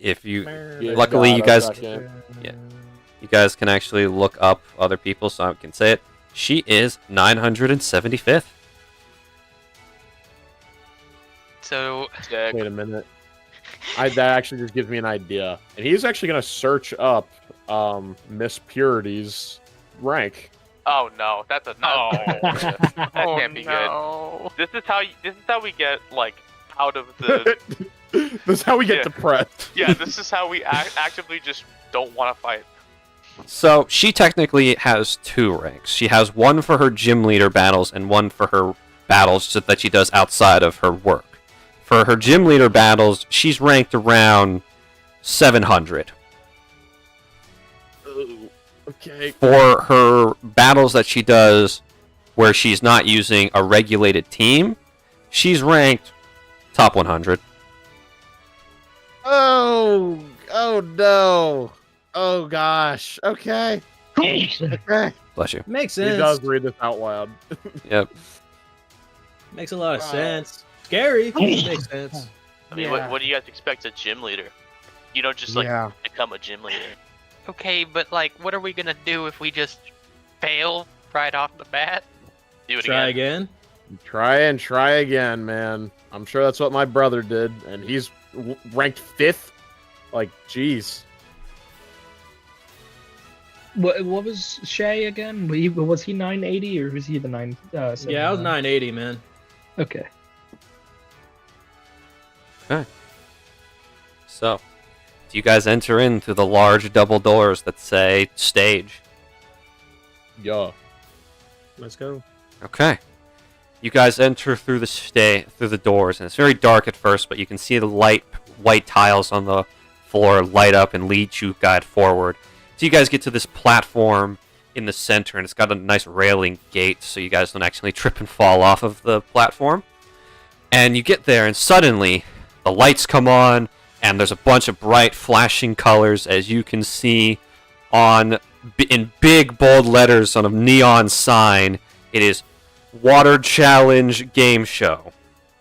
If you, luckily, you guys, you guys can actually look up other people, so I can say it. She is 975th. So Sick. Wait a minute. That actually just gives me an idea. And he's actually going to search up Miss Purity's rank. Oh no, that's a no. That can't be no. good. This is how we get out of the. This is how we get depressed. Yeah, this is how we actively just don't want to fight. So she technically has 2 ranks. She has one for her gym leader battles and one for her battles that she does outside of her work. For her gym leader battles, she's ranked around 700. Ooh, okay. For her battles that she does where she's not using a regulated team, she's ranked top 100. Oh no. Oh gosh. Okay. Okay. Bless you. Makes He sense. does read this out loud. Yep. Makes a lot of sense. Scary. Makes sense. I mean, what do you guys expect a gym leader? You don't just become a gym leader. Okay, but what are we gonna do if we just fail right off the bat? Do it Try again. again. Try again, man. I'm sure that's what my brother did, and he's ranked 5th. Jeez. What was Shay again? Was he 980 or was he the 9? Yeah, I was 980, man. Okay. Okay. So, do you guys enter into the large double doors that say stage? Yeah. Let's go. Okay. You guys enter through the doors, and it's very dark at first, but you can see the white tiles on the floor light up and lead you guide forward. So you guys get to this platform in the center, and it's got a nice railing gate, so you guys don't actually trip and fall off of the platform. And you get there, and suddenly the lights come on, and there's a bunch of bright flashing colors, as you can see in big bold letters on a neon sign. It is Water Challenge Game Show.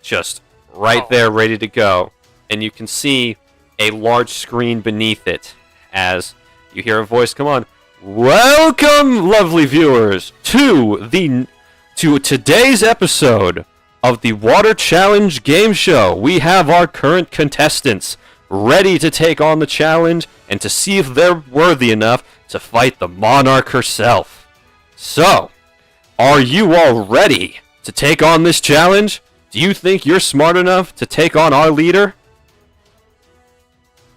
Just right there, ready to go. And you can see a large screen beneath it as you hear a voice come on. Welcome, lovely viewers, to today's episode of the Water Challenge Game Show. We have our current contestants ready to take on the challenge and to see if they're worthy enough to fight the Monarch herself. So, are you all ready to take on this challenge? Do you think you're smart enough to take on our leader?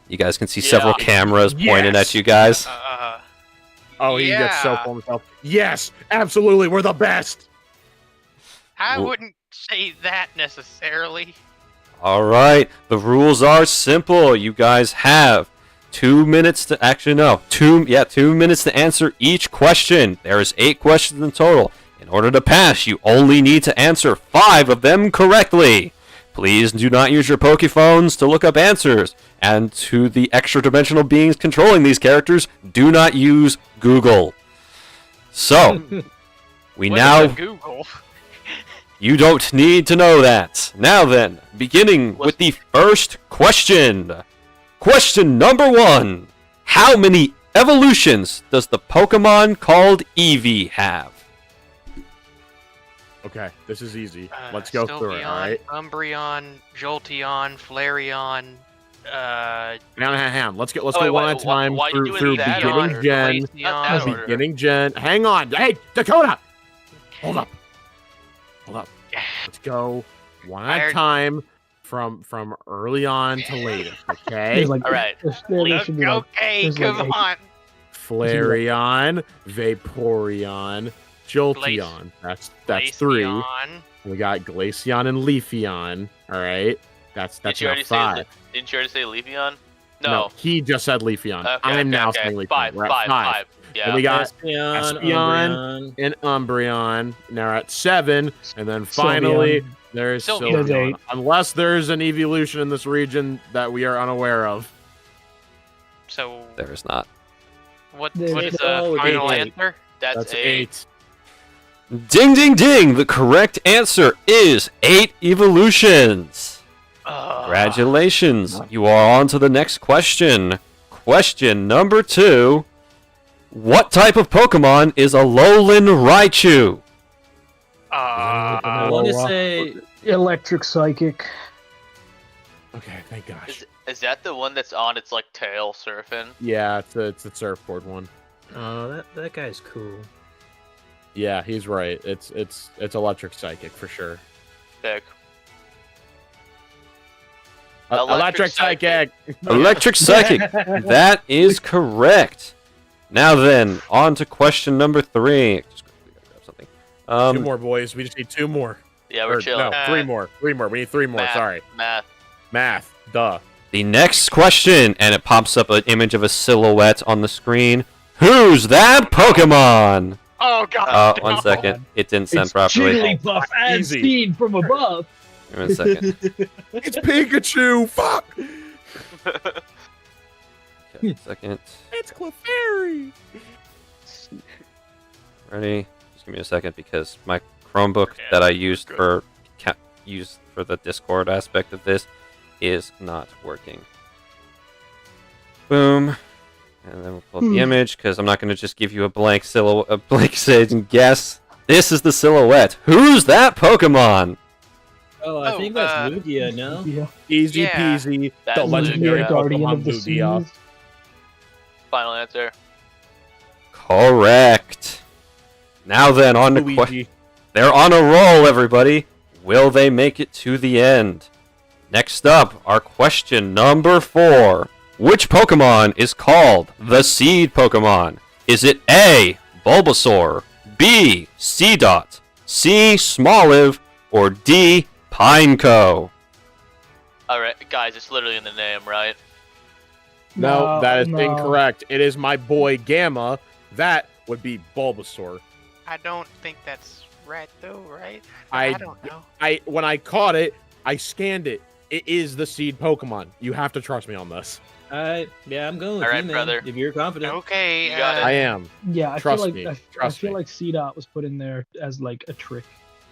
You guys can see several cameras pointed at you guys. He gets so full of himself. Yes, absolutely, we're the best. I wouldn't say that necessarily. All right, the rules are simple. You guys have 2 minutes to 2 minutes to answer each question. There is 8 questions in total. In order to pass, you only need to answer 5 of them correctly. Please do not use your Pokephones to look up answers. And to the extra-dimensional beings controlling these characters, do not use Google. So, Google? You don't need to know that. Now then, beginning with the first question. Question number 1. How many evolutions does the Pokemon called Eevee have? Okay, this is easy. Let's go through it, alright? Umbreon, Jolteon, Flareon, Hang on. Let's go one at a time through beginning gen. Beginning gen. Hang on. Hey, Dakota! Hold up. Let's go one at a time from early on to later, okay? All right. Okay, come on. Flareon, Vaporeon, Jolteon. That's three. Glaceon. We got Glaceon and Leafeon. All right, that's now 5. Didn't you already say Leafeon? No, No. he just said Leafeon. Okay, I'm now okay. saying Leafeon. Five. We're at 5. Yeah. And we got Espeon, Espeon and Umbreon. Now we're at 7, and then finally there's Sylveon. Sylveon. Unless there's an evolution in this region that we are unaware of. So There is not. what There's is the no final eight. answer? That's 8. Ding, ding, ding! The correct answer is 8 evolutions. Congratulations. You are on to the next question. Question number 2. What type of Pokemon is a Alolan Raichu? I want to say Electric Psychic. Okay, thank gosh. Is that the one that's on its like tail surfing? Yeah, it's the surfboard one. oh, that guy's cool. Yeah, he's right. It's electric psychic for sure. Sick. Electric psychic. Electric Psychic. That is correct. Now then, on to question number 3. Just quickly gotta grab something. 2 more, boys. We just need 2 more. Yeah, we're Or, chilling. No, 3 more. 3 more. We need 3 more. Math, Sorry. Math. Duh. The next question, and it pops up an image of a silhouette on the screen. Who's that Pokemon? Oh god. 1 second. It didn't send It's properly. Jigglypuff as Easy. seen from above. Give me a second. It's Pikachu. Fuck. Okay, a second. It's Clefairy. Ready? Just give me a second because my Chromebook that I used for the Discord aspect of this is not working. Boom. And then we'll pull up the image because I'm not going to just give you a blank sage and guess. This is the silhouette. Who's that Pokemon? Oh, I think that's Lugia, no? Yeah. Easy Yeah. peasy. That's The legendary Lugia. Guardian Pokemon of the Lugia. Seas. Final answer. Correct. Now then, on to Luigi. They're on a roll, everybody. Will they make it to the end? Next up, our question number 4. Which Pokemon is called the Seed Pokemon? Is it A, Bulbasaur, B, Seedot, C, Smoliv, or D, Pineco? All right, guys, it's literally in the name, right? No, that is no. incorrect. It is my boy Gamma. That would be Bulbasaur. I don't think that's right though, right? I don't know. when I caught it, I scanned it. It is the seed Pokemon. You have to trust me on this. Yeah, I'm going with All right, you, man. brother. If you're confident. Okay. You got it. I am. Yeah, I Trust feel like me. I Trust feel me. like C-Dot was put in there as like a trick.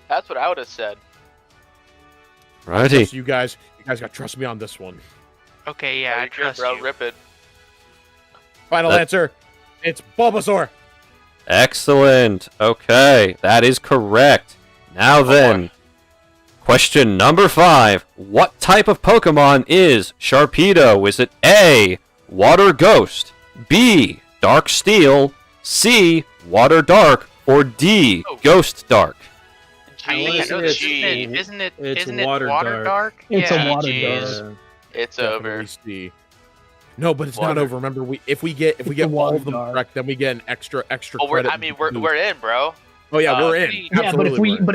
That's what I would have said. Righty. So you guys got to trust me on this one. Okay, yeah, I You're good, trust bro. you. Rip it. Final answer. It's Bulbasaur. Excellent. Okay, that is correct. Now then, question number 5. What type of Pokemon is Sharpedo? Is it A, Water Ghost, B, Dark Steel, C, Water Dark, or D, Ghost Dark? G, wanna say it's isn't it it's water Water dark? It's yeah. a Water G's. Dark. It's Definitely over. C. No, but it's not Water. over. Remember, if we get a all Water of them Dark. correct, then we get an extra Oh, credit. we're in, bro. Oh yeah, we're in. Yeah, Yeah, but Absolutely, we're in.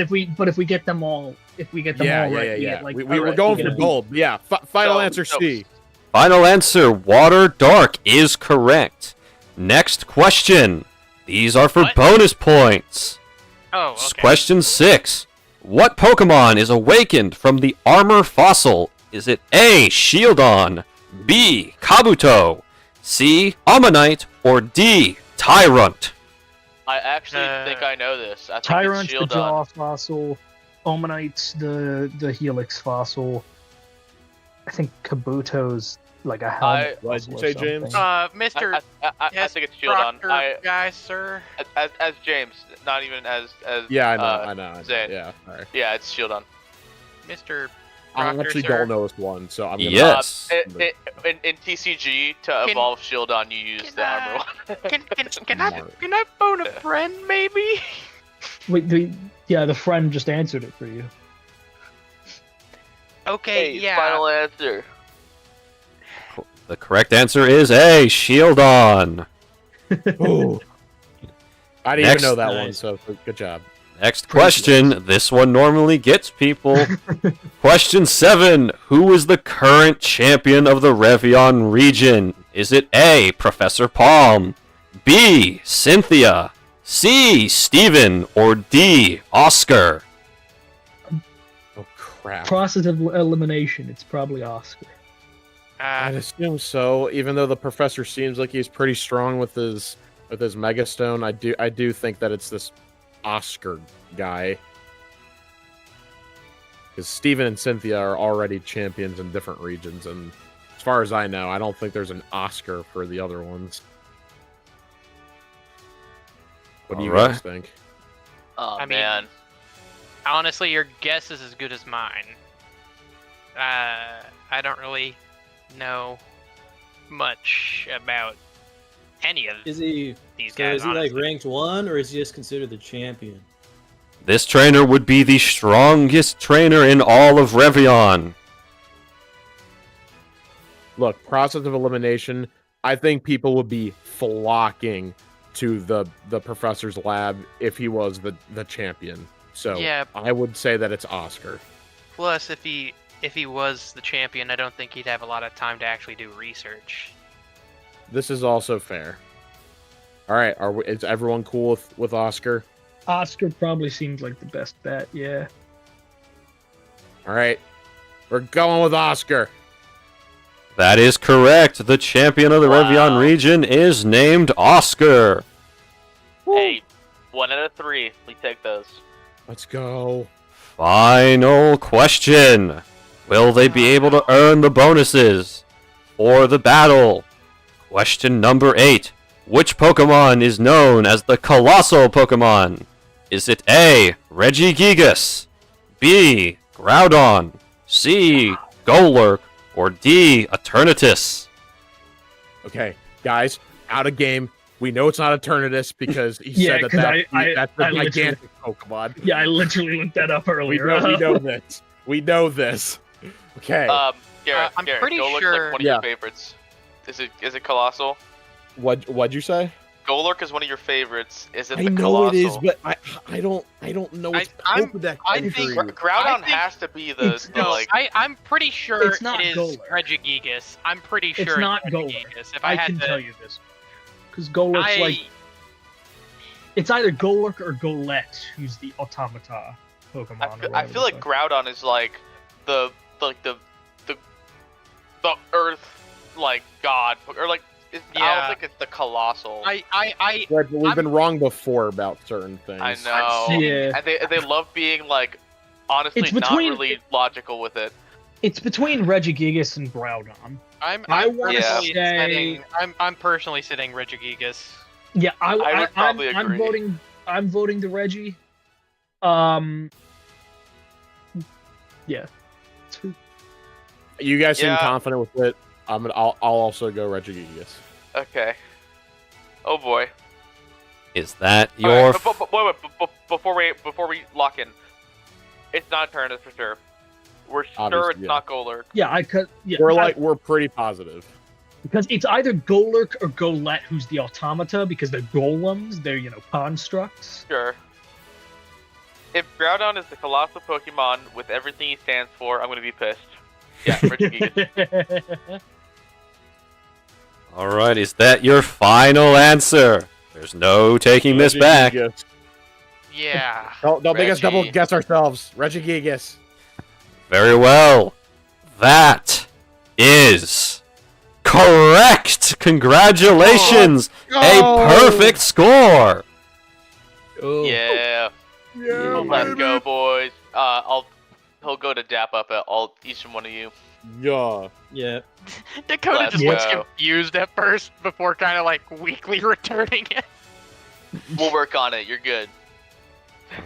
if we get them all, right, we get, like, we all were right, going we for get a- gold. Yeah, final So- answer so- C. Final answer, Water Dark is correct. Next question. These are for What? bonus points. Oh, okay. Question 6. What Pokemon is awakened from the armor fossil? Is it A, Shieldon, B, Kabuto, C, Ammonite, or D, Tyrant? I actually think I know this. I think Tyrant's it's the Shieldon. Jaw fossil. Omanyte's the Helix fossil. I think Kabuto's like a helmet. What did fossil you or say, something. James? Mr. I Yes, think it's Shieldon. Proctor, guys, sir. As James, not even as Yeah, I know. Zane. Yeah, all right. Yeah, it's Shieldon. Mr. I Proctor, actually sir. don't know this one, so I'm gonna. Yes. In TCG, to evolve Shieldon, you use the armor one. Can I phone a friend, maybe? Wait, the friend just answered it for you. Okay, Hey, yeah. final answer. The correct answer is A, Shieldon. Ooh. I didn't even know that one, so good job. Next question. This one normally gets people. Question 7. Who is the current champion of the Revion region? Is it A, Professor Palm, B, Cynthia, C, Steven, or D, Oscar? Oh, crap. Process of elimination, it's probably Oscar. I'd assume so, even though the professor seems like he's pretty strong with his Megastone. I do think that it's this Oscar guy. Because Steven and Cynthia are already champions in different regions, and as far as I know, I don't think there's an Oscar for the other ones. What do you guys think? Oh, man. Honestly, your guess is as good as mine. I don't really know much about any of these guys. Is he like ranked 1, or is he just considered the champion? This trainer would be the strongest trainer in all of Revion. Look, process of elimination, I think people would be flocking to the professor's lab if he was the champion. So yeah. I would say that it's Oscar. Plus, if he was the champion, I don't think he'd have a lot of time to actually do research. This is also fair. All right, is everyone cool with Oscar? Oscar probably seems like the best bet, yeah. All right, we're going with Oscar. That is correct. The champion of the Revion region is named Oscar. Hey, 1 out of 3. We take those. Let's go. Final question. Will they be able to earn the bonuses for the battle? Question number 8. Which Pokemon is known as the Colossal Pokemon? Is it A, Regigigas, B, Groudon, C, Golurk, or D, Eternatus? Okay, guys, out of game. We know it's not Eternatus because he said that's the gigantic Pokemon. Yeah, I literally looked that up earlier. We know this. We know this. Okay. Garrett, I'm pretty Golurk's sure. like one of your favorites. Is it Colossal? What'd you say? Golurk is one of your favorites. Is it the I know Colossal? it is, but I don't know what's Pokedex. I think Groudon has to be I'm pretty sure it's not it is Golurk. Regigigas. I'm pretty sure it's not Regigigas. Golurk. If I can tell you this. Because Golurk's it's either Golurk or Golett, who's the Automata Pokemon. I feel like Groudon is like the Earth god, or I don't think it's the Colossal. But we've been wrong before about certain things. I know. Yeah. And they love being honestly not really logical with it. It's between Regigigas and Groudon. I'm personally sitting Regigigas. Yeah, I would probably agree. I'm voting the Reggie. Yeah. You guys seem confident with it. I'll also go Regigigas. Okay. Oh boy. Is that your? Wait, before we lock in, it's not Eternatus for sure. We're sure it's not Golurk. Yeah, we're pretty positive. Because it's either Golurk or Golett who's the Automata, because they're golems, they're, constructs. Sure. If Groudon is the colossal Pokemon with everything he stands for, I'm going to be pissed. Yeah, Regigigas. Alright, is that your final answer? There's no taking this back. Yeah. Don't make us double guess ourselves. Regigigas. Very well. That is correct. Congratulations. A perfect score. Oh. Yeah. Let's go, boys. He'll go to dap up at each one of you. Yeah. Dakota just looks confused at first before kind of weakly returning it. We'll work on it. You're good.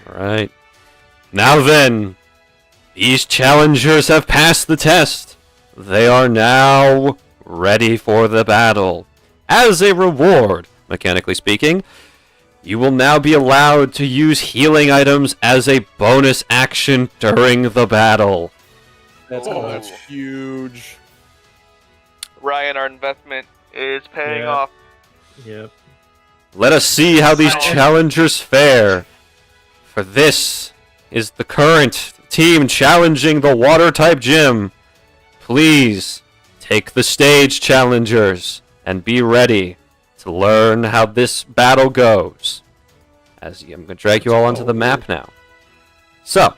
All right. Now then, these challengers have passed the test. They are now ready for the battle. As a reward, mechanically speaking, you will now be allowed to use healing items as a bonus action during the battle. That's huge. Ryan, our investment is paying off. Yep. let us see how these challengers fare. For this is the current team challenging the water-type gym. Please take the stage, challengers, and be ready to learn how this battle goes. I'm going to drag you all onto the map now. So,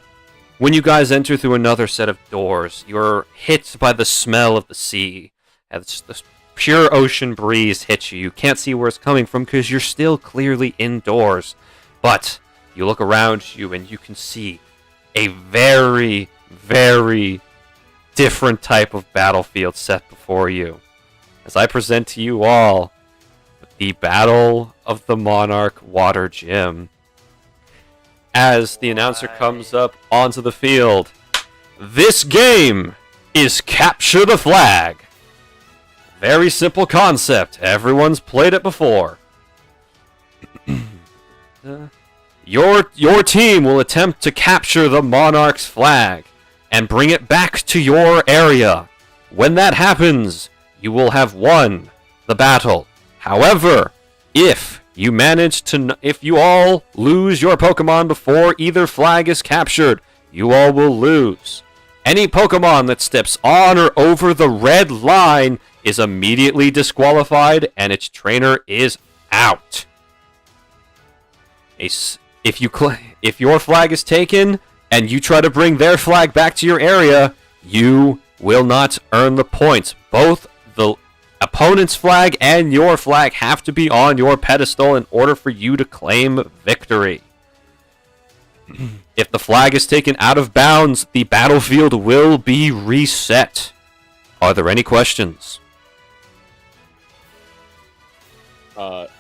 when you guys enter through another set of doors, you're hit by the smell of the sea. As the pure ocean breeze hits you. You can't see where it's coming from because you're still clearly indoors. But you look around you and you can see a very, very different type of battlefield set before you. As I present to you all the Battle of the Monarch Water Gym. As the announcer comes up onto the field, this game is Capture the Flag. Very simple concept. Everyone's played it before. Your team will attempt to capture the Monarch's flag and bring it back to your area. When that happens, you will have won the battle. However, if you all lose your Pokemon before either flag is captured, you all will lose. Any Pokemon that steps on or over the red line is immediately disqualified and its trainer is out. If your flag is taken and you try to bring their flag back to your area, you will not earn the points. Both the opponent's flag and your flag have to be on your pedestal in order for you to claim victory. If the flag is taken out of bounds, the battlefield will be reset. Are there any questions?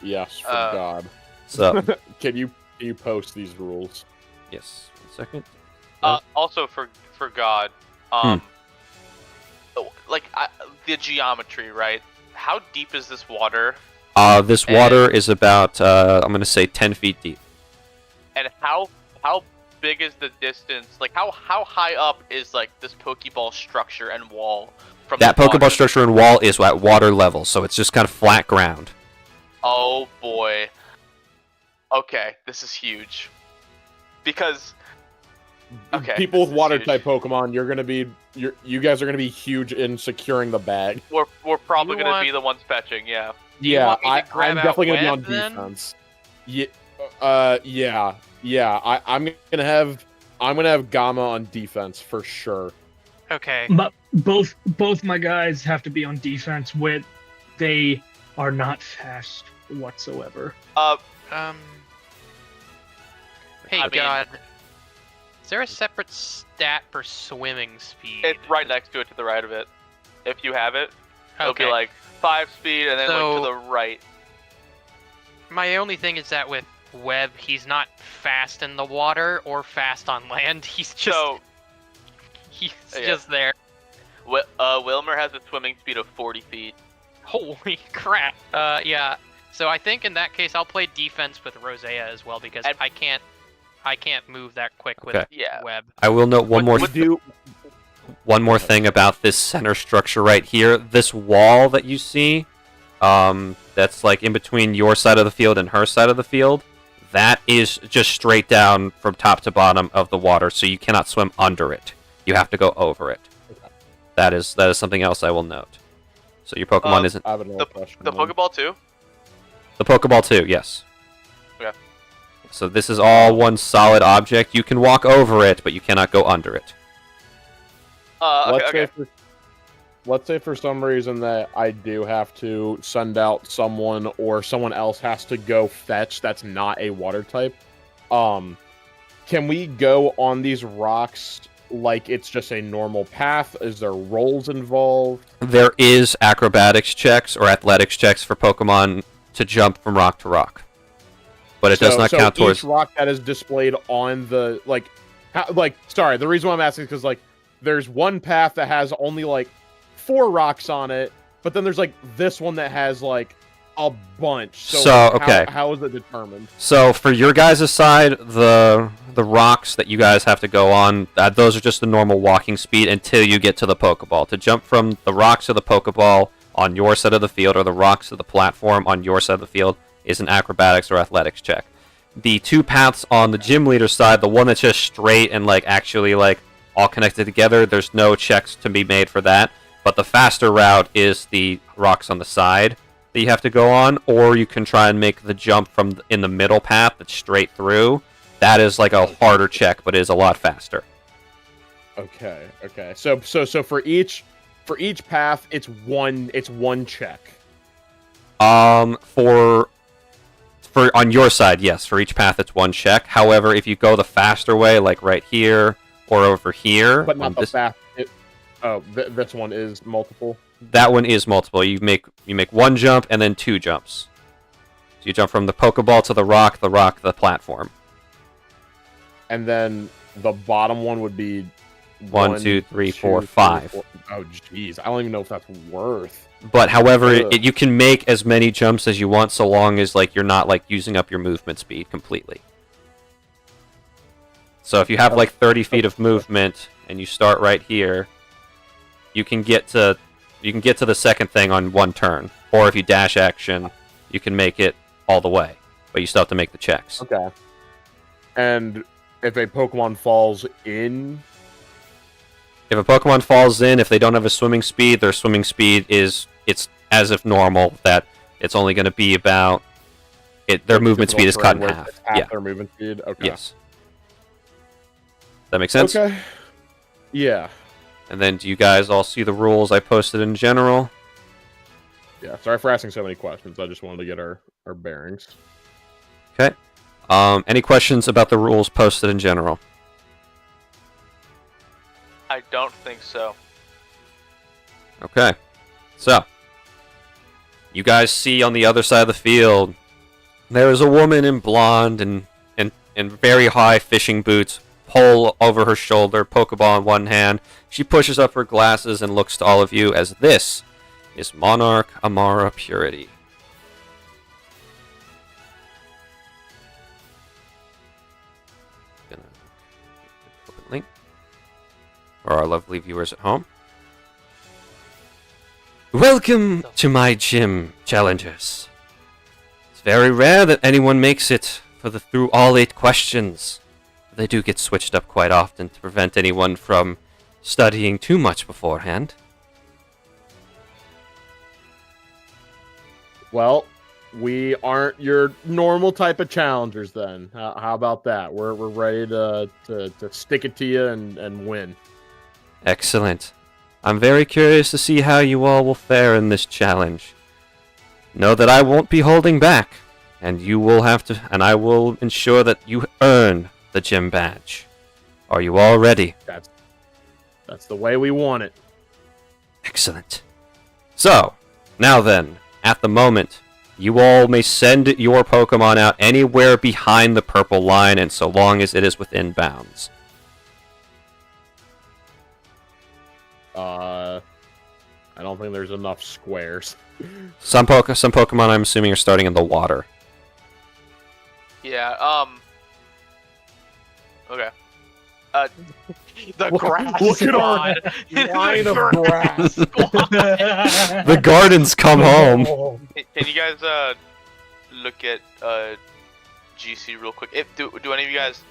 Yes, for God. So, Can you post these rules? yes. 1 second. Also for God, the geometry, right? How deep is this water? This water is about, I'm going to say 10 feet deep. And how big is the distance? Like, how high up is, like, this Pokeball structure and wall from That the water? Pokeball structure and wall is at water level, so it's just kind of flat ground. Oh, boy. Okay, this is huge. Because... Okay, people with this is water huge. type Pokemon, you guys are gonna be huge in securing the bag. We're probably You gonna want- be the ones fetching, yeah. Yeah, want me to grab I'm out definitely gonna be on Web, then? defense. Yeah. I'm gonna have Gamma on defense for sure. Okay. But both my guys have to be on defense. They are not fast whatsoever. Hey, I mean- God. Is there a separate stat for swimming speed? It's right next to it, to the right of it. If you have it, it'll Okay. be like 5 speed, and then like So- to the right. My only thing is that with Webb, he's not fast in the water or fast on land. He's just So he's Yeah. just there. Wilmer has a swimming speed of 40 feet. Holy crap. Yeah. So I think in that case I'll play defense with Rosea as well because And- I can't move that quick with Okay. Yeah. Webb. I will note one more thing about this center structure right here. This wall that you see, that's like in between your side of the field and her side of the field, that is just straight down from top to bottom of the water, so you cannot swim under it. You have to go over it. That is something else I will note. So your Pokemon isn't I have another question. The Pokeball too? the Pokeball too. Yes. Okay. So this is all one solid object. You can walk over it, but you cannot go under it. Okay. Let's say for some reason that I do have to send out someone or someone else has to go fetch that's not a water type. Can we go on these rocks like it's just a normal path? Is there rolls involved? There is acrobatics checks or athletics checks for Pokemon to jump from rock to rock. But it does not count towards... each rock that is displayed on the, sorry, the reason why I'm asking is because, there's one path that has only, 4 rocks on it, but then there's, this one that has, a bunch. So, okay. How is it determined? So, for your guys' side, the rocks that you guys have to go on, those are just the normal walking speed until you get to the Pokeball. To jump from the rocks to the Pokeball on your side of the field, or the rocks to the platform on your side of the field, is an acrobatics or athletics check. The 2 paths on the gym leader side, the one that's just straight and like actually like all connected together, there's no checks to be made for that. But the faster route is the rocks on the side that you have to go on, or you can try and make the jump from in the middle path that's straight through. That is like a harder check, but is a lot faster. Okay. So for each path, it's one check. For on your side, yes, for each path it's one check. However, if you go the faster way, like right here or over here, but not the fast. This one is multiple. That one is multiple. You make one jump and then 2 jumps. So you jump from the Pokeball to the rock, the platform. And then the bottom one would be 1, 2, 3, 4, 5. 4. Oh, jeez. I don't even know if that's worth. But however, you can make as many jumps as you want, so long as like you're not like using up your movement speed completely. So if you have like 30 feet of movement and you start right here, you can get to the second thing on 1 turn. Or if you dash action, you can make it all the way, but you still have to make the checks. Okay. And if a Pokemon falls in... If a Pokemon falls in, if they don't have a swimming speed, their swimming speed it's as if normal, that it's only going to be about... Their movement speed is cut in half. Yeah. Their movement speed? Okay. Yes. That makes sense? Okay. Yeah. And then do you guys all see the rules I posted in general? Yeah, sorry for asking so many questions. I just wanted to get our bearings. Okay. Any questions about the rules posted in general? I don't think so. Okay. So, you guys see on the other side of the field, there is a woman in blonde and very high fishing boots, pole over her shoulder, Pokeball in one hand. She pushes up her glasses and looks to all of you as this is Monarch Amara Purity. Gonna open link for our lovely viewers at home. Welcome to my gym, challengers. It's very rare that anyone makes it through all 8 questions. They do get switched up quite often to prevent anyone from studying too much beforehand. Well, we aren't your normal type of challengers then. How about that? We're ready to stick it to you and win. Excellent. I'm very curious to see how you all will fare in this challenge. Know that I won't be holding back, and you will have to, and I will ensure that you earn the gym badge. Are you all ready? That's the way we want it. Excellent. So, now then, at the moment, you all may send your Pokemon out anywhere behind the purple line, and so long as it is within bounds. I don't think there's enough squares. Some Pokemon, I'm assuming, are starting in the water. Yeah, okay. The grass. Look at our line of grass. The gardens come home. Can you guys look at GC real quick? Do any of you guys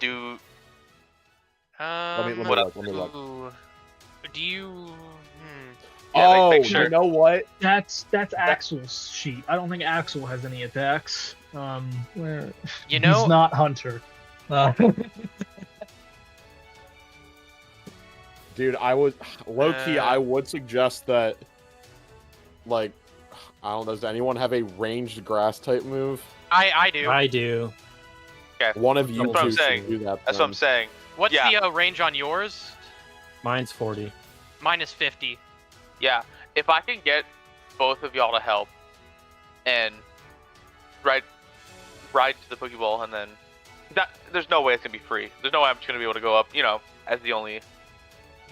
do? Let me look. Do you? Yeah, you know what? That's Axel's sheet. I don't think Axel has any attacks. You know, he's not Hunter. Dude, I would low-key. I would suggest that, like, I don't know. Does anyone have a ranged grass type move? I do. I do. Okay. One of you That's what I'm two saying. should do that. That's what I'm saying. What's the range on yours? Mine's 40. Mine is 50. Yeah, if I can get both of y'all to help and ride to the Pokeball, and then there's no way it's gonna be free. There's no way I'm just gonna be able to go up, as the only.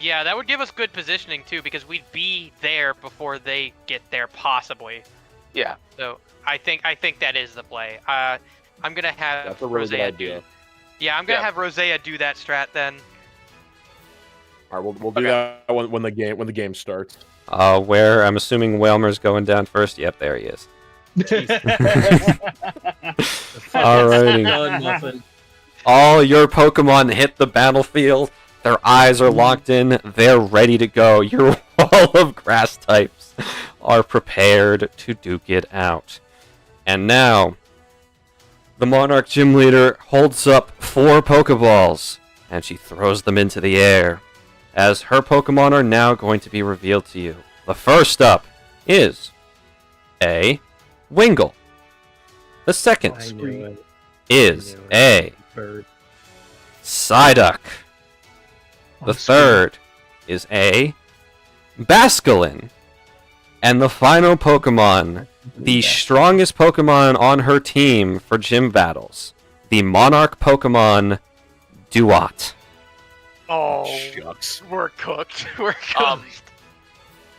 Yeah, that would give us good positioning too, because we'd be there before they get there, possibly. Yeah. So I think that is the play. I'm gonna have That's a really good Rosea idea. Yeah, I'm gonna have Rosea do that strat then. All right, we'll do that when the game starts. Where I'm assuming Whalmer's going down first. Yep, there he is. Alrighty. All your Pokemon hit the battlefield. Their eyes are locked in. They're ready to go. Your wall of grass types are prepared to duke it out. And now, the Monarch Gym Leader holds up 4 Pokeballs, and she throws them into the air, as her Pokemon are now going to be revealed to you. The first up is a Wingull. The second is a Psyduck. The third is a Basculin. And the final Pokemon, the strongest Pokemon on her team for gym battles, the Monarch Pokemon Duat. Oh, shucks. We're cooked. We're cooked.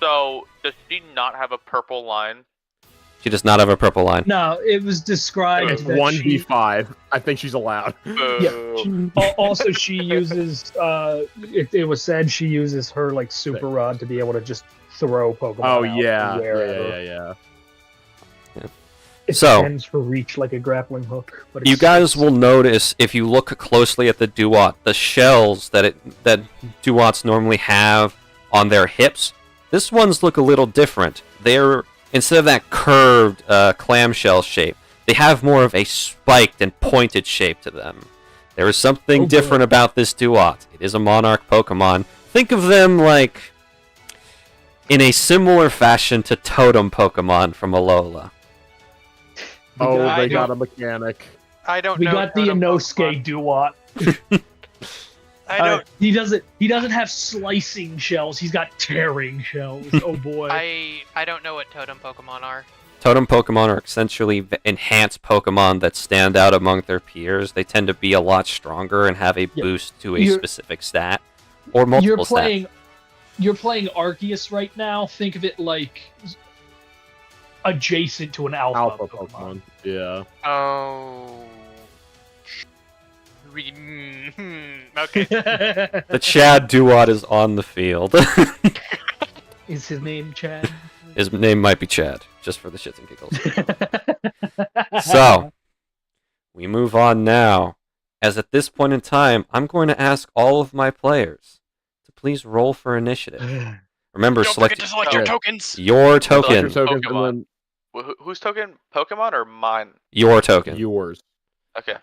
So, does she not have a purple line? She does not have a purple line. No, it was described It's that 1v5. I think she's allowed. Also, she uses. It was said she uses her like super rod to be able to just throw Pokemon. Oh out yeah. Yeah. It So tends for reach like a grappling hook. But you guys will notice if you look closely at the Duat, the shells that Duats normally have on their hips. This ones look a little different. They're instead of that curved clamshell shape, they have more of a spiked and pointed shape to them. There is something different about this Duat. It is a Monarch Pokemon. Think of them like in a similar fashion to Totem Pokemon from Alola. They got a mechanic. I don't we know. We got the Inosuke Duat. I don't. He doesn't have slicing shells. He's got tearing shells. Oh boy. I don't know what totem Pokemon are. Totem Pokemon are essentially enhanced Pokemon that stand out among their peers. They tend to be a lot stronger and have a boost to a specific stat or multiple stats. You're playing Arceus right now. Think of it like adjacent to an alpha Pokemon. Yeah. Oh. Okay. The Chad Duat is on the field. Is his name Chad? His name might be Chad, just for the shits and giggles. So, we move on now, as at this point in time, I'm going to ask all of my players to please roll for initiative. Remember, Don't forget to select your tokens. Your token. Pokemon. Whose token? Pokemon or mine? Your token. Yours. Okay.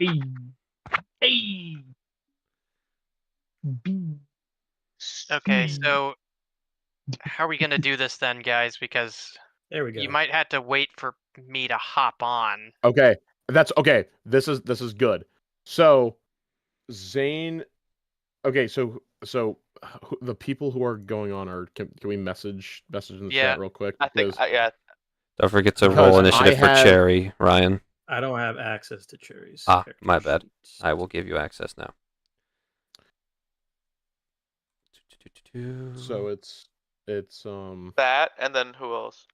Hey. Okay, so how are we gonna do this then, guys? Because there we go. You might have to wait for me to hop on. Okay, that's okay. This is good. So, Zane. Okay, so the people who are going on are can we message in the chat real quick? I think yeah. Don't forget to roll initiative for Cherry, Ryan. I don't have access to Cherry's. My bad. I will give you access now. So it's that, and then who else?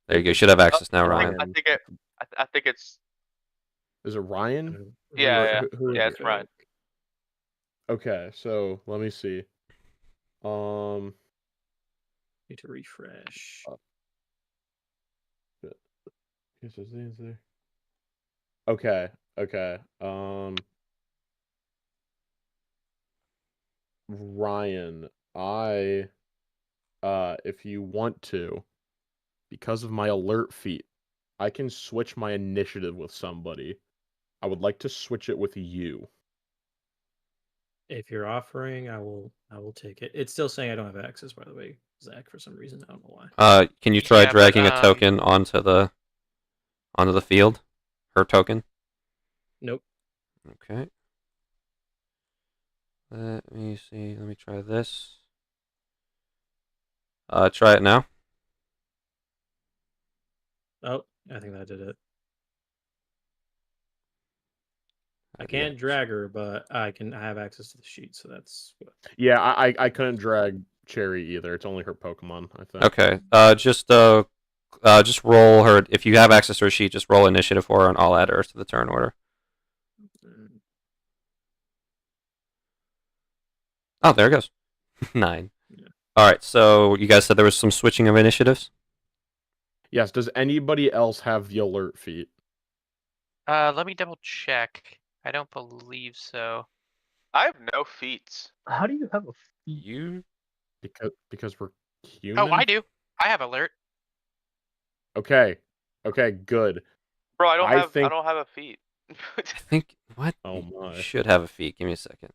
There you go. You should have access now, Ryan. I think it's. Is it Ryan? Yeah, it's Ryan. Okay, so let me see. Need to refresh. Okay. Ryan, if you want to, because of my alert feat, I can switch my initiative with somebody. I would like to switch it with you. If you're offering, I will take it. It's still saying I don't have access, by the way, Zach, for some reason. I don't know why. Can you try dragging a token onto the field? Her token? Nope. Okay. Let me see. Let me try this. Try it now. Oh, I think that did it. I can't drag her, but I have access to the sheet, so that's good. Yeah, I couldn't drag Cherry either. It's only her Pokemon, I think. Okay. Just roll her. If you have access to her sheet, just roll initiative for her, and I'll add her to the turn order. Oh, there it goes. 9. Yeah. All right. So you guys said there was some switching of initiatives. Yes. Does anybody else have the alert feat? Let me double check. I don't believe so. I have no feats. How do you have a feat? You Because we're human. Oh, I do. I have alert. Okay. Okay. Good. Bro, I don't I have. think- I don't have a feat. I think what? Oh You my. should have a feat. Give me a second.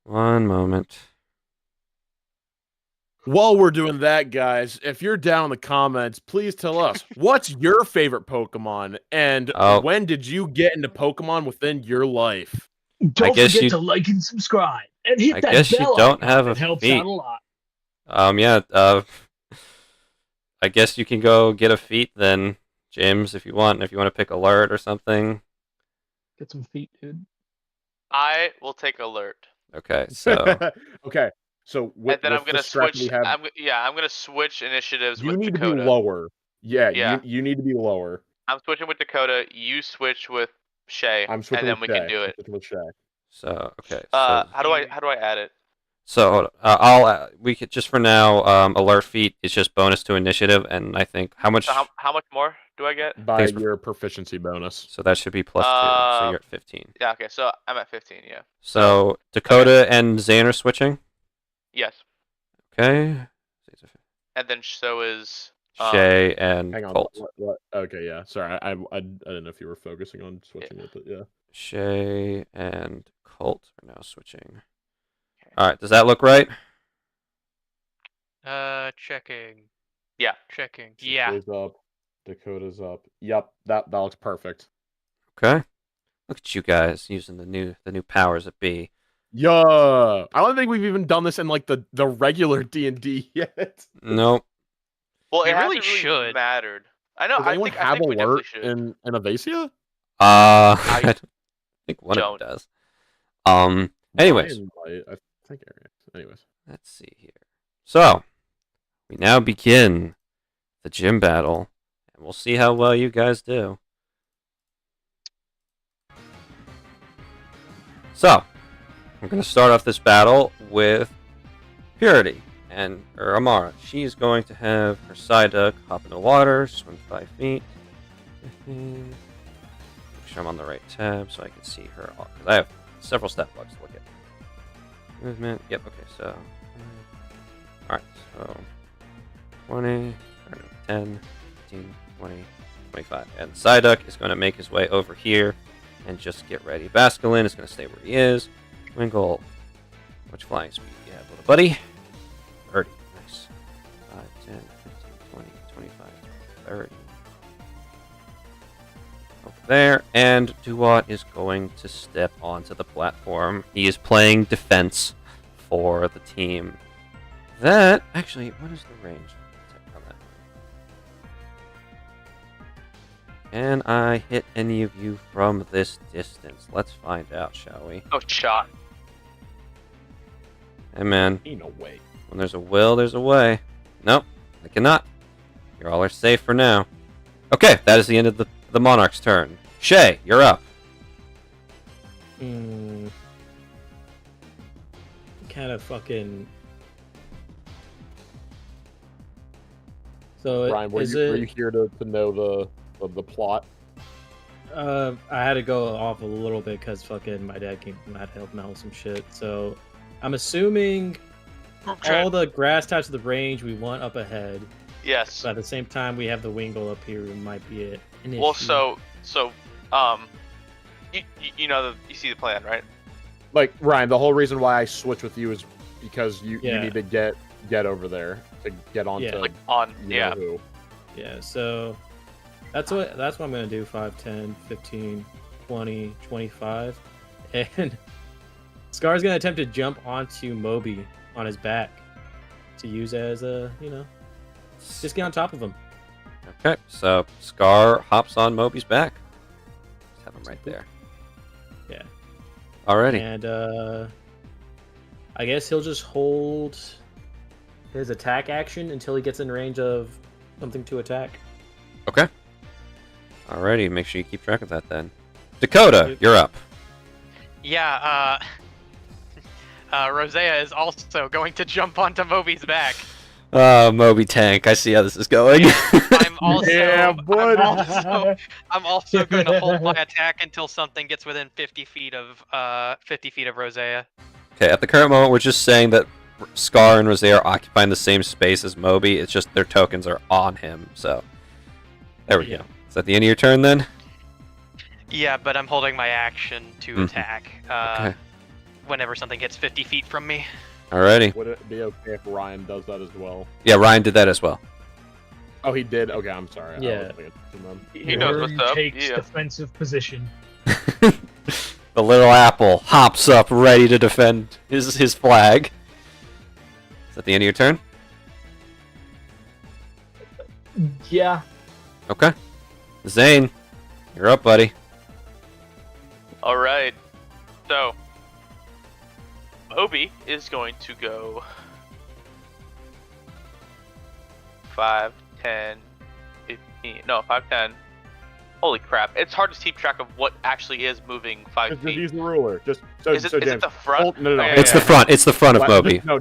One moment. While we're doing that, guys, if you're down in the comments, please tell us what's your favorite Pokemon and when did you get into Pokemon within your life? Don't forget to like and subscribe and hit that bell you don't icon. have a It helps feat. out a lot. Yeah. I guess you can go get a feat then, James, if you want. If you want to pick alert or something. Get some feet, dude. I will take alert. Okay, so. Okay, so and then I'm gonna switch. I'm gonna switch initiatives with Dakota. You need to be lower. Yeah, Yeah. You need to be lower. I'm switching with Dakota. You switch with Shay. I'm switching and then with we Shay. can do it. With Shay. So okay. How do I add it? So hold on. We could just for now. Alert feat is just bonus to initiative, and I think how much? So how much more do I get? By your proficiency bonus. So that should be +2. So you're at 15. Yeah. Okay. So I'm at 15. Yeah. So Dakota and Zane are switching. Yes. Okay. And then so is Shay and hang on, Colt. What? Okay, yeah. Sorry, I didn't know if you were focusing on switching it, but yeah. Shay and Colt are now switching. All right, does that look right? Checking. Yeah. Checking. Yeah. Dakota's up. Dakota's up. Yep, that looks perfect. Okay. Look at you guys using the new powers that be. Yeah, I don't think we've even done this in like the regular D&D yet. Nope. Well, We it really hasn't should. mattered. I know. Does anyone I think we definitely alert should. in Avacia? I don't think one of them does. Anyways. I think anyways. Let's see here. So, we now begin the gym battle, and we'll see how well you guys do. So, I'm going to start off this battle with Purity or Amara. She's going to have her Psyduck hop in the water, swim 5 feet. Make sure I'm on the right tab so I can see her. Because I have several stat blocks to look at. Movement. Yep. Okay. So. All right. So. 20, 10, 15, 20, 25, and Psyduck is going to make his way over here and just get ready. Basculin is going to stay where he is. Wingull, how much flying speed do you have, little buddy? 30. Nice. 5, 10, 15, 20, 25, 30. Over there, and Duat is going to step onto the platform. He is playing defense for the team. That, actually, what is the range? On that. Can I hit any of you from this distance? Let's find out, shall we? Oh, shot. Hey, man. Ain't no way. When there's a will, there's a way. Nope, I cannot. You all are safe for now. Okay, that is the end of the Monarch's turn. Shay, you're up. Kind of fucking. So Brian, were you here to know the plot? I had to go off a little bit because fucking my dad had to help him out with some shit. So I'm assuming all the grass types of the range we want up ahead. Yes. But at the same time, we have the Wingull up here. Might be it. Well, so you know you see the plan, right? Like Ryan, the whole reason why I switched with you is because you need to get over there to get onto Who. Yeah, so that's what I'm gonna do. 5, 10, 15, 20, 25, and Scar's gonna attempt to jump onto Moby on his back to use as a just get on top of him. Okay, so Scar hops on Moby's back. Just have him right there. Yeah. Alrighty. And I guess he'll just hold his attack action until he gets in range of something to attack. Okay. Alrighty, make sure you keep track of that then. Dakota, you're up. Yeah, Rosea is also going to jump onto Moby's back. Moby tank. I see how this is going. I'm also, Yeah, bud. I'm also going to hold my attack until something gets within 50 feet of Rosea. Okay, at the current moment, we're just saying that Scar and Rosea are occupying the same space as Moby. It's just their tokens are on him. So there we go. Is that the end of your turn then? Yeah, but I'm holding my action to attack Okay. whenever something hits 50 feet from me. Alrighty. Would it be okay if Ryan does that as well? Yeah, Ryan did that as well. Oh, he did? Okay, I'm sorry. Yeah. He knows what's up. Takes Yeah. defensive position. The little apple hops up, ready to defend his flag. Is that the end of your turn? Yeah. Okay. Zane, you're up, buddy. All right. So, Moby is going to go 5, 10, 15. No, 5, 10. Holy crap! It's hard to keep track of what actually is moving 5 Just feet. use the ruler. Is it James, the front? no. Okay, It's the front. It's the front of Moby. No,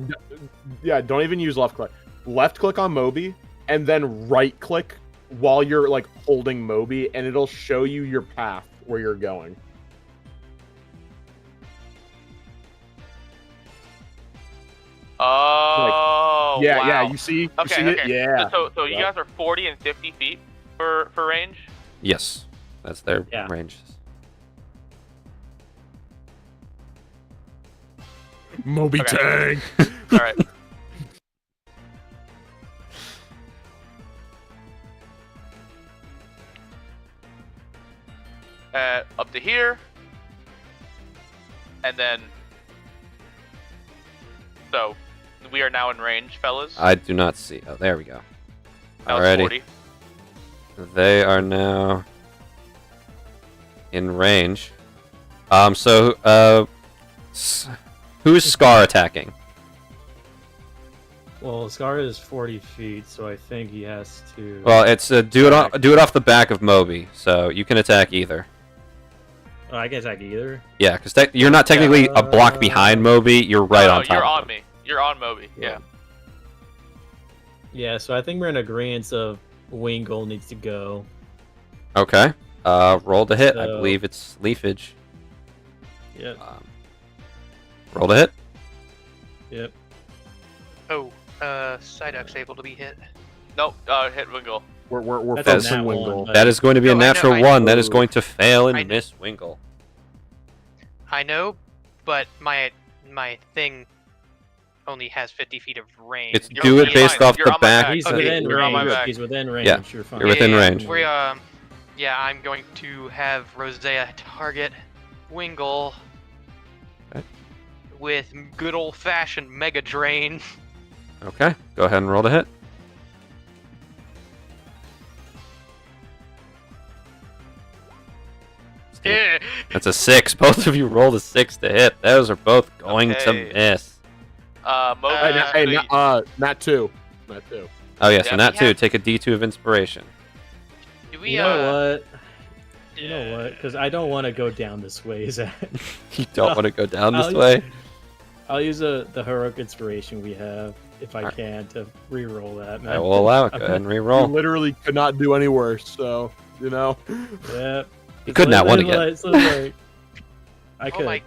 yeah, don't even use left click. Left click on Moby, and then right click while you're like holding Moby, and it'll show you your path where you're going. Oh, Yeah, wow. yeah. You see? Okay, see okay. it? Yeah. So you guys are 40 and 50 feet for range? Yes, that's their Yeah. range. Moby Okay. Tank. All right. Up to here, and then so we are now in range, fellas. I do not see. Oh, there we go. That was Alrighty. 40. They are now in range. Who's Scar attacking? Well, Scar is 40 feet, so I think he has to. Well, it's do it off the back of Moby, so you can attack either. Oh, I can attack either. Yeah, because you're not technically a block behind Moby. You're right on top. You're of on him. me. You're on Moby. Yeah. Yeah, so I think we're in agreement of Wingle needs to go. Okay. Roll to hit. I So- believe it's leafage. Yep. Roll to hit. Yep. Oh, Psyduck's able to be hit. Nope. Hit Wingle. We're That's a focusing nat Wingle. one, but- That is going to be a No, I know, natural I one. That know. is going to fail I and know. miss Wingle. I know, but my thing only has 50 feet of range. It's You're do it fine. based off You're the on my back. back. He's Okay, within you're on my range. back. He's within range. Yeah, You're fine. you're within range. We yeah, I'm going to have Rosea target Wingle Okay. with good old-fashioned Mega Drain. Okay. Go ahead and roll to hit. Yeah. That's a 6. Both of you rolled a 6 to hit. Those are both going to Okay. miss. Moby. Nat 2. Nat 2. Oh yes, Yeah, and that we too. have- Take a D2 of inspiration. Do we, You know what? You know what? Because I don't want to go down this way, Zach. You don't want to go down this I'll- way. I'll use the heroic inspiration we have, if I Alright. can, to re-roll that, man. I will allow it. Go ahead and You re-roll. literally could not do any worse, so, you know. Yep. You couldn't have one again. I Oh could. my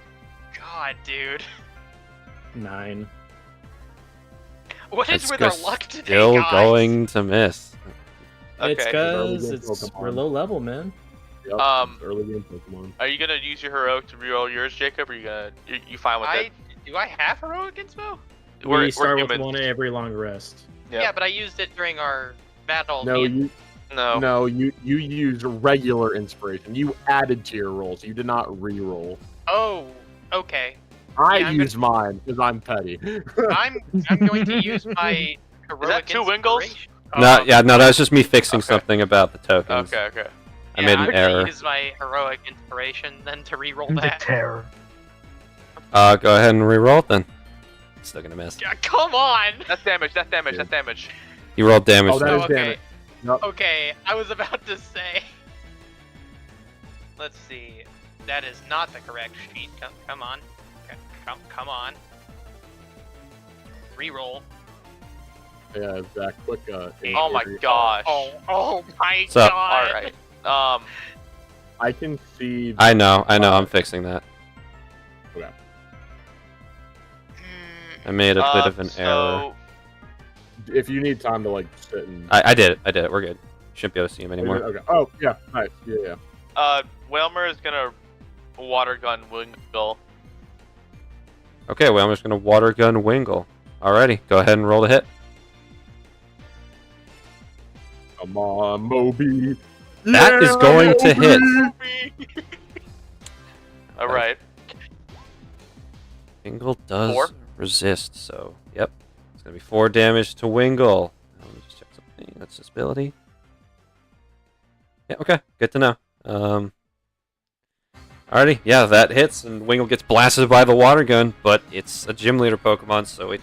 god, dude. 9. What is It's with our just luck today, Still guys? going to miss. It's Okay. because Early game we're Pokemon. low level, man. Yep, Um, early game Pokemon. Are you gonna use your heroic to reroll yours, Jacob? Or you fine with it? Do I have heroic inspo? We start with humans. one every long rest. Yep. Yeah, but I used it during our battle. No, you No. you used regular inspiration. You added to your rolls. You did not re-roll. Oh, okay. I Yeah, I'm used mine because I'm petty. I'm going to use my heroic that two Wingles? inspiration. No, yeah, no, that was just me fixing Okay. something about the tokens. Okay. I made an I'm gonna error. use my heroic inspiration then to re-roll The that. terror. Go ahead and re-roll it then. Still gonna miss. Yeah, come on! That's damage. That's damage. That's damage. You rolled damage. Oh, that then. is okay. damage. Yep. Okay, I was about to say. Let's see. That is not the correct sheet. Come on. Come on. Reroll. Yeah, Zach, quick. Oh my gosh. Oh my So- god. All right. I can see. I know. I'm fixing that. Okay. I made a bit of an error. If you need time to like sit and. I did it. We're good. Shouldn't be able to see him anymore. Okay. Oh yeah, nice. Yeah. Whalmer is gonna water gun Wingle. Okay, well, I'm just going to water gun Wingle. Alrighty, go ahead and roll the hit. Come on, Moby. That is going to hit. All right. Wingle does 4? resist, so yep. It's going to be 4 damage to Wingle. Let me just check something. That's his ability. Yeah, okay. Good to know. Alrighty, yeah, that hits, and Wingle gets blasted by the water gun, but it's a Gym Leader Pokemon, so it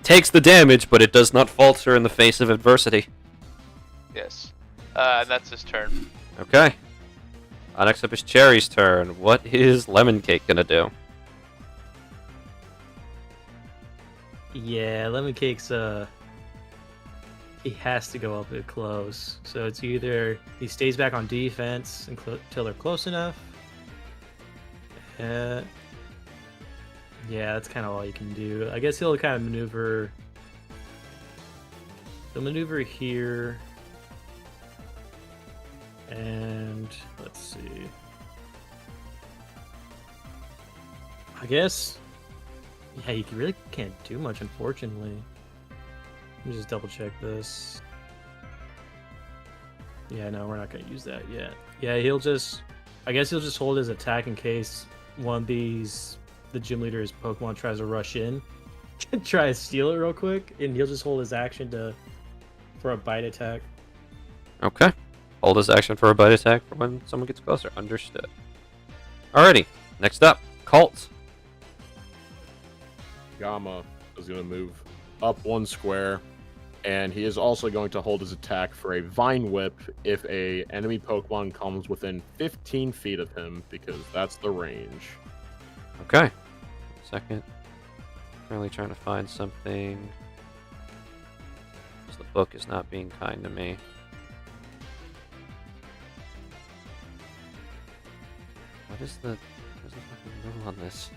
takes the damage, but it does not falter in the face of adversity. Yes. And that's his turn. Okay. Next up is Cherry's turn. What is Lemon Cake gonna do? Yeah, Lemon Cake's he has to go up it close. So it's either he stays back on defense until they're close enough. Yeah, that's kind of all you can do. I guess he'll kind of maneuver. He'll maneuver here. And let's see. I guess. Yeah, you really can't do much, unfortunately. Let me just double check this. Yeah, no, we're not going to use that yet. Yeah, I guess he'll just hold his attack in case one of these, the gym leader's Pokemon tries to rush in. Try to steal it real quick, and he'll just hold his action for a bite attack. Okay. Hold his action for a bite attack for when someone gets closer. Understood. Alrighty. Next up, Colt. Gamma is going to move up 1 square, and he is also going to hold his attack for a Vine Whip if a enemy Pokemon comes within 15 feet of him, because that's the range. Okay. Second. Currently trying to find something. The book is not being kind to me. What is the fucking rule on this?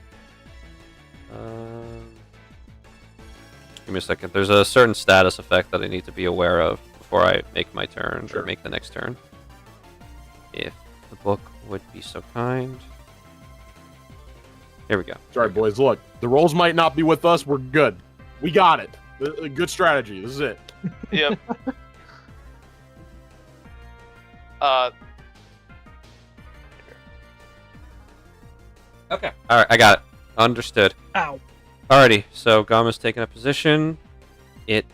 Give me a second. There's a certain status effect that I need to be aware of before I make my turn, or make the next turn. If the book would be so kind. Here we go. Sorry, boys. Look, the rolls might not be with us. We're good. We got it. Good strategy. This is it. Yep. Okay. Alright, I got it. Understood. Ow. Alrighty, so Gama's taking a position.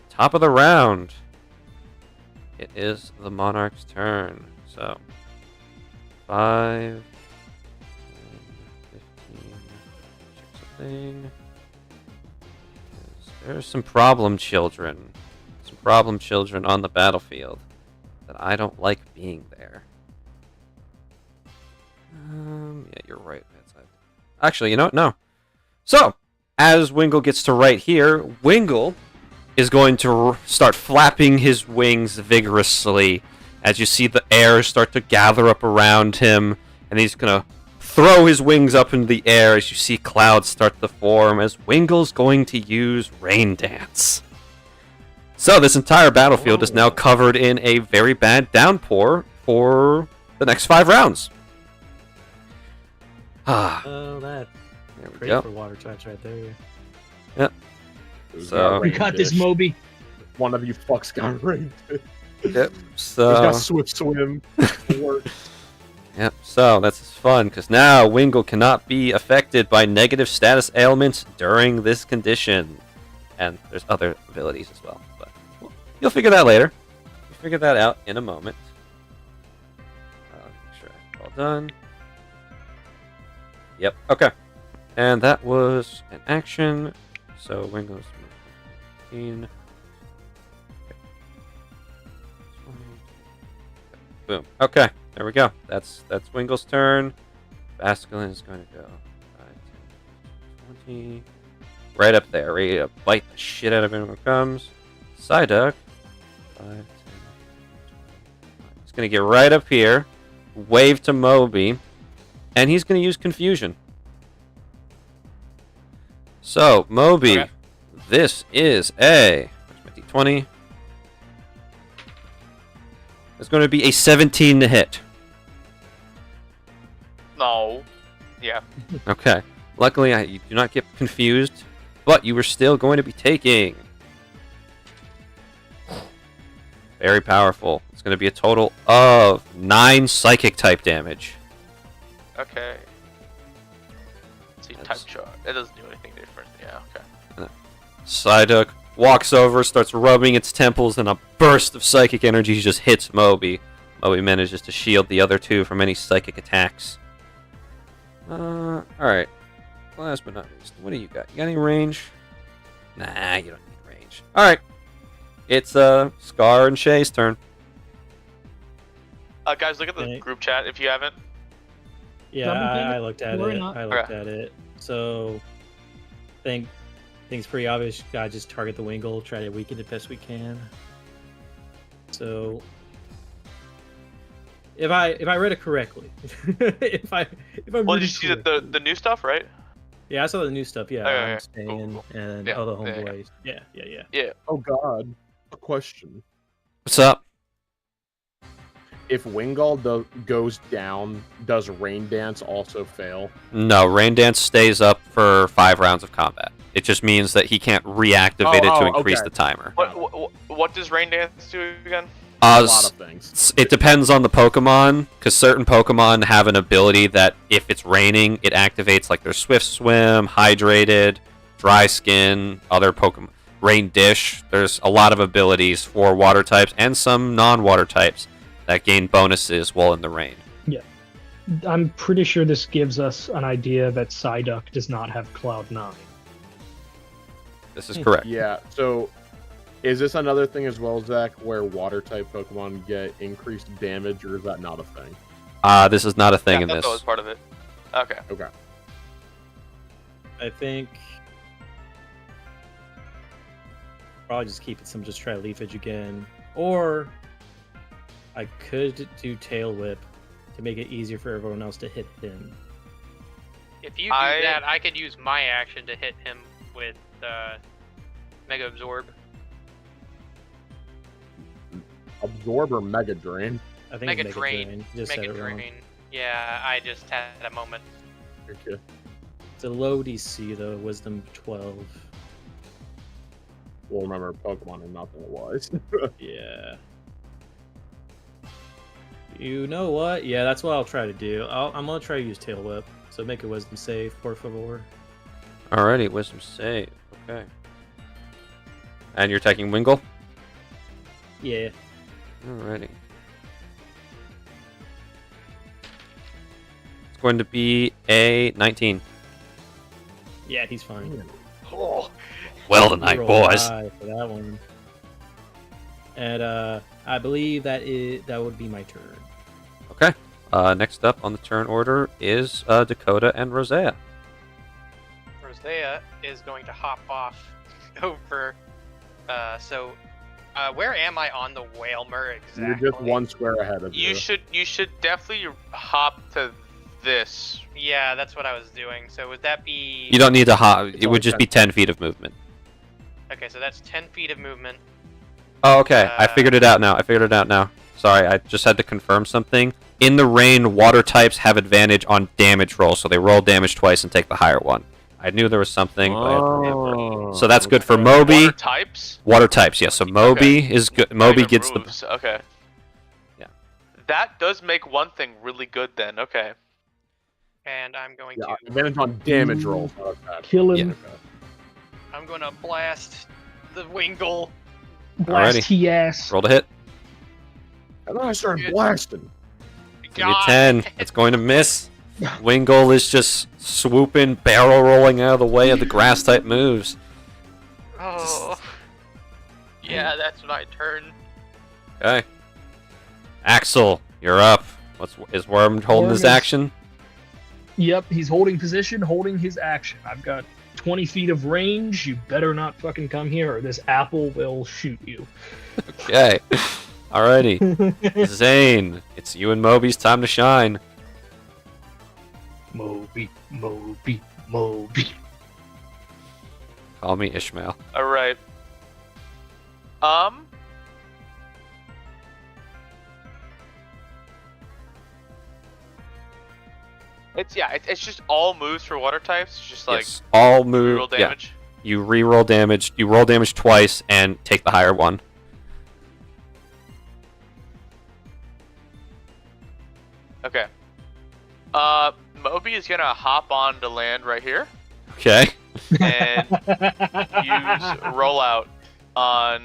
Top of the round. It is the Monarch's turn. So 5, 15. Check something. There's some problem children. Some problem children on the battlefield that I don't like being there. Yeah, you're right. Actually, you know what? No. So, as Wingle gets to right here, Wingle is going to start flapping his wings vigorously as you see the air start to gather up around him, and he's going to throw his wings up into the air as you see clouds start to form, as Wingle's going to use Rain Dance. So this entire battlefield is now covered in a very bad downpour for the next 5 rounds. Oh, that's There we great go. for water types right there. Yep. So We got this, Moby. One of you fucks got rained. Yep. He's So got Swift Swim. Yep, so that's fun, because now Wingle cannot be affected by negative status ailments during this condition. And there's other abilities as well, but you'll figure that later. You'll figure that out in a moment. Make sure it's all done. Yep, okay. And that was an action, so Wingle's 15. Boom. Okay, there we go. That's Wingle's turn. Basculin is going to go 5, 10, 20. Right up there, ready to bite the shit out of him when it comes. Psyduck. 5, 10, 20. He's going to get right up here, wave to Moby, and he's going to use Confusion. So, Moby, okay. This is a... Where's my D20? It's going to be a 17 to hit. No. Yeah. Okay. Luckily, you do not get confused, but you were still going to be taking... Very powerful. It's going to be a total of 9 psychic type damage. Okay. See, type chart. It doesn't do anything different. Yeah, okay. Psyduck walks over, starts rubbing its temples, and a burst of psychic energy just hits Moby. Moby manages to shield the other two from any psychic attacks. Alright. Last but not least, what do you got? You got any range? Nah, you don't need range. Alright. It's Scar and Shay's turn. Guys, look at the group chat if you haven't. Yeah, I looked at it. I looked at it. So, thing's pretty obvious. Gotta just target the Wingull, try to weaken it best we can. So, if I read it correctly, if I'm well, did you see the new stuff, right? Yeah, I saw the new stuff. Yeah, cool. And all the homeboys. Yeah. Oh God, a question. What's up? If Wingull goes down, does Rain Dance also fail? No, Rain Dance stays up for 5 rounds of combat. It just means that he can't reactivate it to increase the timer. What does Rain Dance do again? A lot of things. It depends on the Pokemon, because certain Pokemon have an ability that if it's raining, it activates like their Swift Swim, Hydrated, Dry Skin, other Pokemon. Rain Dish. There's a lot of abilities for water types and some non-water types that gain bonuses while in the rain. Yeah. I'm pretty sure this gives us an idea that Psyduck does not have Cloud 9. This is correct. Yeah, so is this another thing as well, Zach, where water-type Pokemon get increased damage, or is that not a thing? This is not a thing in this. That was part of it. Okay. I think... probably just keep it simple, just try Leafage again. Or... I could do Tail Whip to make it easier for everyone else to hit him. If you do that, I could use my action to hit him with Mega Absorb. Absorb or Mega Drain? I think Mega Drain. Mega Drain. Yeah, I just had a moment. Okay. It's a low DC though, Wisdom 12. We'll remember Pokemon and nothing it was. Yeah. You know what? Yeah, that's what I'll try to do. I'm gonna try to use Tail Whip. So make a Wisdom save, por favor. Alrighty, Wisdom save. Okay. And you're attacking Wingull? Yeah. Alrighty. It's going to be a 19. Yeah, he's fine. Oh. Well tonight, boys. For that one. And I believe that would be my turn. Okay. Next up on the turn order is Dakota and Rosea. Rosea is going to hop off over. Where am I on the Wailmer exactly? You're just one square ahead of you. You should definitely hop to this. Yeah, that's what I was doing. So would that be? You don't need to hop. It would just be 10 feet of movement. Okay, so that's 10 feet of movement. Oh, okay. I figured it out now. Sorry, I just had to confirm something. In the rain, water types have advantage on damage rolls, so they roll damage twice and take the higher one. I knew there was something, but I had to remember. So that's good for Moby. Water types? Water types, yes. So Moby is good. Moby gets the... Okay. Yeah. That does make one thing really good then. Okay. And I'm going to... Advantage on damage rolls. Kill him. Yeah. I'm going to blast the Wingull. Blast he ass. Roll to hit. And then I started blasting. Give me 10. It's going to miss. Wingull is just swooping, barrel rolling out of the way of the grass type moves. Oh. Yeah, that's my turn. Okay. Axel, you're up. Is Worm holding his action? Yep, he's holding position, holding his action. I've got 20 feet of range, you better not fucking come here or this apple will shoot you. Okay. Alrighty. Zane, it's you and Moby's time to shine. Moby, Moby, Moby. Call me Ishmael. All right. It's just all moves for water types. It's just like Yes, all move. reroll damage. Yeah. You re-roll damage. You roll damage twice and take the higher one. Okay. Moby is gonna hop on to land right here Okay. and use rollout on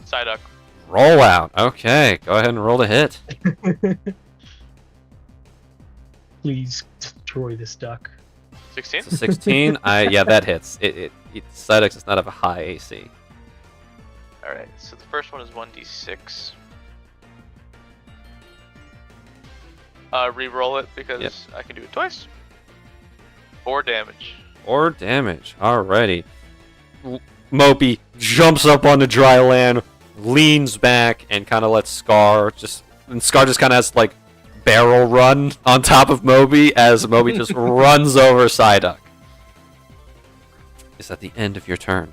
Psyduck. Roll out. Okay. Go ahead and roll to hit. Please destroy this duck. 16. It's a 16. Yeah, that hits. Psyduck does not have a high AC. All right. So the first one is 1d6. Re-roll it because I can do it twice. 4 damage. 4 damage. Alrighty. Moby jumps up on the dry land, leans back, and kind of lets Scar and Scar just kind of has like barrel run on top of Moby as Moby just runs over Psyduck. Is at the end of your turn.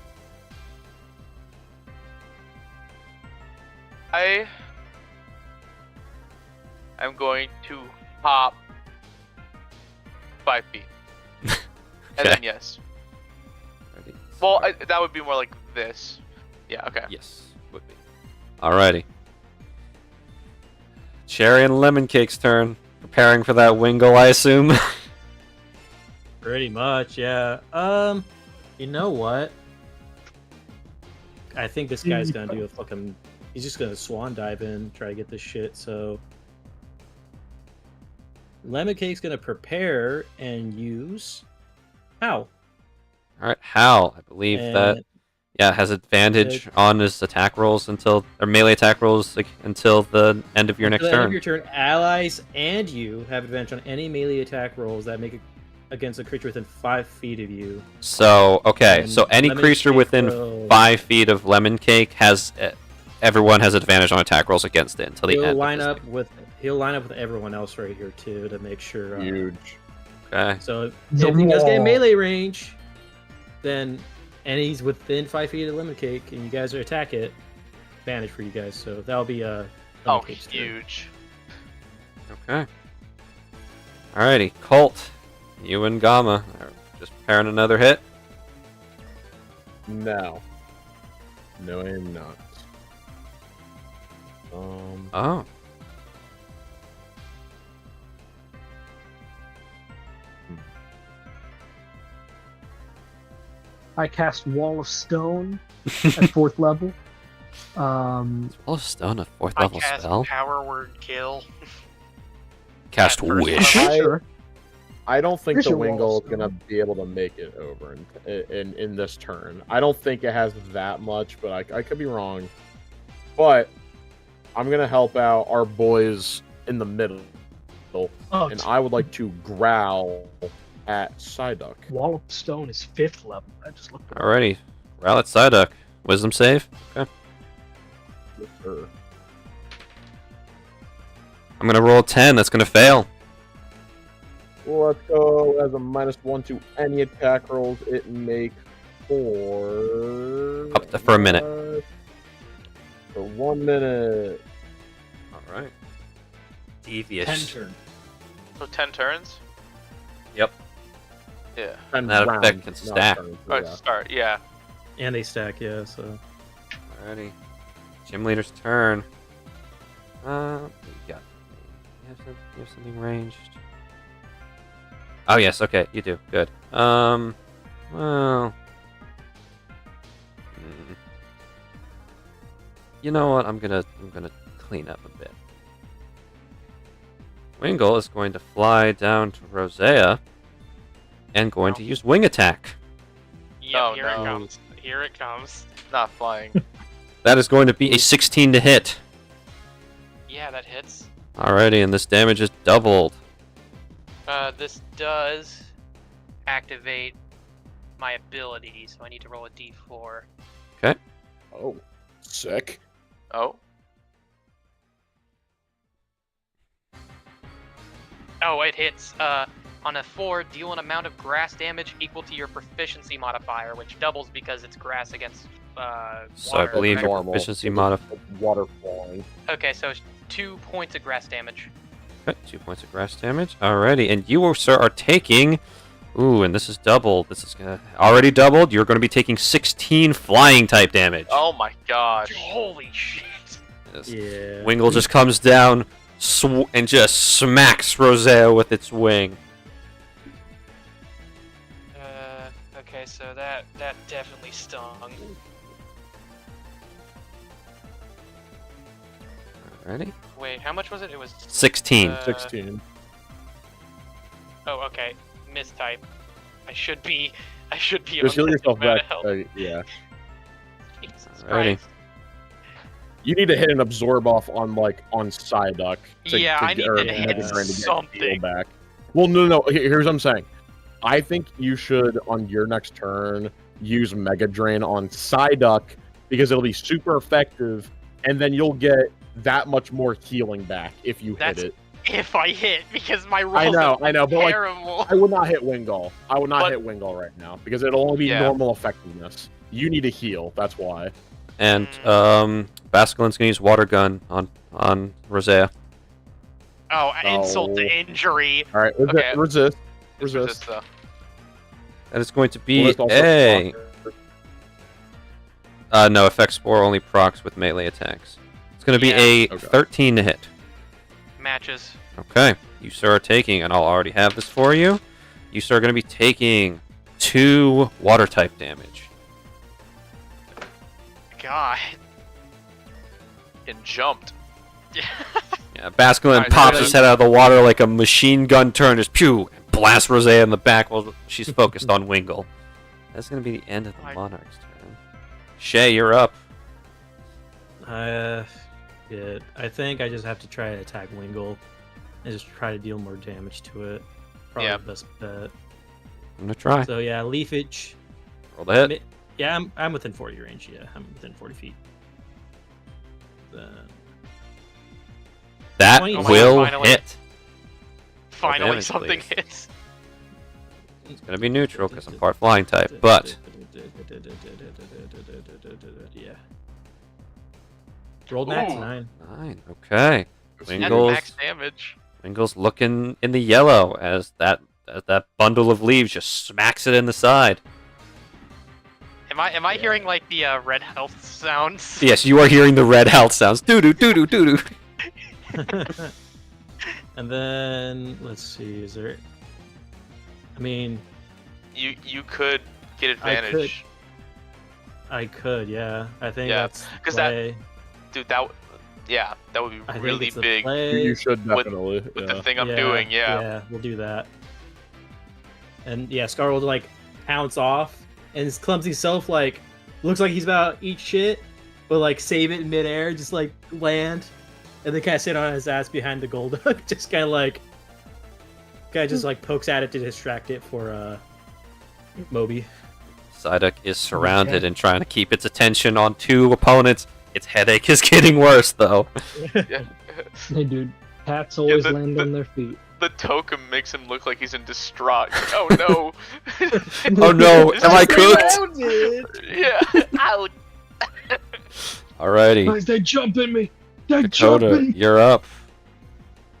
I am going to hop 5 feet. And then yes. Ready? Well, that would be more like this. Yeah, okay. Yes, would be. Alrighty. Cherry and Lemon Cake's turn. Preparing for that Wingle, I assume. Pretty much, yeah. You know what? I think this guy's gonna do a fucking... He's just gonna swan dive in, try to get this shit, so... Lemon Cake's gonna prepare and use... Howl. Alright, Howl. I believe that... Yeah, has advantage on his attack rolls or melee attack rolls until the end of your next turn. End of your turn, allies and you have advantage on any melee attack rolls that make it against a creature within 5 feet of you. So, okay, And so any Lemon creature Cake within rolls. 5 feet of Lemon Cake has... everyone has advantage on attack rolls against it until the end. He'll line up with everyone else right here too to make sure. Huge. Okay. So if he does get in melee range, then and he's within 5 feet of Lemon Cake, and you guys attack it, advantage for you guys. So that'll be a huge. Okay. Alrighty, Colt, you and Gamma are just preparing another hit. No, I am not. Oh. I cast Wall of Stone at 4th level. Wall of Stone, a 4th level I cast spell. Power Word Kill. Cast Wish. I don't think Wish the or Wall Wingle of is gonna be able to make it over in this turn. I don't think it has that much, but I could be wrong. But I'm gonna help out our boys in the middle, and I would like to growl at Psyduck. Wall of Stone is 5th level. I just looked. Alrighty, growl at Psyduck. Wisdom save. Okay. Yes, sir. I'm gonna roll a 10. That's gonna fail. Let's go as a -1 to any attack rolls it makes for For a minute. For 1 minute. All right. Devious. 10 turn. So 10 turns? Yep. Yeah. And that round, effect can not stack. turns, Alright, yeah. start, yeah. and they stack, yeah. So Alrighty. Gym leader's turn. What you got? You have something ranged. Oh yes, okay, you do. Good. Well. You know what? I'm gonna clean up a bit. Wingle is going to fly down to Rosea and going to use wing attack. Yep, Oh, here no. it comes. Here it comes. Not flying. That is going to be a 16 to hit. Yeah, that hits. Alrighty, and this damage is doubled. This does activate my ability, so I need to roll a d4. Okay. Oh, sick. Oh. Oh, it hits. On a 4, deal an amount of grass damage equal to your proficiency modifier, which doubles because it's grass against So I water. believe your Normal. proficiency modifier. Water falling. Okay, so 2 points of grass damage. Okay, 2 points of grass damage. Alrighty, and you, sir, are taking. Ooh, and this is doubled. This is already doubled. You're going to be taking 16 flying type damage. Oh my gosh. Holy shit! Yes. Yeah. Wingle just comes down and just smacks Rosea with its wing. Okay, so that definitely stung. Alrighty. Wait, how much was it? It was 16. 16. Oh, okay. Mistype. I should be Just heal yourself back. Help. Yeah. Jesus Alrighty. Christ. You need to hit an absorb off on Psyduck. Yeah, I need to hit Mega Drain to get something. heal back. Well, no. Here's what I'm saying. I think you should, on your next turn, use Mega Drain on Psyduck because it'll be super effective, and then you'll get that much more healing back if you hit it. If I hit, because my rolls I know, are but terrible. I would not hit Wingull. I would not hit Wingull right now because it'll only be normal effectiveness. You need to heal. That's why. And Basculin's gonna use water gun on Rosea. Oh, insult to injury. All right, Okay. resist. Though. That is going to be Resist also a. blocker. No, effect spore only procs with melee attacks. It's going to be a Okay. 13 to hit. Matches. Okay, you sir are taking, and I'll already have this for you. You sir are going to be taking 2 water type damage. God. And jumped. Yeah, Basculin Alright, pops so his head out of the water like a machine gun turn, just pew, and blasts Rosea in the back while she's focused on Wingull. That's going to be the end of the Alright. Monarch's turn. Shay, you're up. Good. I think I just have to try to attack Wingull and just try to deal more damage to it. Probably Yeah. the best bet. I'm going to try. So yeah, Leafage. Roll the hit. Yeah, I'm within 40 range. Yeah, I'm within 40 feet. Then That 20. Oh my will God, finally. hit. Finally, damage, something please. hits. It's going to be neutral because I'm part flying type, but yeah. Rolled max Ooh. 9. 9. Okay. That's Wingull's, max damage. Wingull's looking in the yellow as that bundle of leaves just smacks it in the side. Am I hearing like the red health sounds? Yes, you are hearing the red health sounds. Doo-doo, doo-doo, doo-doo. And then let's see, is there? I mean, You could get advantage. I could, yeah. I think Yeah, that's 'cause that- play. Dude, that would be I think really it's a big play. You should with- definitely. with yeah. the thing I'm doing. Yeah. Yeah, we'll do that. And yeah, Scar will like pounce off, and his clumsy self like looks like he's about to eat shit, but like save it in midair, just like land, and then kind of sit on his ass behind the Golduck, just kind of just like pokes at it to distract it for Moby. Psyduck is surrounded and trying to keep its attention on 2 opponents. Its headache is getting worse, though. Yeah. Hey, dude, cats always the- land the- on their feet. The token makes him look like he's in distraught. Oh no! Oh no, am I cooked? Yeah. Ouch. Alrighty. Guys, they jumping me. They Dakota, jumping. you're up.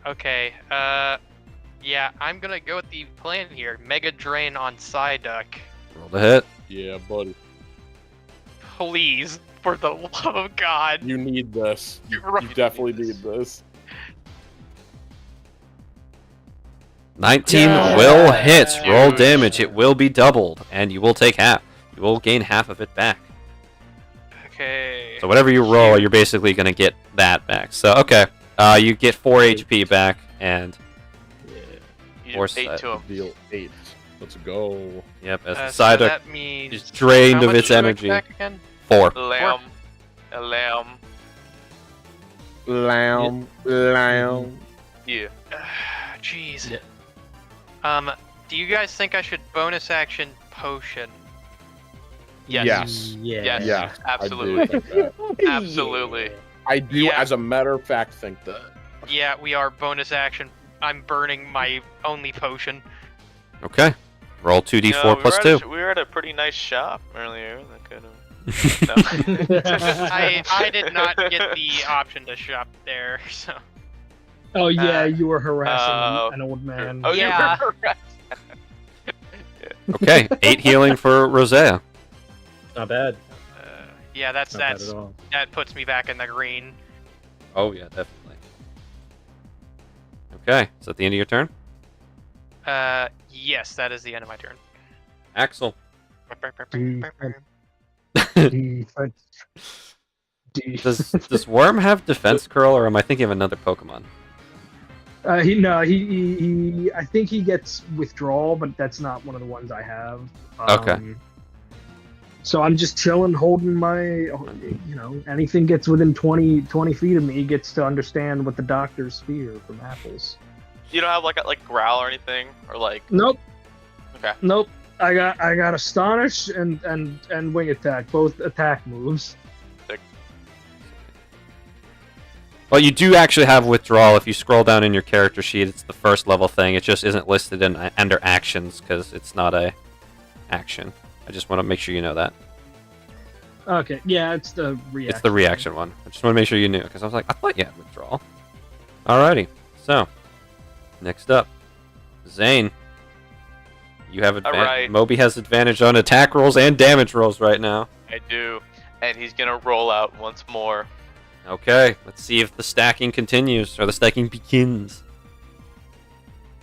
Okay. Yeah, I'm gonna go with the plan here. Mega Drain on Psyduck. Roll the hit. Yeah, buddy. Please, for the love of God. You need this. You Right. definitely need this. 19 Yeah. will hit. Roll Dude. damage. It will be doubled, and you will take half. You will gain half of it back. Okay. So whatever you roll, you're basically going to get that back. So, okay. You get 4 HP back, and You Or just ate side. to him. Deal 8. Let's go. yep, as the So Psyduck that means is drained how of much its do I energy. get back again? 4. Lamb. A lamb. Lamb. Yeah. Jeez. Yeah. Do you guys think I should bonus action potion? Yes. Yeah. Absolutely. Absolutely. I do, as a matter of fact, think that. Yeah, we are bonus action. I'm burning my only potion. Okay. Roll 2d4 plus 2. We were at a pretty nice shop earlier. That kind of. No. I did not get the option to shop there, so. Oh yeah, you were harassing an old man. Oh yeah. You were harassing. Okay, 8 healing for Rosea. Not bad. Yeah, Not bad at all. that puts me back in the green. Oh yeah, definitely. Okay, is that the end of your turn? Yes, that is the end of my turn. Axel. Does Worm have defense curl, or am I thinking of another Pokemon? He I think he gets withdrawal, but that's not one of the ones I have. Okay. So I'm just chilling, holding my, anything gets within 20 feet of me gets to understand what the doctors fear from apples. You don't have like growl or anything, or like. Nope. Okay. Nope. I got astonish and wing attack, both attack moves. Well, you do actually have withdrawal. If you scroll down in your character sheet, it's the first level thing. It just isn't listed under actions because it's not a action. I just want to make sure you know that. Okay, yeah, it's the reaction. It's the reaction one. I just want to make sure you knew because I was like, I thought you had withdrawal. Alrighty, so next up, Zane. You have advantage. Right. Moby has advantage on attack rolls and damage rolls right now. I do, and he's gonna roll out once more. Okay, let's see if the stacking continues, or the stacking begins.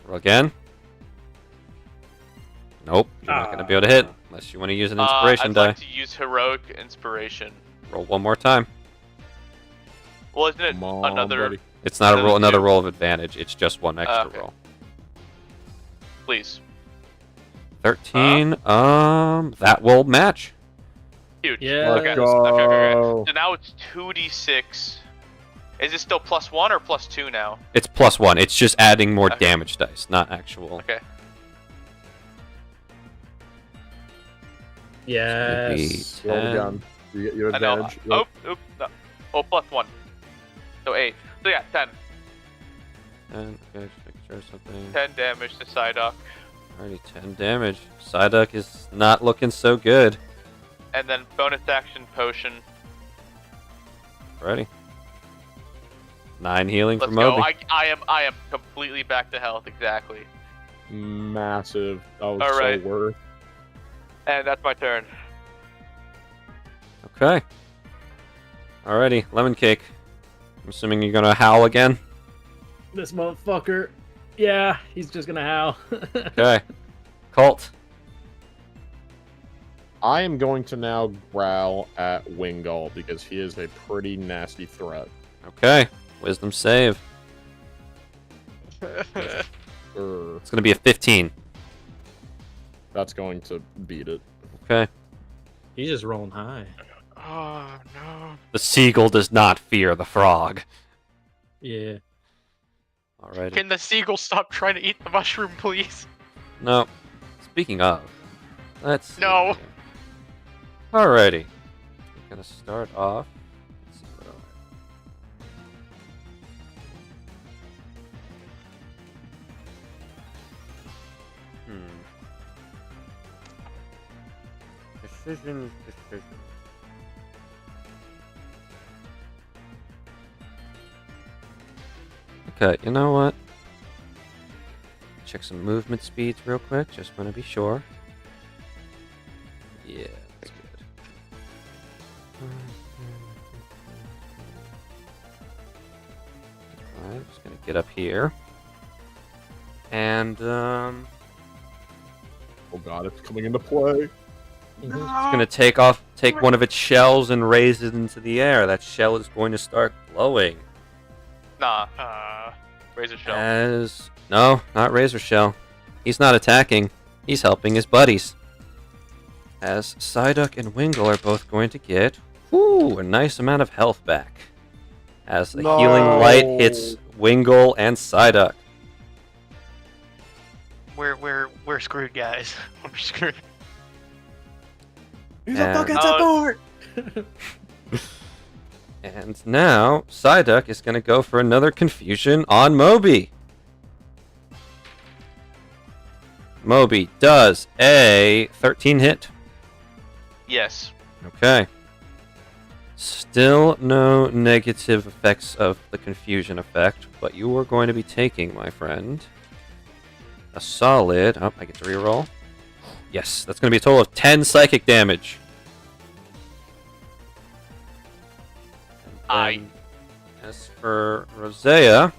Roll again. Nope, you're not going to be able to hit, unless you want to use an inspiration die. I'd like to use heroic inspiration. Roll one more time. Well, isn't it another... Buddy. It's not another roll of advantage, it's just one extra okay. roll. Please. 13, that will match. Huge. Yeah. Okay. Go. So now it's 2d6. Is it still +1 or +2 now? It's +1, it's just adding more Okay. damage dice, not actual. Okay. Yes. Roll again. You get your I know. advantage. Oh, oops. No. Oh, +1. So 8. So yeah, 10. And, okay, just making sure something. 10 damage to Psyduck. Alrighty, 10 damage. Psyduck is not looking so good. And then bonus action potion. Ready. 9 healing Let's for go. Moby. I am completely back to health, exactly. Massive. That was All right. so worth. And that's my turn. Okay. Alrighty, Lemon Cake. I'm assuming you're gonna howl again. This motherfucker. Yeah, he's just gonna howl. Okay. Colt. I am going to now growl at Wingull because he is a pretty nasty threat. Okay. Wisdom save. It's gonna be a 15. That's going to beat it. Okay. He's just rolling high. Oh, no. The seagull does not fear the frog. Yeah. Alrighty. Can the seagull stop trying to eat the mushroom, please? No. Speaking of, let's see No. here. Alrighty. We're gonna start off. Let's see what Decision. Okay, you know what? Check some movement speeds real quick, just want to be sure. Yeah, that's good. Alright, just gonna get up here. And, Oh god, it's coming into play. it's gonna take one of its shells and raise it into the air. That shell is going to start glowing. Nah. Razor Shell. No, not Razor Shell. He's not attacking. He's helping his buddies. As Psyduck and Wingull are both going to get a nice amount of health back. As the healing light hits Wingull and Psyduck. We're screwed, guys. We're screwed. He's a fucking support! And now, Psyduck is going to go for another confusion on Moby. Moby does a 13 hit. Yes. Okay. Still no negative effects of the confusion effect, but you are going to be taking, my friend, a solid... Oh, I get to reroll. Yes, that's going to be a total of 10 psychic damage. As for Rosea,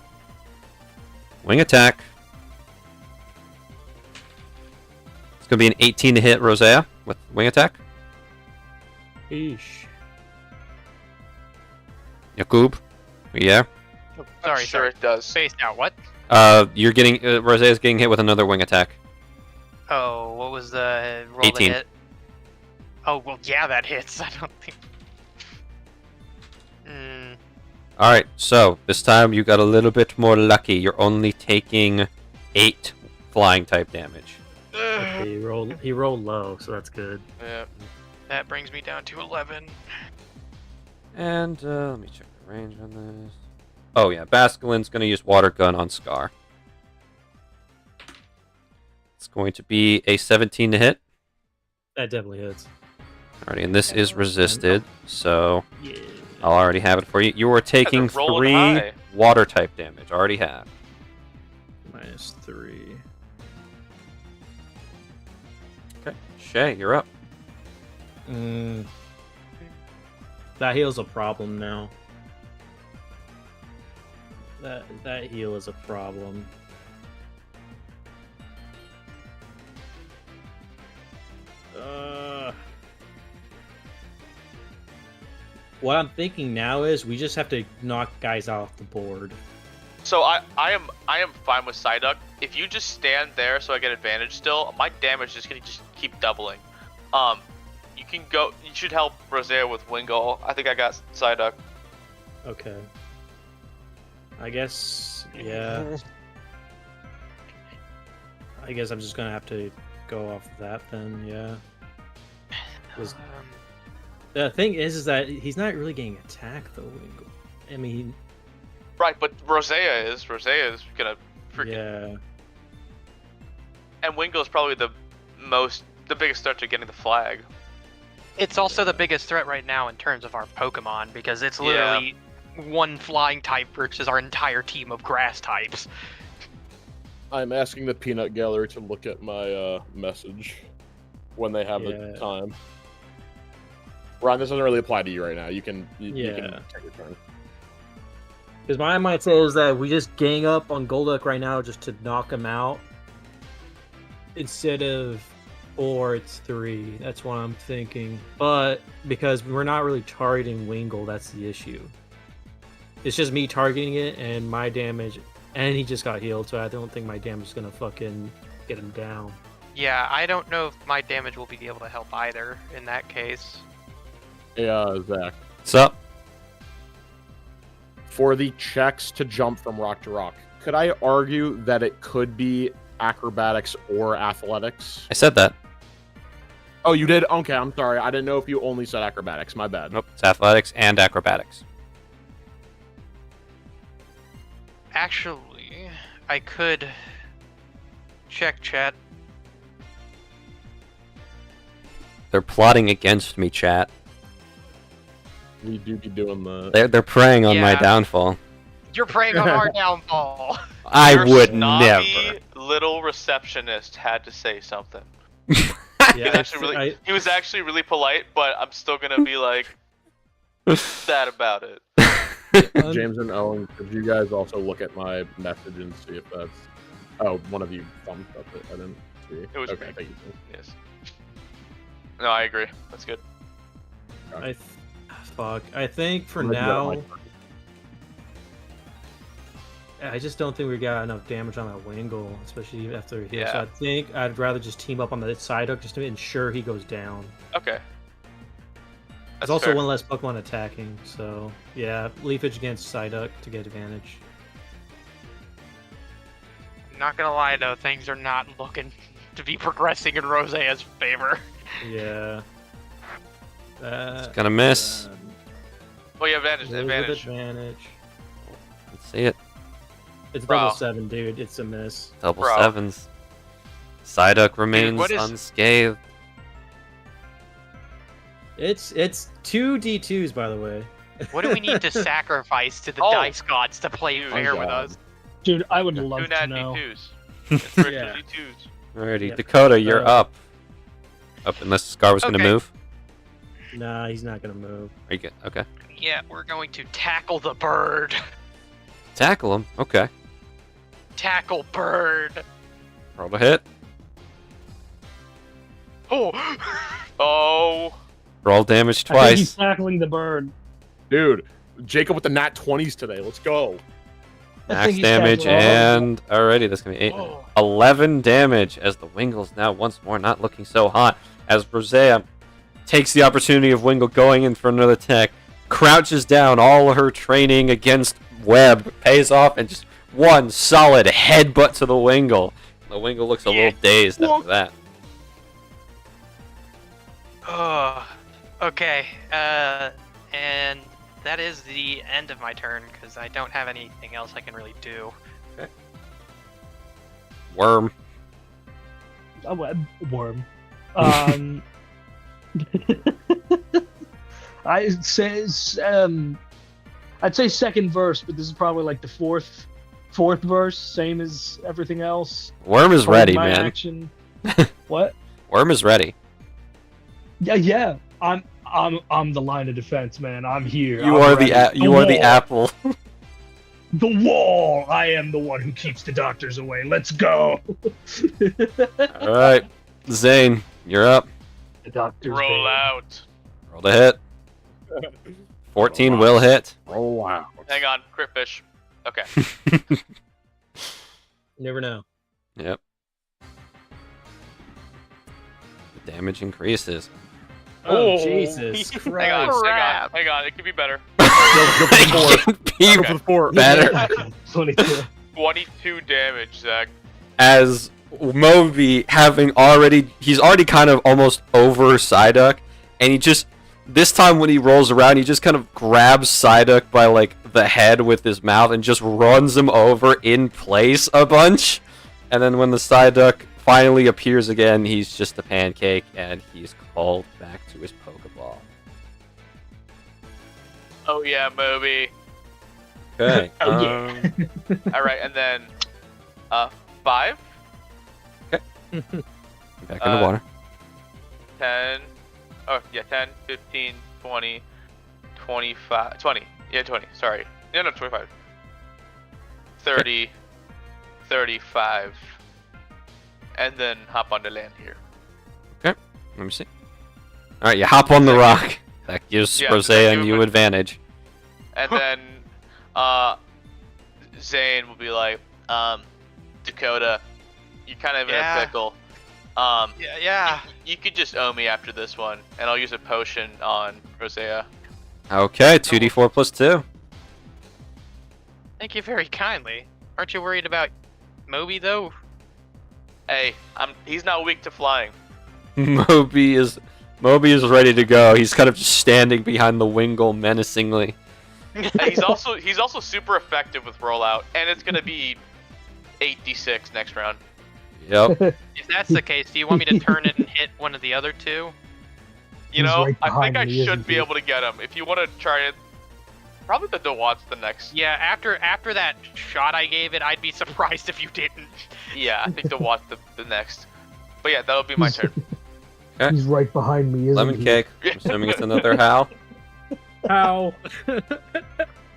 wing attack. It's going to be an 18 to hit Rosea with wing attack. Eesh. Yakub, yeah. Oh, Sorry, sure it does. Spaced out. What? You're getting Rosea's getting hit with another wing attack. Oh, what was the roll 18. to hit? Oh, well, yeah, that hits. I don't think. All right, so this time you got a little bit more lucky. You're only taking 8 flying type damage. Okay, he rolled low, so that's good. Yeah. That brings me down to 11. And let me check the range on this. Oh yeah, Basculin's going to use Water Gun on Scar. It's going to be a 17 to hit. That definitely hits. Alrighty, and this is resisted, so Yeah. I'll already have it for you. You are taking Guys are rolling 3 high. water type damage. Already have. -3. Okay, Shay, you're up. That heal's a problem now. That heal is a problem. What I'm thinking now is we just have to knock guys off the board. So I am fine with Psyduck. If you just stand there so I get advantage still, my damage is gonna just keep doubling. You can go. You should help Rosea with Wingull. I think I got Psyduck. Okay. I guess, yeah. I guess I'm just gonna have to go off of that then, yeah. 'Cause the thing is that he's not really getting attacked though, Wingull. I mean... Right, but Rosea is gonna freaking... Yeah. And Wingull is probably the biggest threat to getting the flag. It's also the biggest threat right now in terms of our Pokemon, because it's literally one flying type versus our entire team of grass types. I'm asking the Peanut Gallery to look at my message when they have the time. Ron, this doesn't really apply to you right now. You can take your turn. Because my mindset is that we just gang up on Golduck right now just to knock him out. Instead of 4, it's 3. That's what I'm thinking. But because we're not really targeting Wingull, that's the issue. It's just me targeting it and my damage, and he just got healed, so I don't think my damage is gonna fucking get him down. Yeah, I don't know if my damage will be able to help either in that case. Yeah, Zach. What's up? For the checks to jump from rock to rock, could I argue that it could be acrobatics or athletics? I said that. Oh, you did? Okay, I'm sorry. I didn't know if you only said acrobatics. My bad. Nope, it's athletics and acrobatics. Actually, I could check chat. They're plotting against me, chat. We do be doing the... They're preying on my downfall. You're preying on our downfall. I Your would snobby never. little receptionist had to say something. Yeah, He was actually really polite, but I'm still gonna be like sad about it. James and Owen, could you guys also look at my message and see if that's... Oh, one of you thumbs up it. I didn't see. It was okay, me. thank you. Yes. No, I agree. That's good. I think for now, I just don't think we got enough damage on that Wingull, especially after he. Yeah. So I think I'd rather just team up on the Psyduck just to ensure he goes down. Okay. There's also one less Pokemon attacking, so yeah, Leafage against Psyduck to get advantage. Not gonna lie though, things are not looking to be progressing in Rosea's favor. Yeah. It's gonna miss. Oh, you have advantage. Let's see it. It's double 7, dude. It's a miss. Double 7s. Psyduck remains unscathed. It's 2 D2s, by the way. What do we need to sacrifice to the dice gods to play fair with us? Dude, I would love to know. It's D2s. Alrighty, Dakota, you're up. Up, unless Scar was gonna move. Nah, he's not gonna move. Are you good? Okay. Yeah, we're going to tackle the bird. Tackle him. Okay. Tackle bird. Roll the hit. Oh. Oh. Roll damage I think twice. he's tackling the bird. Dude, Jacob with the nat 20s today. Let's go. Max damage and alrighty, that's gonna be 11 damage as the Wingle's now once more not looking so hot. As Rosea takes the opportunity of Wingle going in for another attack, crouches down. All her training against Web pays off, and just one solid headbutt to the Wingle. The Wingle looks a little dazed after that. Oh, okay. And that is the end of my turn because I don't have anything else I can really do. Okay. Worm. A web worm. I'd say second verse, but this is probably like the fourth verse, same as everything else. Worm is ready, man. Action. What? Worm is ready. Yeah. I'm the line of defense, man. I'm here. You are the apple. The wall. I am the one who keeps the doctors away. Let's go. All right, Zane, you're up. The doctors. Roll out. Roll the hit. 14 will hit. Roll out. Hang on, crit fish. Okay. Never know. Yep. The damage increases. Oh, Jesus Christ. Hang on. It could be better. It can be better. 22 damage, Zach. As Moby he's already kind of almost over Psyduck, and he just, this time when he rolls around, he just kind of grabs Psyduck by like the head with his mouth and just runs him over in place a bunch. And then when the Psyduck finally appears again, he's just a pancake, and he's called back to his Pokeball. Oh yeah, Moby. Okay. All right, and then 5. Okay. Back in the water. 10. Oh yeah, 10, 15, 20, 25, 20. Yeah, 20. Sorry. No, 25. 30, 35. And then hop on the land here. Okay. Let me see. All right, you hop on the rock. That gives Rosea and you advantage. And then Zane will be like, Dakota, you're kind of in a pickle. You could just owe me after this one, and I'll use a potion on Rosea. Okay, 2d4 plus 2. Thank you very kindly. Aren't you worried about Moby, though? Hey, he's not weak to flying. Moby is ready to go. He's kind of just standing behind the Wingle menacingly. He's also super effective with rollout, and it's gonna be 8d6 next round. Yep. If that's the case, do you want me to turn it and hit one of the other two? You know, I think I should be able to get him. If you want to try it, probably the DeWatt's the next. Yeah, after that shot I gave it, I'd be surprised if you didn't. Yeah, I think DeWatt's the next. But yeah, that'll be my turn. Okay. He's right behind me, isn't Lemon he? cake. I'm assuming it's another Hal. How?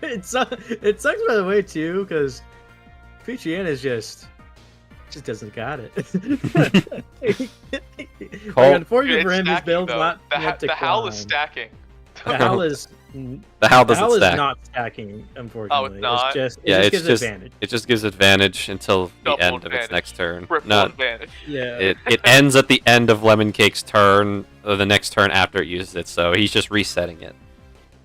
It sucks, by the way, too, because Peachiana's just doesn't got it. Like, unfortunately for him, his build's not the Hal is stacking. The Hal is. The Hal doesn't stack. Is not stacking, unfortunately. Oh, it's not? It just gives advantage. It just gives advantage until the Double end advantage. of its next turn. Triple advantage. Yeah. It ends at the end of Lemon Cake's turn, or the next turn after it uses it, so he's just resetting it.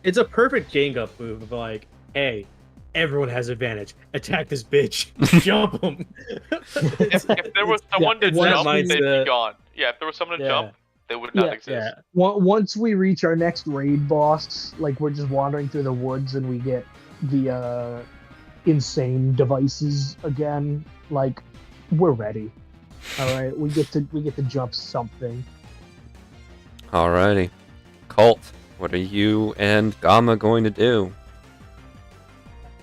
It's a perfect Jenga move of like, hey, everyone has advantage. Attack this bitch. Jump him. If there was someone to jump, they'd be gone. Yeah, if there was someone to jump, They would not exist. Yeah. Once we reach our next raid boss, like we're just wandering through the woods and we get the insane devices again, like we're ready. All right, we get to jump something. Alrighty. Colt, what are you and Gamma going to do?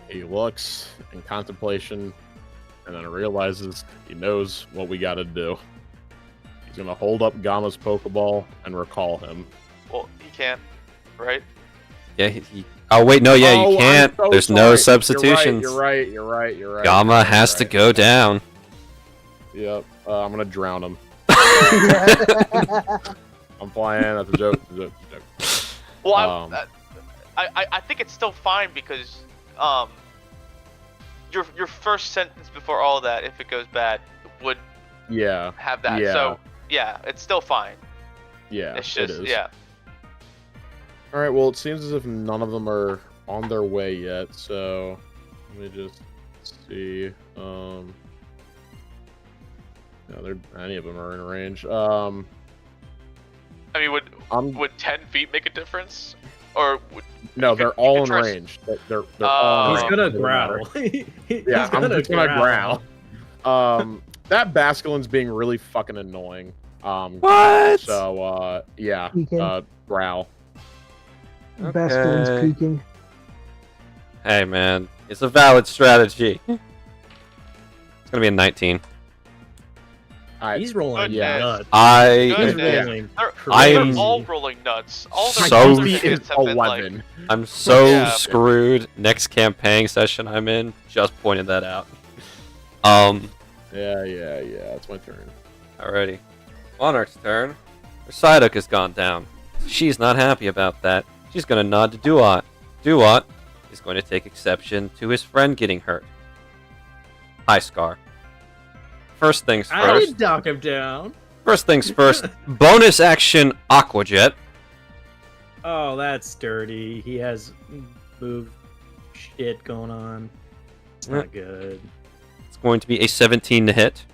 He looks in contemplation and then realizes he knows what we gotta do. He's gonna hold up Gamma's Pokeball and recall him. Well, he can't, right? Yeah, oh wait, no, yeah, Oh, you can't. so There's sorry. no substitutions. You're right. Gamma has to go down. Yep, I'm gonna drown him. I'm playing. That's a joke. Well, I think it's still fine because your first sentence before all of that, if it goes bad, would have that. Yeah. So yeah, it's still fine. Yeah, it's just it is. yeah. All right. Well, it seems as if none of them are on their way yet. So let me just see. No, any of them are in range. I mean, would 10 feet make a difference? Or no, they're all in range. They're all in range. He's gonna growl. Yeah, I'm just gonna growl. That Basculin's being really fucking annoying. What? So, yeah, growl. Okay. Basculin's peeking. Hey, man, it's a valid strategy. It's gonna be a 19. He's rolling nuts. They're all rolling nuts. All their so hits have been 11. I'm so screwed. Next campaign session I'm in, just pointed that out. Yeah, it's my turn. Alrighty. Monarch's turn. Her Psyduck has gone down. She's not happy about that. She's gonna nod to Duat. Duat is going to take exception to his friend getting hurt. Hi, Scar. First things first. I didn't knock him down. First things first. Bonus action Aqua Jet. Oh, that's dirty. He has move shit going on. It's not good. It's going to be a 17 to hit.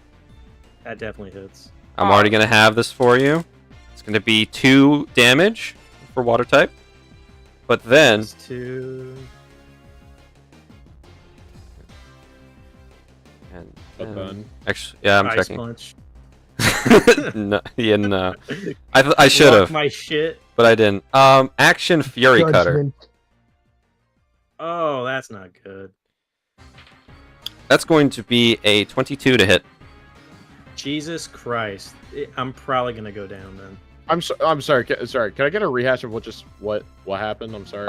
That definitely hits. I'm already going to have this for you. It's going to be 2 damage for water type. But then... 2... And actually, yeah, I'm Ice checking. Punch. No. I should have. My shit. But I didn't. Action Fury Cutter. Oh, that's not good. That's going to be a 22 to hit. Jesus Christ! I'm probably gonna go down then. I'm sorry. Sorry. Can I get a rehash of what happened? I'm sorry.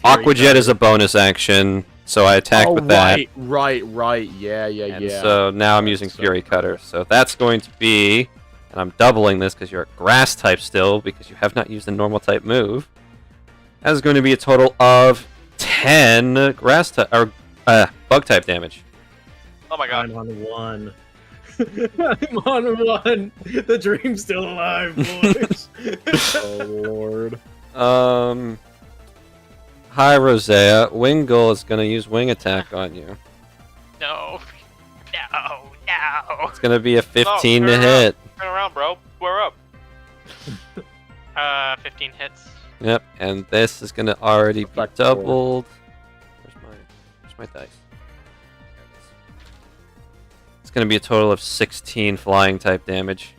Aqua Jet is a bonus action, so I attacked with that. Right. Yeah. And so now I'm using Fury Cutter. So that's going to be, and I'm doubling this because you're a Grass type still, because you have not used a normal type move. That is going to be a total of 10 Grass type or Bug type damage. Oh my god! I'm on 1. I'm on 1. The dream's still alive, boys. Oh lord. Hi, Rosea. Wingull is going to use Wing Attack on you. No. It's going to be a 15 to hit. Turn around, bro. Square up. 15 hits. Yep, and this is going to already be doubled. Where's my dice? It's going to be a total of 16 flying type damage.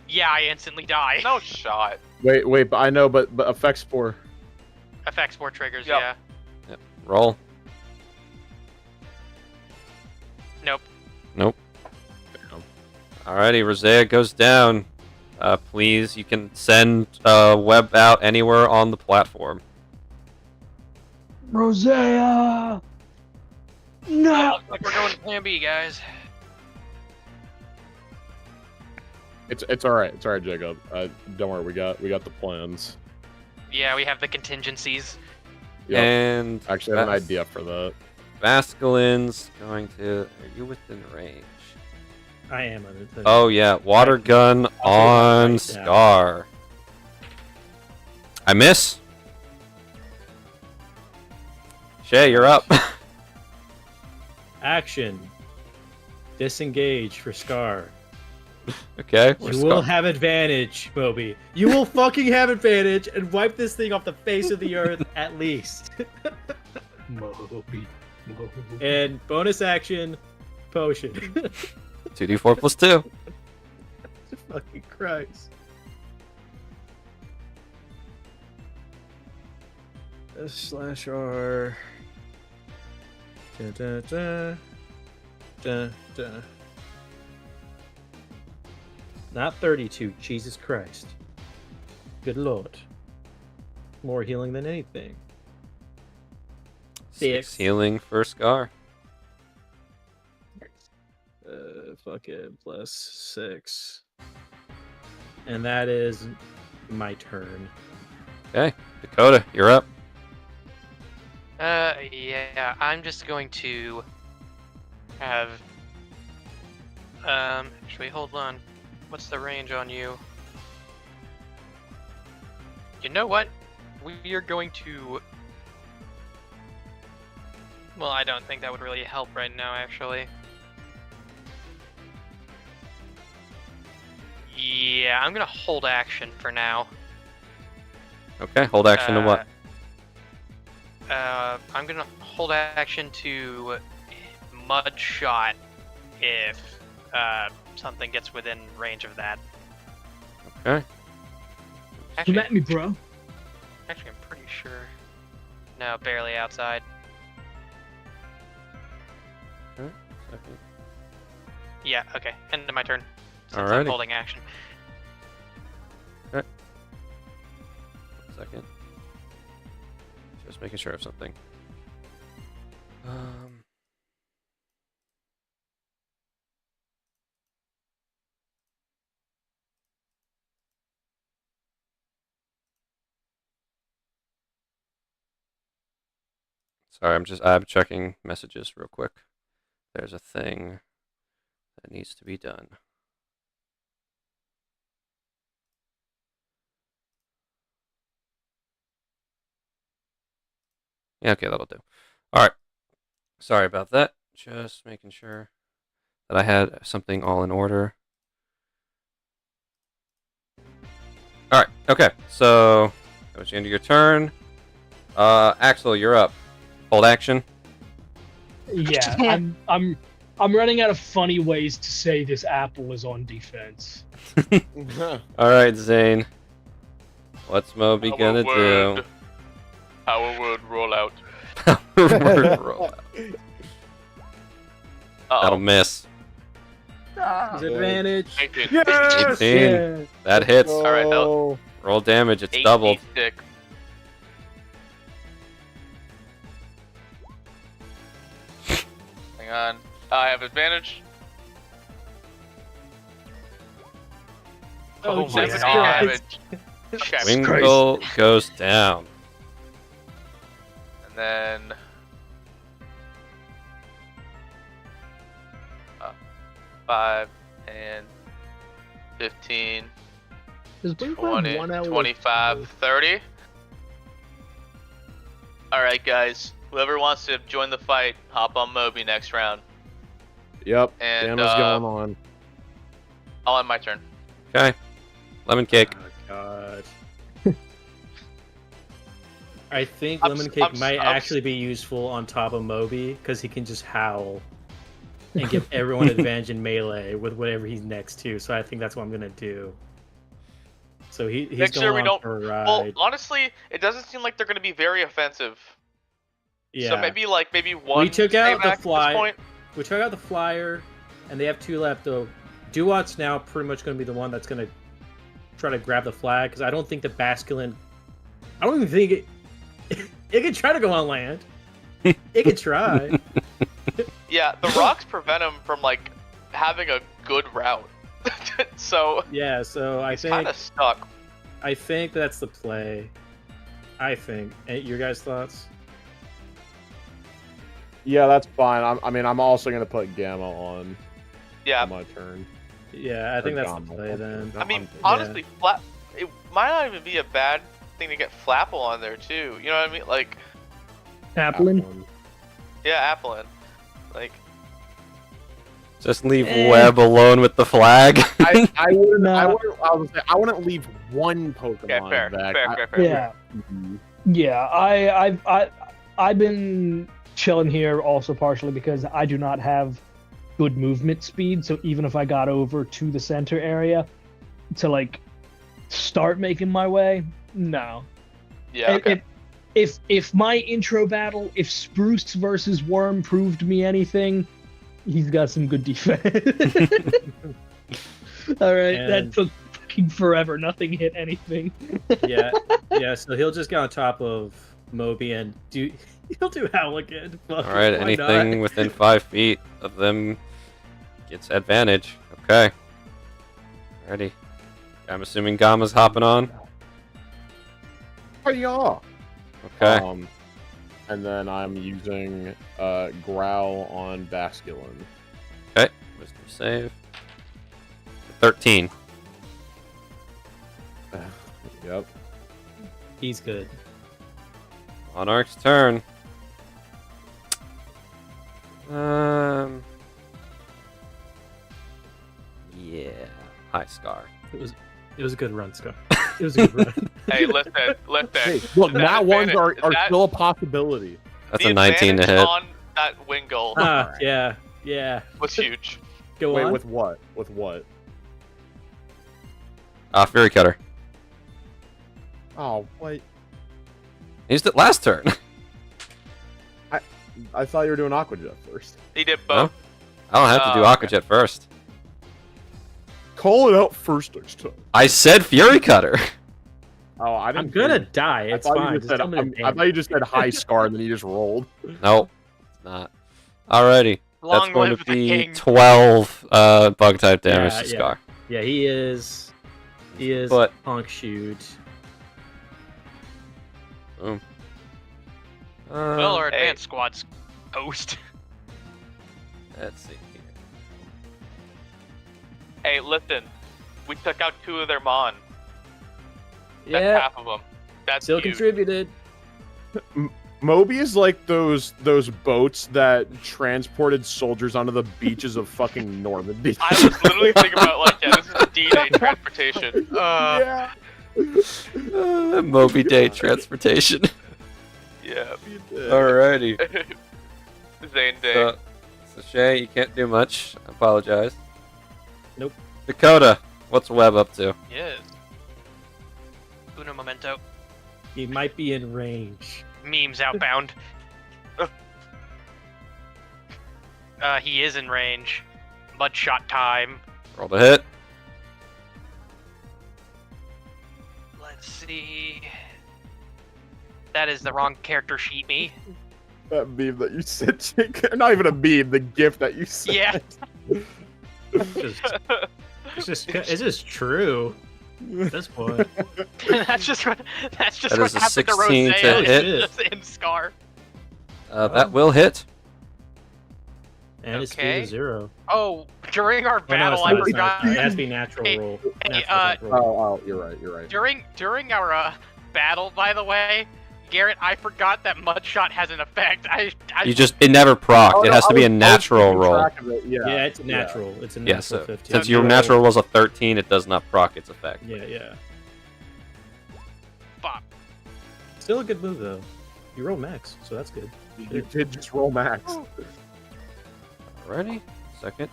Yeah, I instantly die. No shot. Wait, but I know, but effect spore. Effects 4 triggers, Yep. yeah. Yep. Roll. Nope. Alrighty, Rosea goes down. Please, you can send web out anywhere on the platform. Rosea! No! Looks like we're going to Plan B, guys. It's all right. It's all right, Jacob. Don't worry. We got the plans. Yeah, we have the contingencies. Yep. And actually, I have an idea for that. Basculin's going to. Are you within range? I am. Oh yeah, water gun on Scar. I miss. Shay, you're up. Action. Disengage for Scar. Okay. You will have advantage, Moby. You will fucking have advantage and wipe this thing off the face of the earth at least. Moby. And bonus action, potion. 2d4 plus 2. Fucking Christ. /R. Da, da, da. Da, da. Not 32, Jesus Christ. Good Lord. More healing than anything. 6 healing for Scar. Fucking plus 6. And that is my turn. Okay. Dakota, you're up. Yeah, I'm just going to have... Actually, hold on. What's the range on you? You know what? We are going to... Well, I don't think that would really help right now, actually. Yeah, I'm gonna hold action for now. Okay, hold action to what? I'm gonna hold action to Mud Shot if something gets within range of that. Okay. Come at me, bro. Actually, I'm pretty sure. No, barely outside. Okay, second. Yeah, okay. End of my turn. Since Alrighty. I'm holding action. Okay. Second. Just making sure of something. Sorry, I'm checking messages real quick. There's a thing that needs to be done. Yeah, okay, that'll do. All right. Sorry about that. Just making sure that I had something all in order. All right. Okay. So that was the end of your turn. Axel, you're up. Hold action. Yeah, I'm running out of funny ways to say this apple is on defense. All right, Zane. What's Moby gonna do? Power word rollout. Word roll out. That'll miss. Advantage. 18. Yes! 18. Yeah. That hits. All right, no. Roll damage. It's doubled. 86. Hang on. I have advantage. Oh my Jesus God. Christ. Wingle goes down. And then 5 and 15, 20, 25, 30. Alright guys, whoever wants to join the fight, hop on Moby next round. Yep, And Dana's going on. I'll end my turn. Okay. Lemon cake. Oh God. I think Lemon Cake might actually be useful on top of Moby because he can just howl and give everyone advantage in melee with whatever he's next to. So I think that's what I'm gonna do. So he's Make going sure we on don't. for a ride. Well, honestly, it doesn't seem like they're going to be very offensive. Yeah. So maybe one. We took out the fly. We took out the flyer, and they have 2 left. Though Duat's now pretty much going to be the one that's going to try to grab the flag because I don't think the Basculin. I don't even think it. It could try to go on land. It could try. Yeah, the rocks prevent him from having a good route. So yeah, so I think kind of stuck. I think that's the play. I think. Your guys' thoughts? Yeah, that's fine. I'm also gonna put Gamma on. Yeah. On my turn. Yeah, I think that's the play then. I mean, honestly, it might not even be a bad thing to get Flapple on there too. You know what I mean? Like Applin. Yeah, Applin. Just leave Webb alone with the flag. I wouldn't leave one Pokemon Fair. Yeah. Yeah, I've been chilling here also partially because I do not have good movement speed, so even if I got over to the center area to like start making my way, no. Yeah. Okay. If my intro battle, if Spruce versus Worm proved me anything, he's got some good defense. All right, that took fucking forever. Nothing hit anything. yeah. So he'll just get on top of Moby and he'll do Howl again. All right, anything within 5 feet of them gets advantage. Okay. Ready. I'm assuming Gamma's hopping on. Yeah. Okay. And then I'm using Growl on Basculin. Okay. Wisdom save. 13. Yep. He's good. Monarch's turn. Yeah. Hi, Scar. It was a good run, Scar. It was a good run. Hey, listen. Hey, look, nat ones are still a possibility. That's a 19 to hit. On that Wingull. Yeah. Was huge. Go on. With what? With what? Fury Cutter. Oh, what? Used it last turn. I thought you were doing Aqua Jet first. He did both. I don't have to do Aqua Jet first. Call it out first next time. I said Fury Cutter. Oh, I didn't. I'm gonna die. It's fine. I thought you just said high Scar and then you just rolled. Nope, it's not. Alrighty. Long That's going live to the be king. 12 bug type damage to Scar. Yeah, he is But- punk shoot. Boom. Well, our advanced squad's host. Let's see here. Hey, listen. We took out 2 of their Mon. That's half of them. That's Still huge. contributed. Moby is like those boats that transported soldiers onto the beaches of fucking Normandy. I was literally thinking about like, this is D-Day transportation. Yeah. Moby Day transportation. Yeah. Alrighty. Zane Day. So Shay, you can't do much. I apologize. Nope. Dakota, what's Webb up to? Yes. Uno momento. He might be in range. Memes outbound. He is in range. Mudshot time. Roll the hit. Let's see. That is the wrong character sheet, me. That meme that you sent, Jake. Not even a meme, the gift that you sent. Yeah. It's just true. At this point. that's just what That is a happened to 16 Rosé to hit. just in Scar. That will hit. And his speed is 0. Oh, during our battle, Oh, no, I forgot. it has to be natural Hey, roll. hey, Natural roll. Oh, you're right. During our battle, by the way, Garrett, I forgot that Mudshot has an effect. It never proc. It has to be a natural roll. Yeah, it's natural. Yeah. It's a natural Yeah, so 15. since your natural was a 13, it does not proc its effect. Yeah. Fuck. Still a good move though. You roll max, so that's good. You did just roll max. Alrighty, second.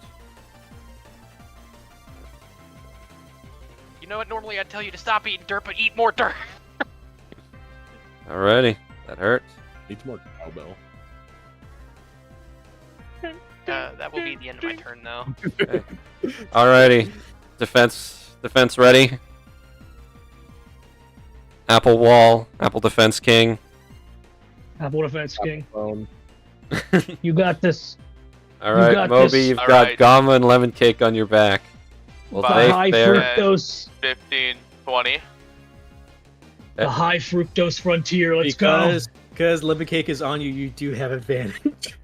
You know what? Normally I'd tell you to stop eating dirt, but eat more dirt. Alrighty, that hurts. Needs more cowbell. That will be the end of my turn, though. Okay. Alrighty, defense ready. Apple wall, Apple defense king. Apple defense king. Phone. You got this. Alright, got Moby, this. you've got Alright. Gamma and lemon cake on your back. Well, The Bye. they high fare. fructose. 15, 20. The high fructose frontier. Let's go. Because lemon cake is on you, you do have advantage.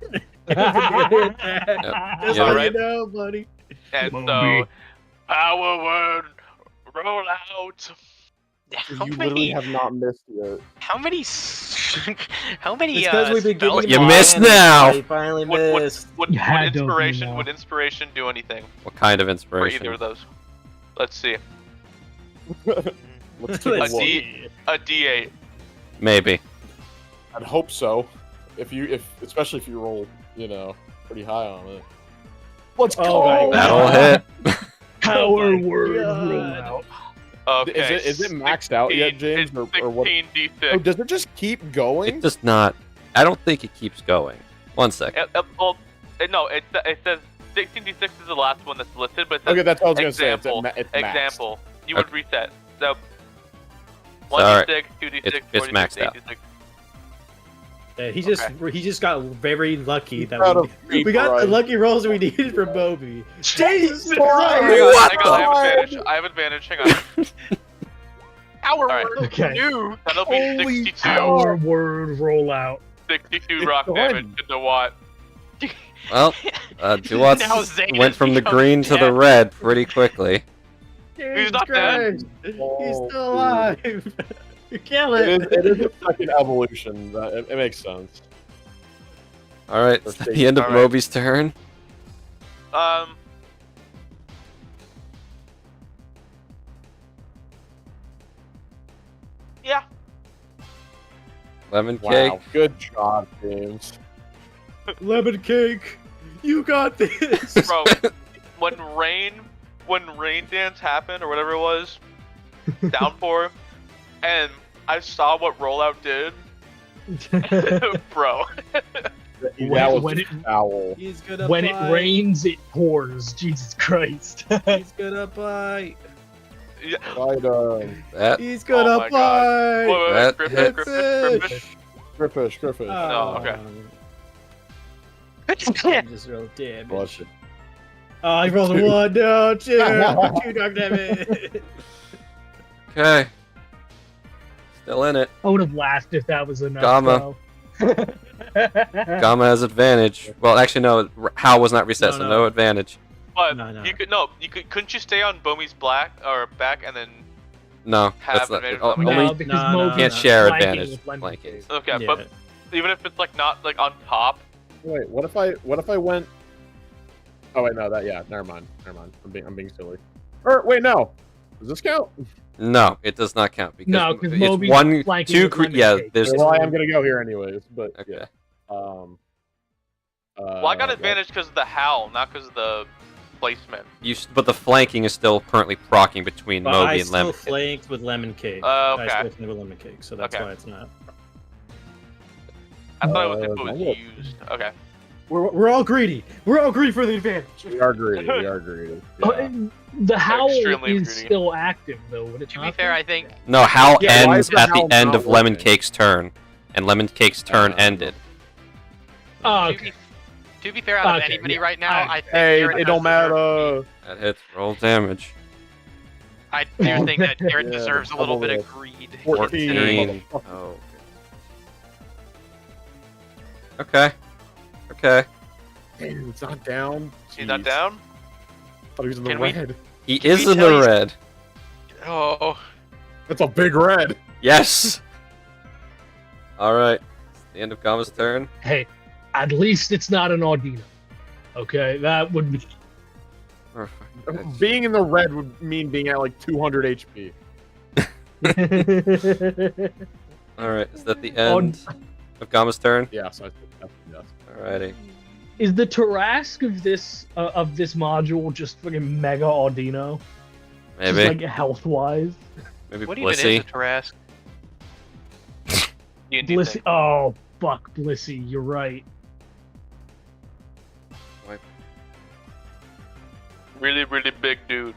Yep. Just Yeah. let Right. you know, buddy. And Moby. so, power word, roll out. How You literally many? have not missed yet. How many How many? It's because we've been spells getting You missed now. I finally Would missed. inspiration do anything What kind of for inspiration? either of those? Let's see. Let's take a Let's look. see. A D8. Maybe. I'd hope so. Especially if you roll, pretty high on it. Let's Oh go. my That'll God. hit. Power my word God. rollout. Okay. Is it maxed out yet, James, It's or what? 16d6. Oh, does it just keep going? It does not. I don't think it keeps going. 1 second. No, it says 16d6 is the last one that's listed, but it says Okay, that's what I was gonna say. example. It's maxed. Example. You would reset. So Sorry. 1d6, 2d6, It's 4d6, maxed out. 8d6. Yeah, he just got very lucky that Out of we got the right. lucky rolls we needed from Moby. Jesus Hang Christ! on, I have advantage. Hang on. Power Alright. word. Okay. New. That'll be 62. Power word rollout. 62 rock It's damage done. to the watt. Well, Now Duwat's Zane went has from the become green to the dead. red pretty quickly. Jesus not dead. Christ! Oh, He's dude. still alive. You kill It it. is a second evolution. It makes sense. All right, Or it's the end of Alright. Moby's turn. Yeah. Lemon cake. Wow, good job, James. Lemon cake. You got this. Bro, when rain dance happened or whatever it was, downpour, and I saw what rollout did, bro. That was when foul. He's gonna When bite. it rains, it pours. Jesus Christ. He's gonna bite. Right, That He's gonna Oh my God. bite. Wait, That Griffin, hit. Griffin. Griffith. Oh, okay. Just roll damage. Bless you. Oh, I rolled a 1. No, 2. 2 dark damage. okay. Still in it. I would have laughed if that was enough. Gamma. though. Gamma has advantage. Well, actually, no. Hal was not reset, No, so no. no advantage. But No. couldn't you stay on Bomi's back and then No, Have that's not. advantage Oh, on No, only because No, no, Moby's can't no. share flanking advantage. with lemon Flanking. cake. okay, Yeah. but even if it's like not like on top, Wait, what if I went? Oh wait, no, never mind. I'm being silly. Or wait, no. Does this count? No, it does not count because No, 'cause it's Moby's one, flanking two. with lemon Yeah, cake. there's. Well, I am gonna go here anyways, but Okay. yeah. well, I got advantage because of the howl, not because of the placement. But the flanking is still currently proccing between But Moby I and still Lemon. flanked with lemon cake. Okay. I still flanked with lemon cake, so that's Okay. why it's not. I thought it was if it no. was used. Okay. We're all greedy. We're all greedy for the advantage. We are greedy. Oh, Yeah. and the howl Extremely is greedy. still active, though. Would it To be not fair, I think No, Hal Yeah, why ends is the at the Hal end not of Lemon working? Cake's turn, and Lemon Cake's turn ended. Oh, to, okay. be, to be fair, out of Okay, anybody yeah. right now, I think Hey, Garrett it don't does deserve- matter. That hits. Roll damage. I do think that Garrett Yeah, deserves a little bit of double greed. 14. considering- 14. Oh. Okay. Okay. Damn, it's not down. He's not Jeez. down. Thought he was in the Can we- red. He Can is we in tell the you- red. Oh, That's a big red. Yes. All right. It's the end of Gamma's turn. Hey, at least it's not an Audino. Okay, that would be. Being in the red would mean being at like 200 HP. All right. Is that the end of Gamma's turn? Yes, I think yes. Alrighty. Is the Tarask of this module just fucking mega Audino? Maybe. Just like health wise. Maybe what even is Blissey. a Tarask? D&D Blissey. thing. Oh fuck, Blissey. You're right. Really, really big dude.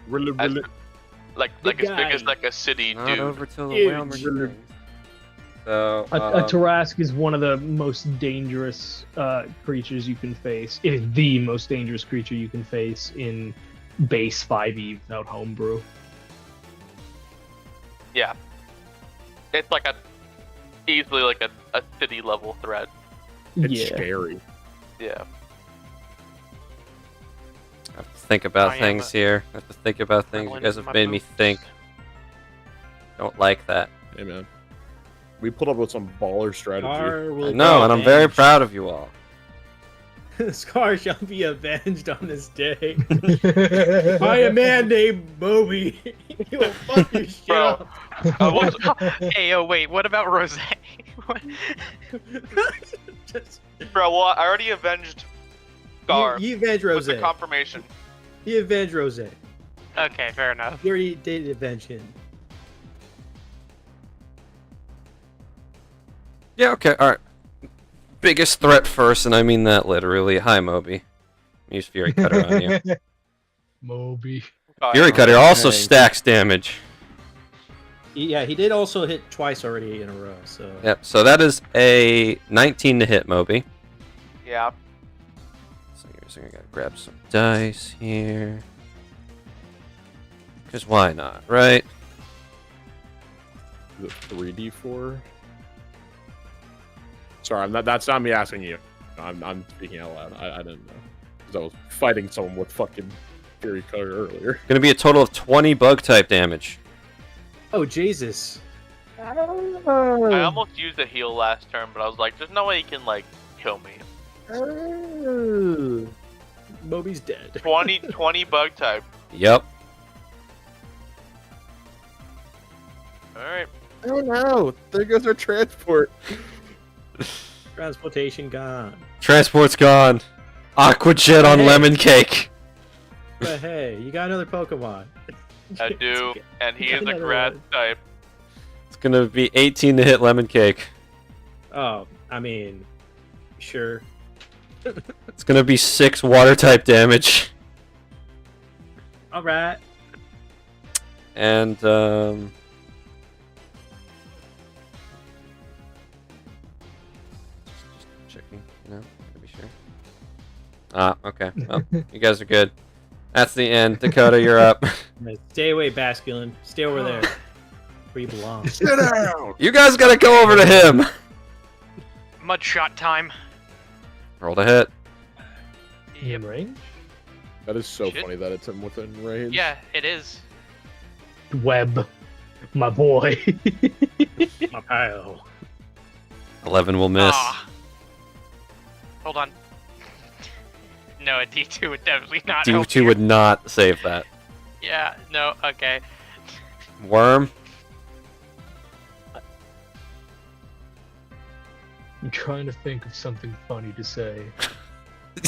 Really, As- really. Like Big as big guy. as like a city Not dude. over till the Huge. whale returns. So, A Tarask is one of the most dangerous creatures you can face. It is the most dangerous creature you can face in base 5e without homebrew. Yeah. It's like easily like a city level threat. It's Yeah. scary. Yeah. I have to think about I am things here. I have to think about things. You Rolling guys have my made me boots. think. Don't like that. Hey man. We pulled up with some baller strategy. No, and I'm very proud of you all. Scar shall be avenged on this day by a man named Moby. He will fuck your shit up. Hey, yo, wait, what about Rose? Bro, well, I already avenged Scar. You avenged Rose. With the confirmation. You avenged Rose. Okay, fair enough. You already did avenge him. Yeah, okay, alright. Biggest threat first, and I mean that literally. Hi, Moby. Use Fury Cutter on you. Moby. Fury Cutter also stacks damage. Yeah, he did also hit twice already in a row, so... Yep, so that is a 19 to hit, Moby. Yeah. So I gotta grab some dice here. Because why not, right? The 3d4? Sorry, that's not me asking you. I'm speaking out loud. I didn't know. Because I was fighting someone with fucking Fury Cutter earlier. Gonna be a total of 20 bug type damage. Oh, Jesus. I almost used a heal last turn, but I was like, there's no way he can, like, kill me. Oh. Moby's dead. 20 bug type. Yep. Alright. Oh no! There goes our transport. Transportation gone. Transport's gone. Aqua Jet on lemon cake. But hey, you got another Pokemon. I do, and he is a grass type. It's gonna be 18 to hit lemon cake. Oh, I mean, sure. It's gonna be 6 water type damage. Alright. And, just checking, you know, to be sure. Ah, okay. Well, you guys are good. That's the end. Dakota, you're up. Stay away, Basculin. Stay over there. Where you belong. Sit down! You guys gotta go over to him! Mudshot time. Roll to hit. In range? That is so funny that it's him within range. Yeah, it is. Web. My boy. My pal. 11 will miss. Ah. Hold on. No, a D2 would definitely not help D2 would not save that. Yeah, no, okay. Worm. I'm trying to think of something funny to say.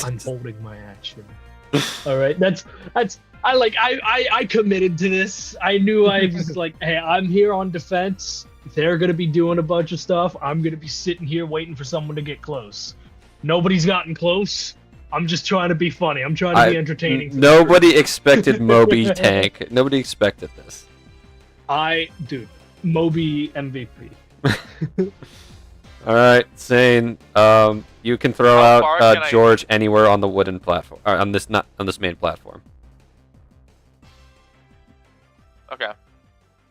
I'm holding my action. All right, I committed to this. I knew I was like, hey, I'm here on defense. They're gonna be doing a bunch of stuff. I'm gonna be sitting here waiting for someone to get close. Nobody's gotten close. I'm just trying to be funny. I'm trying to be entertaining. Nobody expected Moby tank. Nobody expected this. Dude, Moby MVP. All right, Zane. You can throw out George anywhere on the wooden platform, or on this main platform. Okay.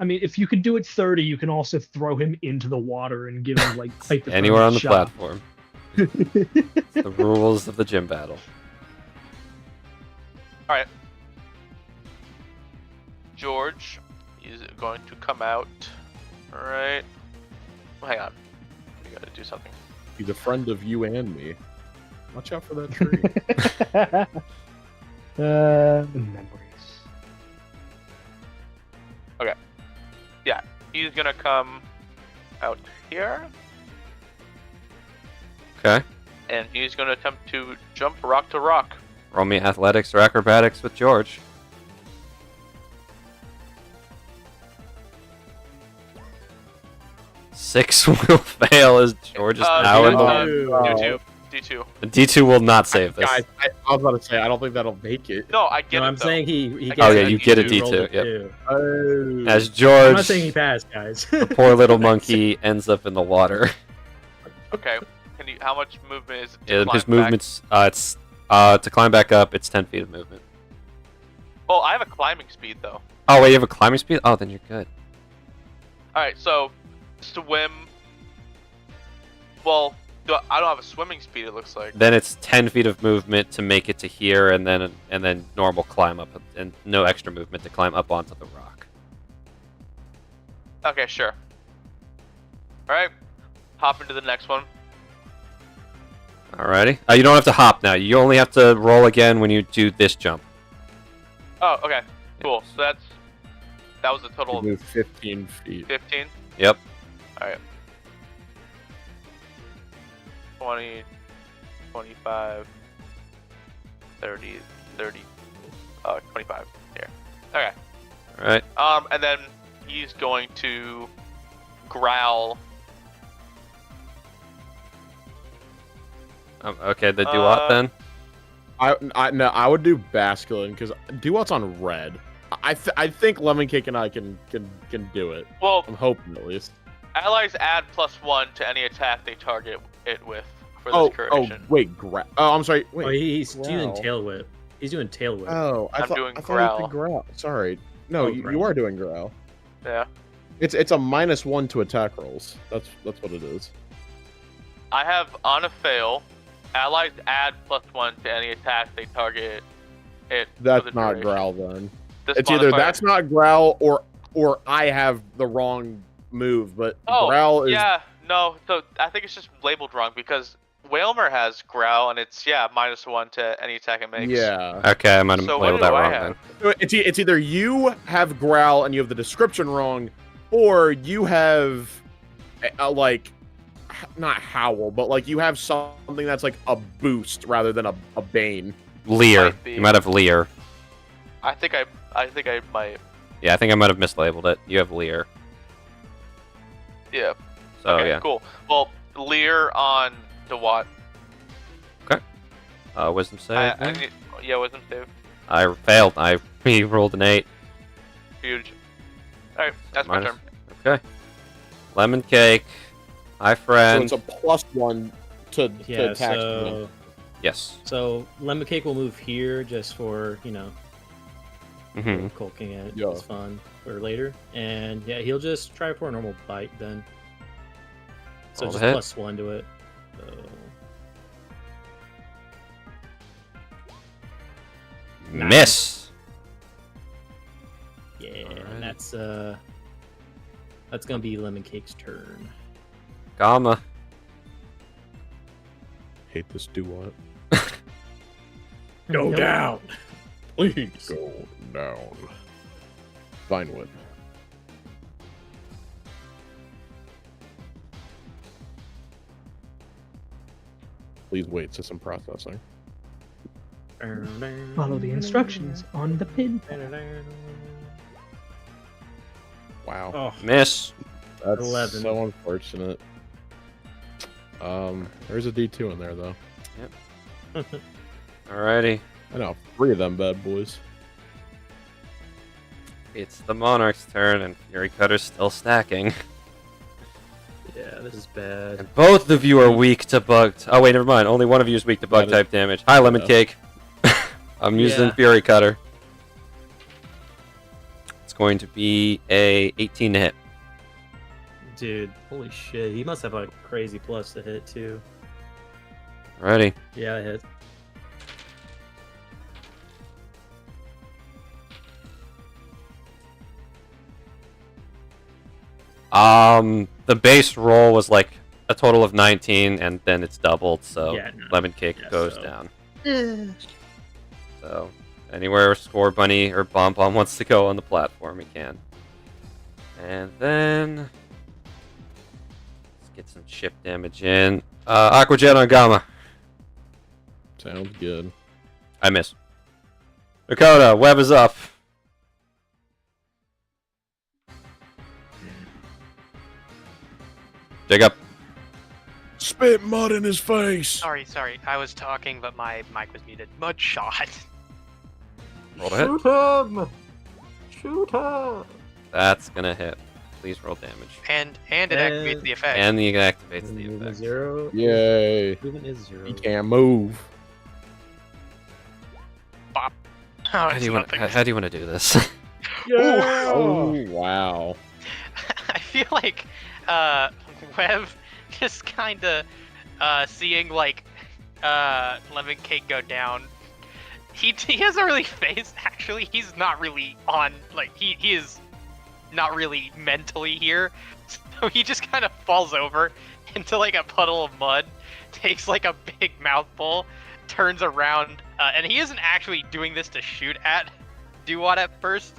I mean, if you could do it 30, you can also throw him into the water and give him like anywhere on the shot. platform. The rules of the gym battle. Alright. George is going to come out. Alright. Hang on. We gotta do something. He's a friend of you and me. Watch out for that tree. Memories. Okay. Yeah. He's gonna come out here. Okay. And he's going to attempt to jump rock to rock. Roll me athletics or acrobatics with George. Six will fail as George is now in the... D2. D2 will not save this. Guys, I was about to say, I don't think that'll make it. No, I get it. I'm though. saying he gets Oh yeah, you get a D2. D2. Yep. Oh. As George, I'm not saying he passed, guys. the poor little monkey, ends up in the water. Okay. How much movement is it to His climb movement's it's to climb back up. It's 10 feet of movement. Oh, I have a climbing speed though. Oh wait, you have a climbing speed? Oh, then you're good. All right, so swim. Well, I don't have a swimming speed. It looks like. Then it's 10 feet of movement to make it to here, and then normal climb up, and no extra movement to climb up onto the rock. Okay, sure. All right, hop into the next one. Alrighty. You don't have to hop now. You only have to roll again when you do this jump. Oh, okay. Cool. So that was a total of move 15 feet. 15? Yep. Alright. 20, 25, 30, 25. Here. Okay. Alright. And then he's going to growl. Okay, the Duat then? I would do Basculin because Duat's on red. I think Lemon Cake and I can do it. Well, I'm hoping at least. Allies add +1 to any attack they target it with for this curation. Wait, I'm sorry. Wait, he's doing tail whip. He's doing tail whip. Oh, I'm doing I thought growl. you did growl. Sorry. No, you are doing growl. Yeah. It's a -1 to attack rolls. That's what it is. I have on a fail. Allies add +1 to any attack they target it. That's for the not duration. growl then. This It's either modifier- that's not growl or I have the wrong move, but growl is. Yeah, no. So I think it's just labeled wrong because Whalmer has growl and it's -1 to any attack it makes. Yeah. Okay, I might have So what labeled do that I wrong have? then. It's either you have growl and you have the description wrong, or you have like not howl, but like you have something that's like a boost rather than a bane. Leer. Might be. You might have Leer. I think I might. Yeah, I think I might have mislabeled it. You have Leer. Yeah. So Okay, yeah. cool. Well, Leer on Dewat. Wisdom save. Wisdom save. I failed. I re-rolled an 8. Huge. Alright, that's my Minus- turn. Okay. Lemon Cake. Hi, friend. So it's a +1 to attack. So Yes. so Lemon Cake will move here just for Mm-hmm. colking it. Yeah. It's fun for later, and yeah, he'll just try for a normal bite then. So Roll just the hit. +1 to it. So Miss. yeah, Alright. and that's gonna be Lemon Cake's turn. Gamma. Hate this Duat. Go down, Please go down. Vinewood. Please wait, system processing. Follow the instructions on the pin. Wow. Oh, Miss. That's 11. so unfortunate. There's a D2 in there though. Alrighty. I know, 3 of them bad boys. It's the Monarch's turn, and Fury Cutter's still stacking. yeah, this is bad. And both of you are weak to bug. Oh wait, never mind. Only one of you is weak to bug type damage. Hi, Lemon Yeah. Cake. I'm using Yeah. Fury Cutter. It's going to be a 18 to hit. Dude, holy shit, he must have a crazy plus to hit too. Alrighty. Yeah, it hit. The base roll was like a total of 19, and then it's doubled, so Yeah, no. Lemon Cake Yeah, goes so- down. So, anywhere Score Bunny or Bomb Bomb wants to go on the platform, he can. And then let's get some chip damage in. Aqua Jet on Gamma. Sounds good. I miss. Dakota, web is up. Jacob. Spit mud in his face! Sorry. I was talking, but my mic was muted. Mud shot. Roll to hit. him! Shoot him! That's gonna hit. Please roll damage. And it activates the effect. And the activates the Movement effect. 0. Yay. Movement is 0. He can't move. Oh, How do you want to do this? Oh, wow. I feel like Web just kind of seeing like Lemon Cake go down. He hasn't really faced. Actually, he's not really on. Like he is not really mentally here. So he just kind of falls over into like a puddle of mud, takes like a big mouthful, turns around, and he isn't actually doing this to shoot at Duat at first.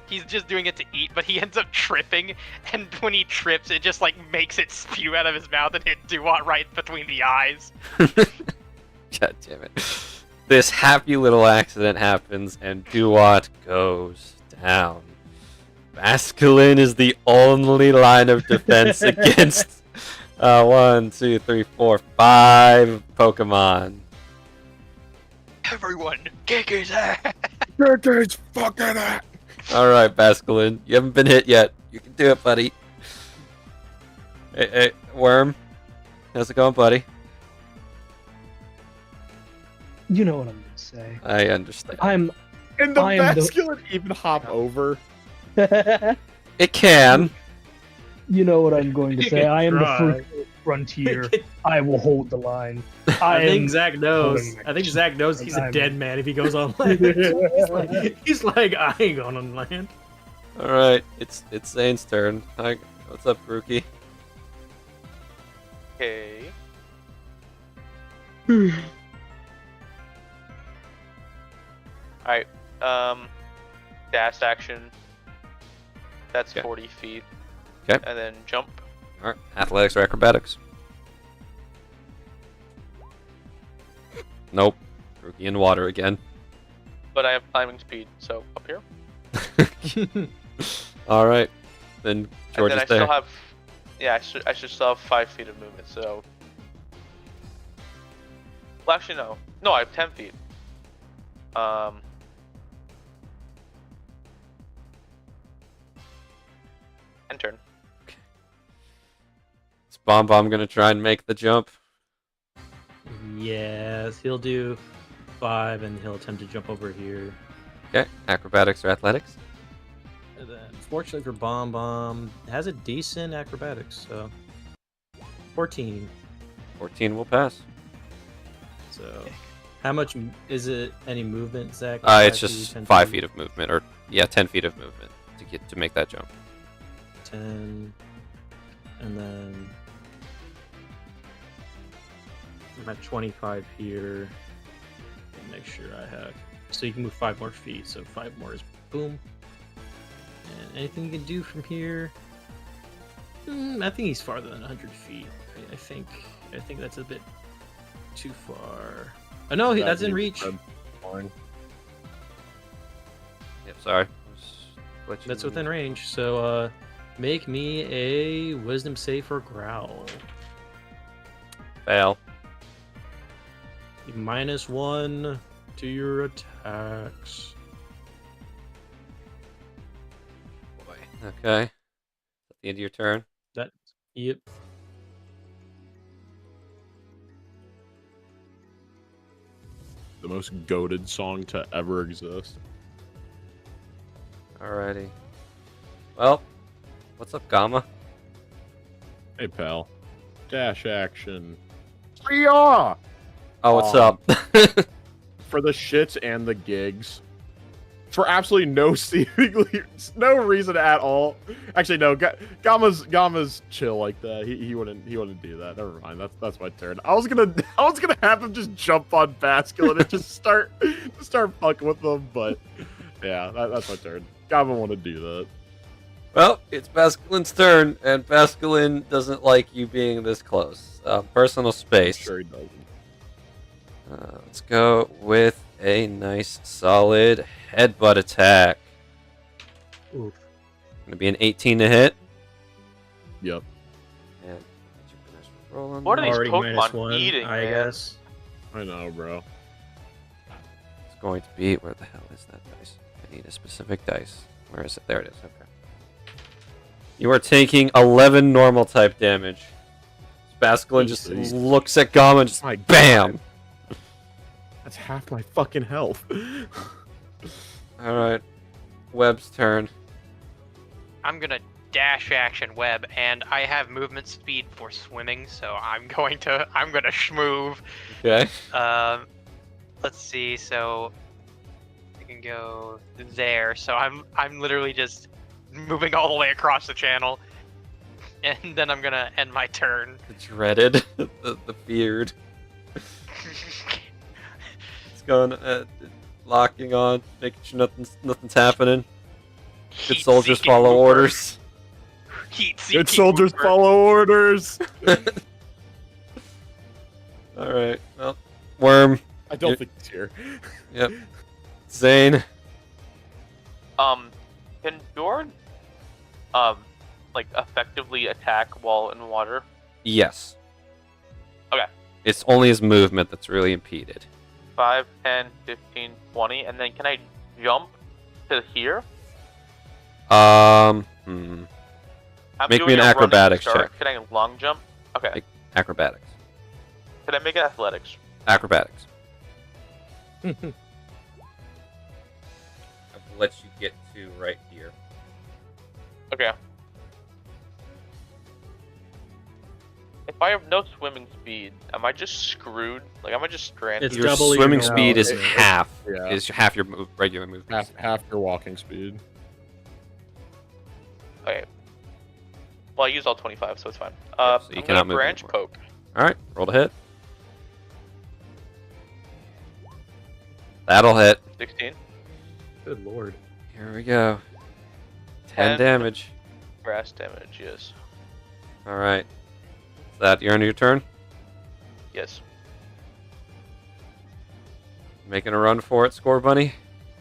He's just doing it to eat, but he ends up tripping, and when he trips, it just like makes it spew out of his mouth and hit Duat right between the eyes. God damn it. This happy little accident happens, and Duat goes down. Basculin is the only line of defense against 1, 2, 3, 4, 5 Pokemon. Everyone, kick his ass! Kick his fucking ass! Alright, Basculin, you haven't been hit yet. You can do it, buddy. Hey, Worm. How's it going, buddy? You know what I'm gonna say. I understand. And the Basculin even hop over? It can. You know what I'm going to say. I am the frontier. I will hold the line. I think Zach knows. I think Zach knows he's a dead man if he goes on land. he's like, I ain't going on land. All right, it's Zane's turn. Hi, what's up, Rookie? Okay. Alright, dash action. That's 40 feet. Okay. And then jump. Alright, athletics or acrobatics? Nope. Rookie in water again. But I have climbing speed, so up here. Alright. Then George and then is there. I still have... Yeah, I should still have 5 feet of movement, so... Well, actually, no. No, I have 10 feet. End turn. Is Bomb gonna try and make the jump? Yes, he'll do 5 and he'll attempt to jump over here. Okay, acrobatics or athletics? And then, fortunately for Bomb, has a decent acrobatics, so 14. 14 will pass. So, how much is it? Any movement, Zach? It's just 5 feet of movement, or 10 feet of movement to make that jump. 10, and then I'm at 25 here. Make sure I have. So you can move 5 more feet. So 5 more is boom. And anything you can do from here? I think he's farther than 100 feet. I think that's a bit too far. Oh no, that's in reach. Yep, sorry. That's within range. So make me a wisdom save for growl. Fail. -1 to your attacks. Boy. Okay. At the end of your turn. Yep. The most goated song to ever exist. Alrighty. Well, what's up, Gamma? Hey, pal. Dash action. Yeah! Oh, what's up? For the shits and the gigs. For absolutely no seemingly no reason at all. Actually, no. Gamma's chill like that. He wouldn't do that. Never mind. That's my turn. I was gonna have him just jump on Basculin and just start fucking with them, but yeah, that's my turn. Gamma want to do that. Well, it's Basculin's turn, and Basculin doesn't like you being this close. Personal space. Sure he doesn't. Let's go with a nice, solid headbutt attack. Oof. Gonna be an 18 to hit. Yep. And rolling. What are these Already Pokemon -1, eating, I man? guess. I know, bro. It's going to be, where the hell is that dice? I need a specific dice. Where is it? There it is. Okay. You are taking 11 normal type damage. Basculin just looks at Gamma and just BAM! That's half my fucking health. Alright. Webb's turn. I'm gonna dash action web, and I have movement speed for swimming, so I'm gonna schmoove. Okay. Let's see. So I can go there. So I'm literally just moving all the way across the channel. and then I'm gonna end my turn. The dreaded, the feared. It's going, locking on, making sure nothing's happening. Good soldiers follow orders. Good soldiers follow orders. All right. Well, Worm. I don't think he's here. Yep. Zane. Can Jorn, like effectively attack while in water? Yes. Okay. It's only his movement that's really impeded. 5, 10, 15, 20, and then can I jump to here? Make me an acrobatics check. Can I long jump? Okay. Acrobatics. Can I make it athletics? Acrobatics. I'll let you get to right here. Okay. If I have no swimming speed, am I just screwed? Like, am I just stranded? Your swimming speed is half. Is half your regular movement. Half your walking speed. Okay. Well, I used all 25, so it's fine. So you I'm cannot gonna move branch anymore. poke. All right, roll to hit. That'll hit. 16. Good lord. Here we go. 10 damage. Grass damage, yes. All right. Is that your end of your turn? Yes. Making a run for it, Score Bunny?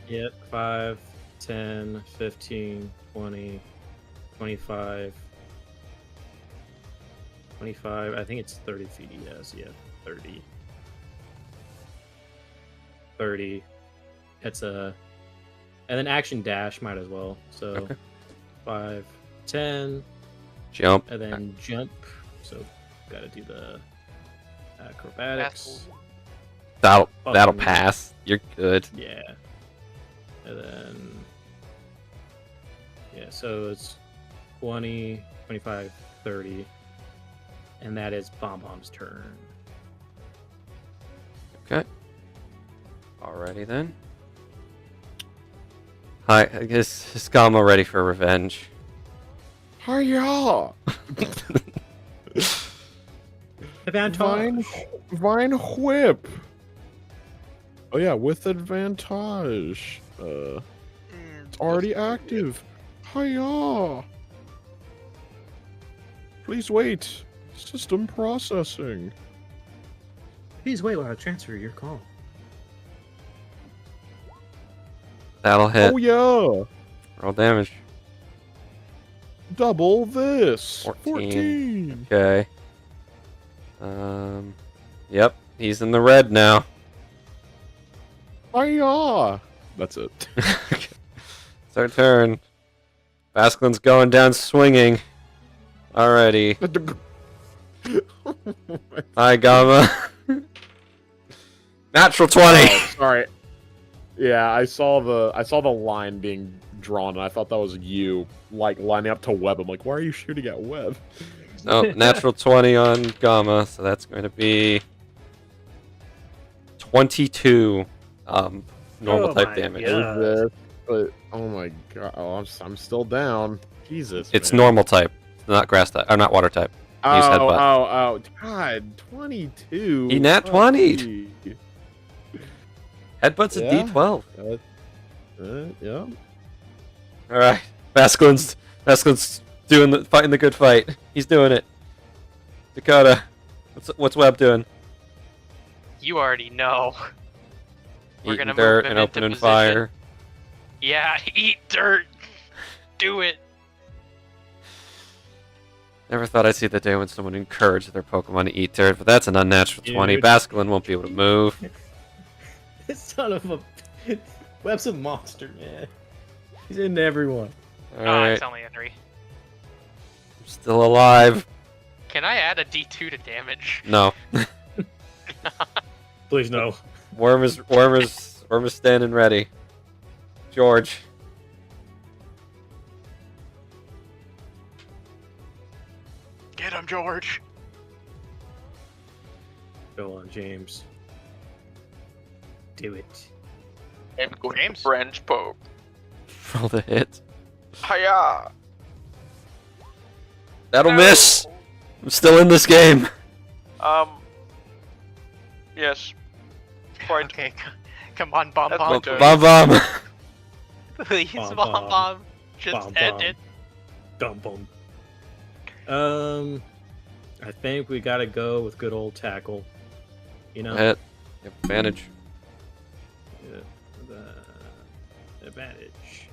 Yep, 5, 10, 15, 20, 25. 25, I think it's 30 feet, yes, yeah, 30. 30. It's a... And then action dash might as well. So, okay. 5, 10. Jump. And then jump. So, gotta do the acrobatics. That'll pass. You're good. Yeah. And then... Yeah, so it's 20, 25, 30. And that is Bomb Bomb's turn. Okay. Alrighty then. Hi, I guess is Gamma ready for revenge? Hiya! Advantage. Vine whip. Oh yeah, with advantage. It's already active. Hiya! Please wait. System processing. Please wait while I transfer your call. That'll hit. Oh yeah! Roll damage. Double this. 14. Okay. Yep, he's in the red now. Hiya! That's it. It's our turn. Basculin's going down swinging. Alrighty. Hi, Gamma. Natural 20. Oh, sorry. Yeah, I saw the line being drawn, and I thought that was you, like, lining up to Web. I'm like, why are you shooting at Web? No, natural 20 on Gamma, so that's going to be 22 normal type damage. But oh my god, I'm still down. Jesus. It's man. normal type, not grass type, or not water type. Use headbutt. Oh, God, 22. He nat 20'd. Headbutt's a D12. Yeah. All right, Basculin's fighting the good fight. He's doing it. Dakota, what's Webb doing? You already know. We're Eating gonna dirt move him and into opening position. fire. Yeah, eat dirt. Do it. Never thought I'd see the day when someone encouraged their Pokemon to eat dirt, but that's an unnatural 20. Basculin won't be able to move. This son of a... Webb's a monster, man. He's into everyone. Alright, It's only a 3. I'm still alive. Can I add a D2 to damage? No. Please no. Worm is standing ready. George. Get him, George. Go on, James. Do it. I'm going James? to branch poke. Roll the hit. Hiya! That'll miss. I'm still in this game. Yes. Quite. Okay, come on, Bomb Bomb. Bomb. Please, Bomb Bomb. Just end it. Boom. I think we gotta go with good old tackle. You know. Hit. Advantage. Yeah, the advantage.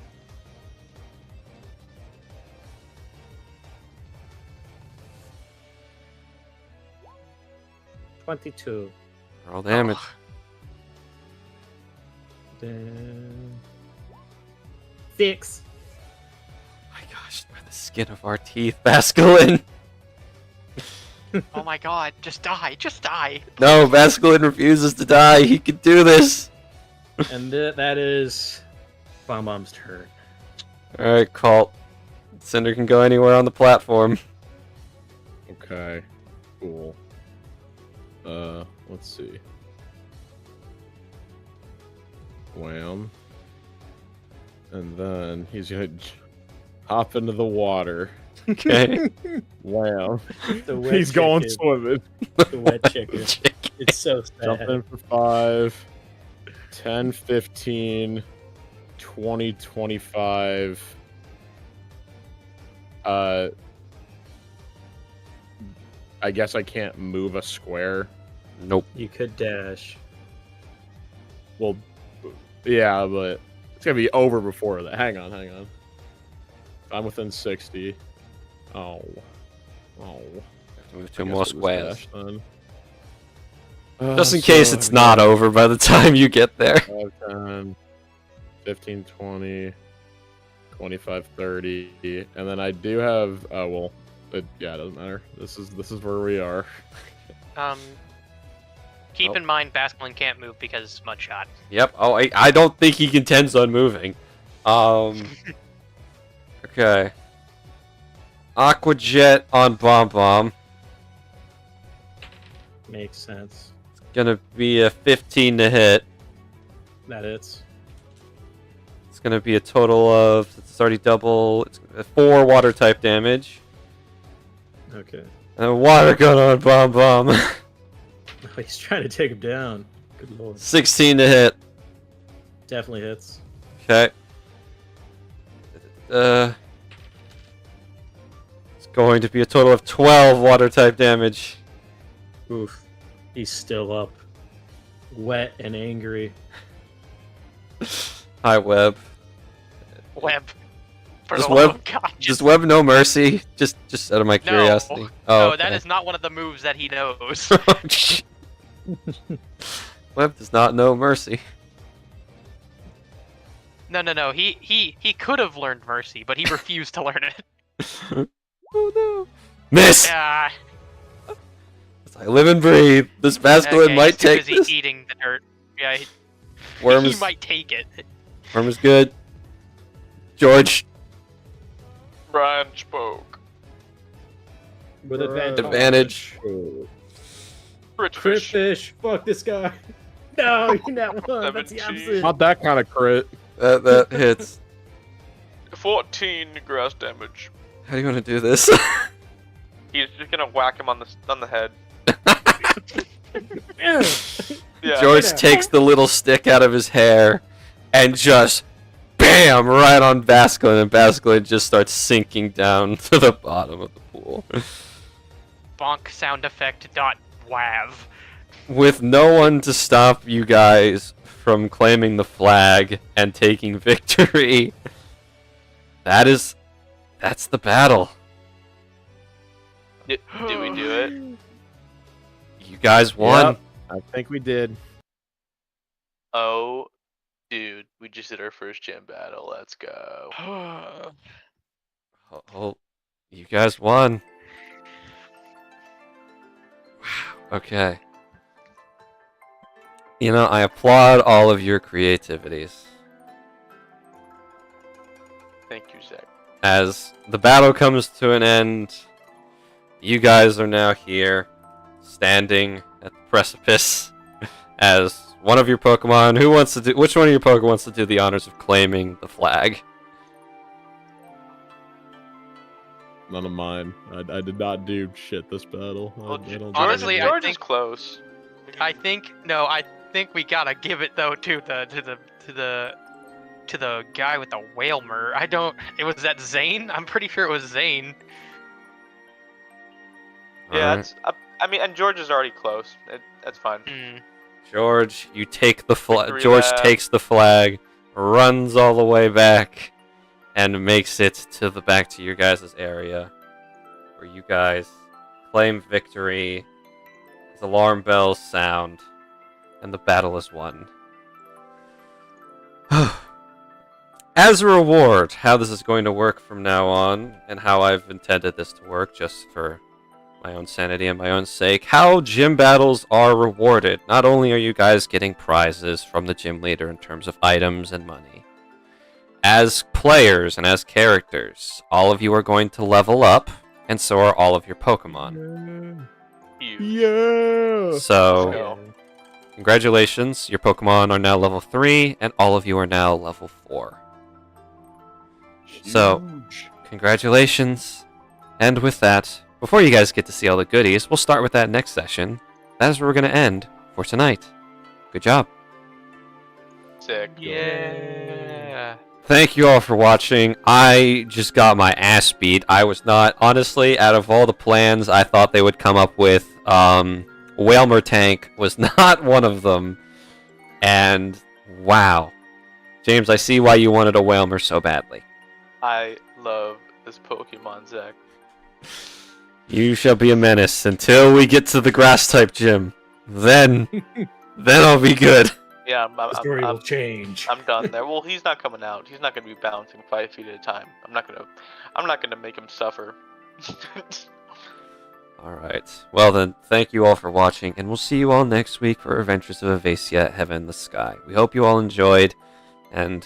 $22. Roll damage. Then 6. My gosh, by the skin of our teeth, Basculin. Oh my god, just die, just die. No, Basculin refuses to die. He can do this. And that is Bomb Bomb's turn. Alright, Colt. Cinder can go anywhere on the platform. Okay, cool. Let's see. Wham. And then he's gonna hop into the water. Okay. Wham. He's going swimming. The wet chicken. It's so sad. Jump in for 5, 10, 15, 20, 25. I guess I can't move a square. Nope. You could dash. Well, yeah, but it's gonna be over before that. Hang on. I'm within 60. Oh. Have to move 2 more squares. Then. Just in case it's not over by the time you get there. 5, 10, 15, 20, 25, 30, and then I do have. It doesn't matter. This is where we are. Keep in mind, Basculin can't move because Mud Shot. Yep. Oh, I don't think he intends on moving. Okay. Aqua Jet on Bomb Bomb. Makes sense. It's gonna be a 15 to hit. That hits. It's gonna be a total of, it's already double. It's 4 water type damage. Okay. And a water gun on Bomb Bomb. Oh, he's trying to take him down. Good lord. 16 to hit. Definitely hits. Okay. It's going to be a total of 12 water type damage. Oof. He's still up. Wet and angry. Hi, Web. Web. For Just the love Web. of God, Just Web, no mercy. Just out of my curiosity. No, Oh, that okay. is not one of the moves that he knows. Web does not know mercy. No. He could have learned Mercy, but he refused to learn it. Oh no! Miss! Yeah. I live and breathe. This Basculin might he's too take busy this. eating the dirt. Yeah, Worm he is, might take it. Worm is good. George. Brian spoke. With advantage. Advantage. Crit Crit fish. fish. Fuck this guy. No, you're not one. That's the 17. opposite. Not that kind of crit. That hits. 14 grass damage. How do you want to do this? He's just gonna whack him on the head. Yeah. George takes the little stick out of his hair and just BAM! Right on Basculin, and Basculin just starts sinking down to the bottom of the pool. Bonk sound effect dot wav. With no one to stop you guys from claiming the flag and taking victory, that's the battle. Did we do it? You guys won. Yep, I think we did. Oh, dude, we just did our first gym battle. Let's go. Oh, you guys won. Wow. Okay. You know, I applaud all of your creativities. Thank you, Zach. As the battle comes to an end, you guys are now here, standing at the precipice. As one of your Pokemon, which one of your Pokemon wants to do the honors of claiming the flag? None of mine. I did not do shit this battle. Well, honestly, George is close. I think we gotta give it though to the guy with the whalmer. Was that Zane? I'm pretty sure it was Zane. Yeah, Alright. and George is already close. That's fine. George, you take the flag. George takes the flag, runs all the way back, and makes it back to your guys' area, where you guys claim victory. As alarm bells sound, and the battle is won. As a reward, how this is going to work from now on, and how I've intended this to work, just for my own sanity and my own sake, how gym battles are rewarded. Not only are you guys getting prizes from the gym leader in terms of items and money, as players and as characters, all of you are going to level up, and so are all of your Pokemon. Yeah! So, congratulations, your Pokemon are now level 3, and all of you are now level 4. So, congratulations. And with that, before you guys get to see all the goodies, we'll start with that next session. That is where we're going to end for tonight. Good job. Sick. Yeah. Thank you all for watching. I just got my ass beat. I was not, honestly, out of all the plans I thought they would come up with, Whalmer Tank was not one of them. And, wow. James, I see why you wanted a Whalmer so badly. I love this Pokemon, Zach. You shall be a menace until we get to the grass-type gym. Then I'll be good. Yeah, The story will change. I'm done there. Well, he's not coming out. He's not going to be bouncing 5 feet at a time. I'm not gonna make him suffer. Alright. Well then, thank you all for watching, and we'll see you all next week for Adventures of Evasia, Heaven in the Sky. We hope you all enjoyed, and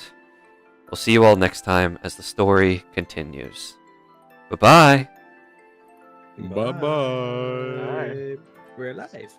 we'll see you all next time as the story continues. Bye-bye! Bye-bye! We're alive.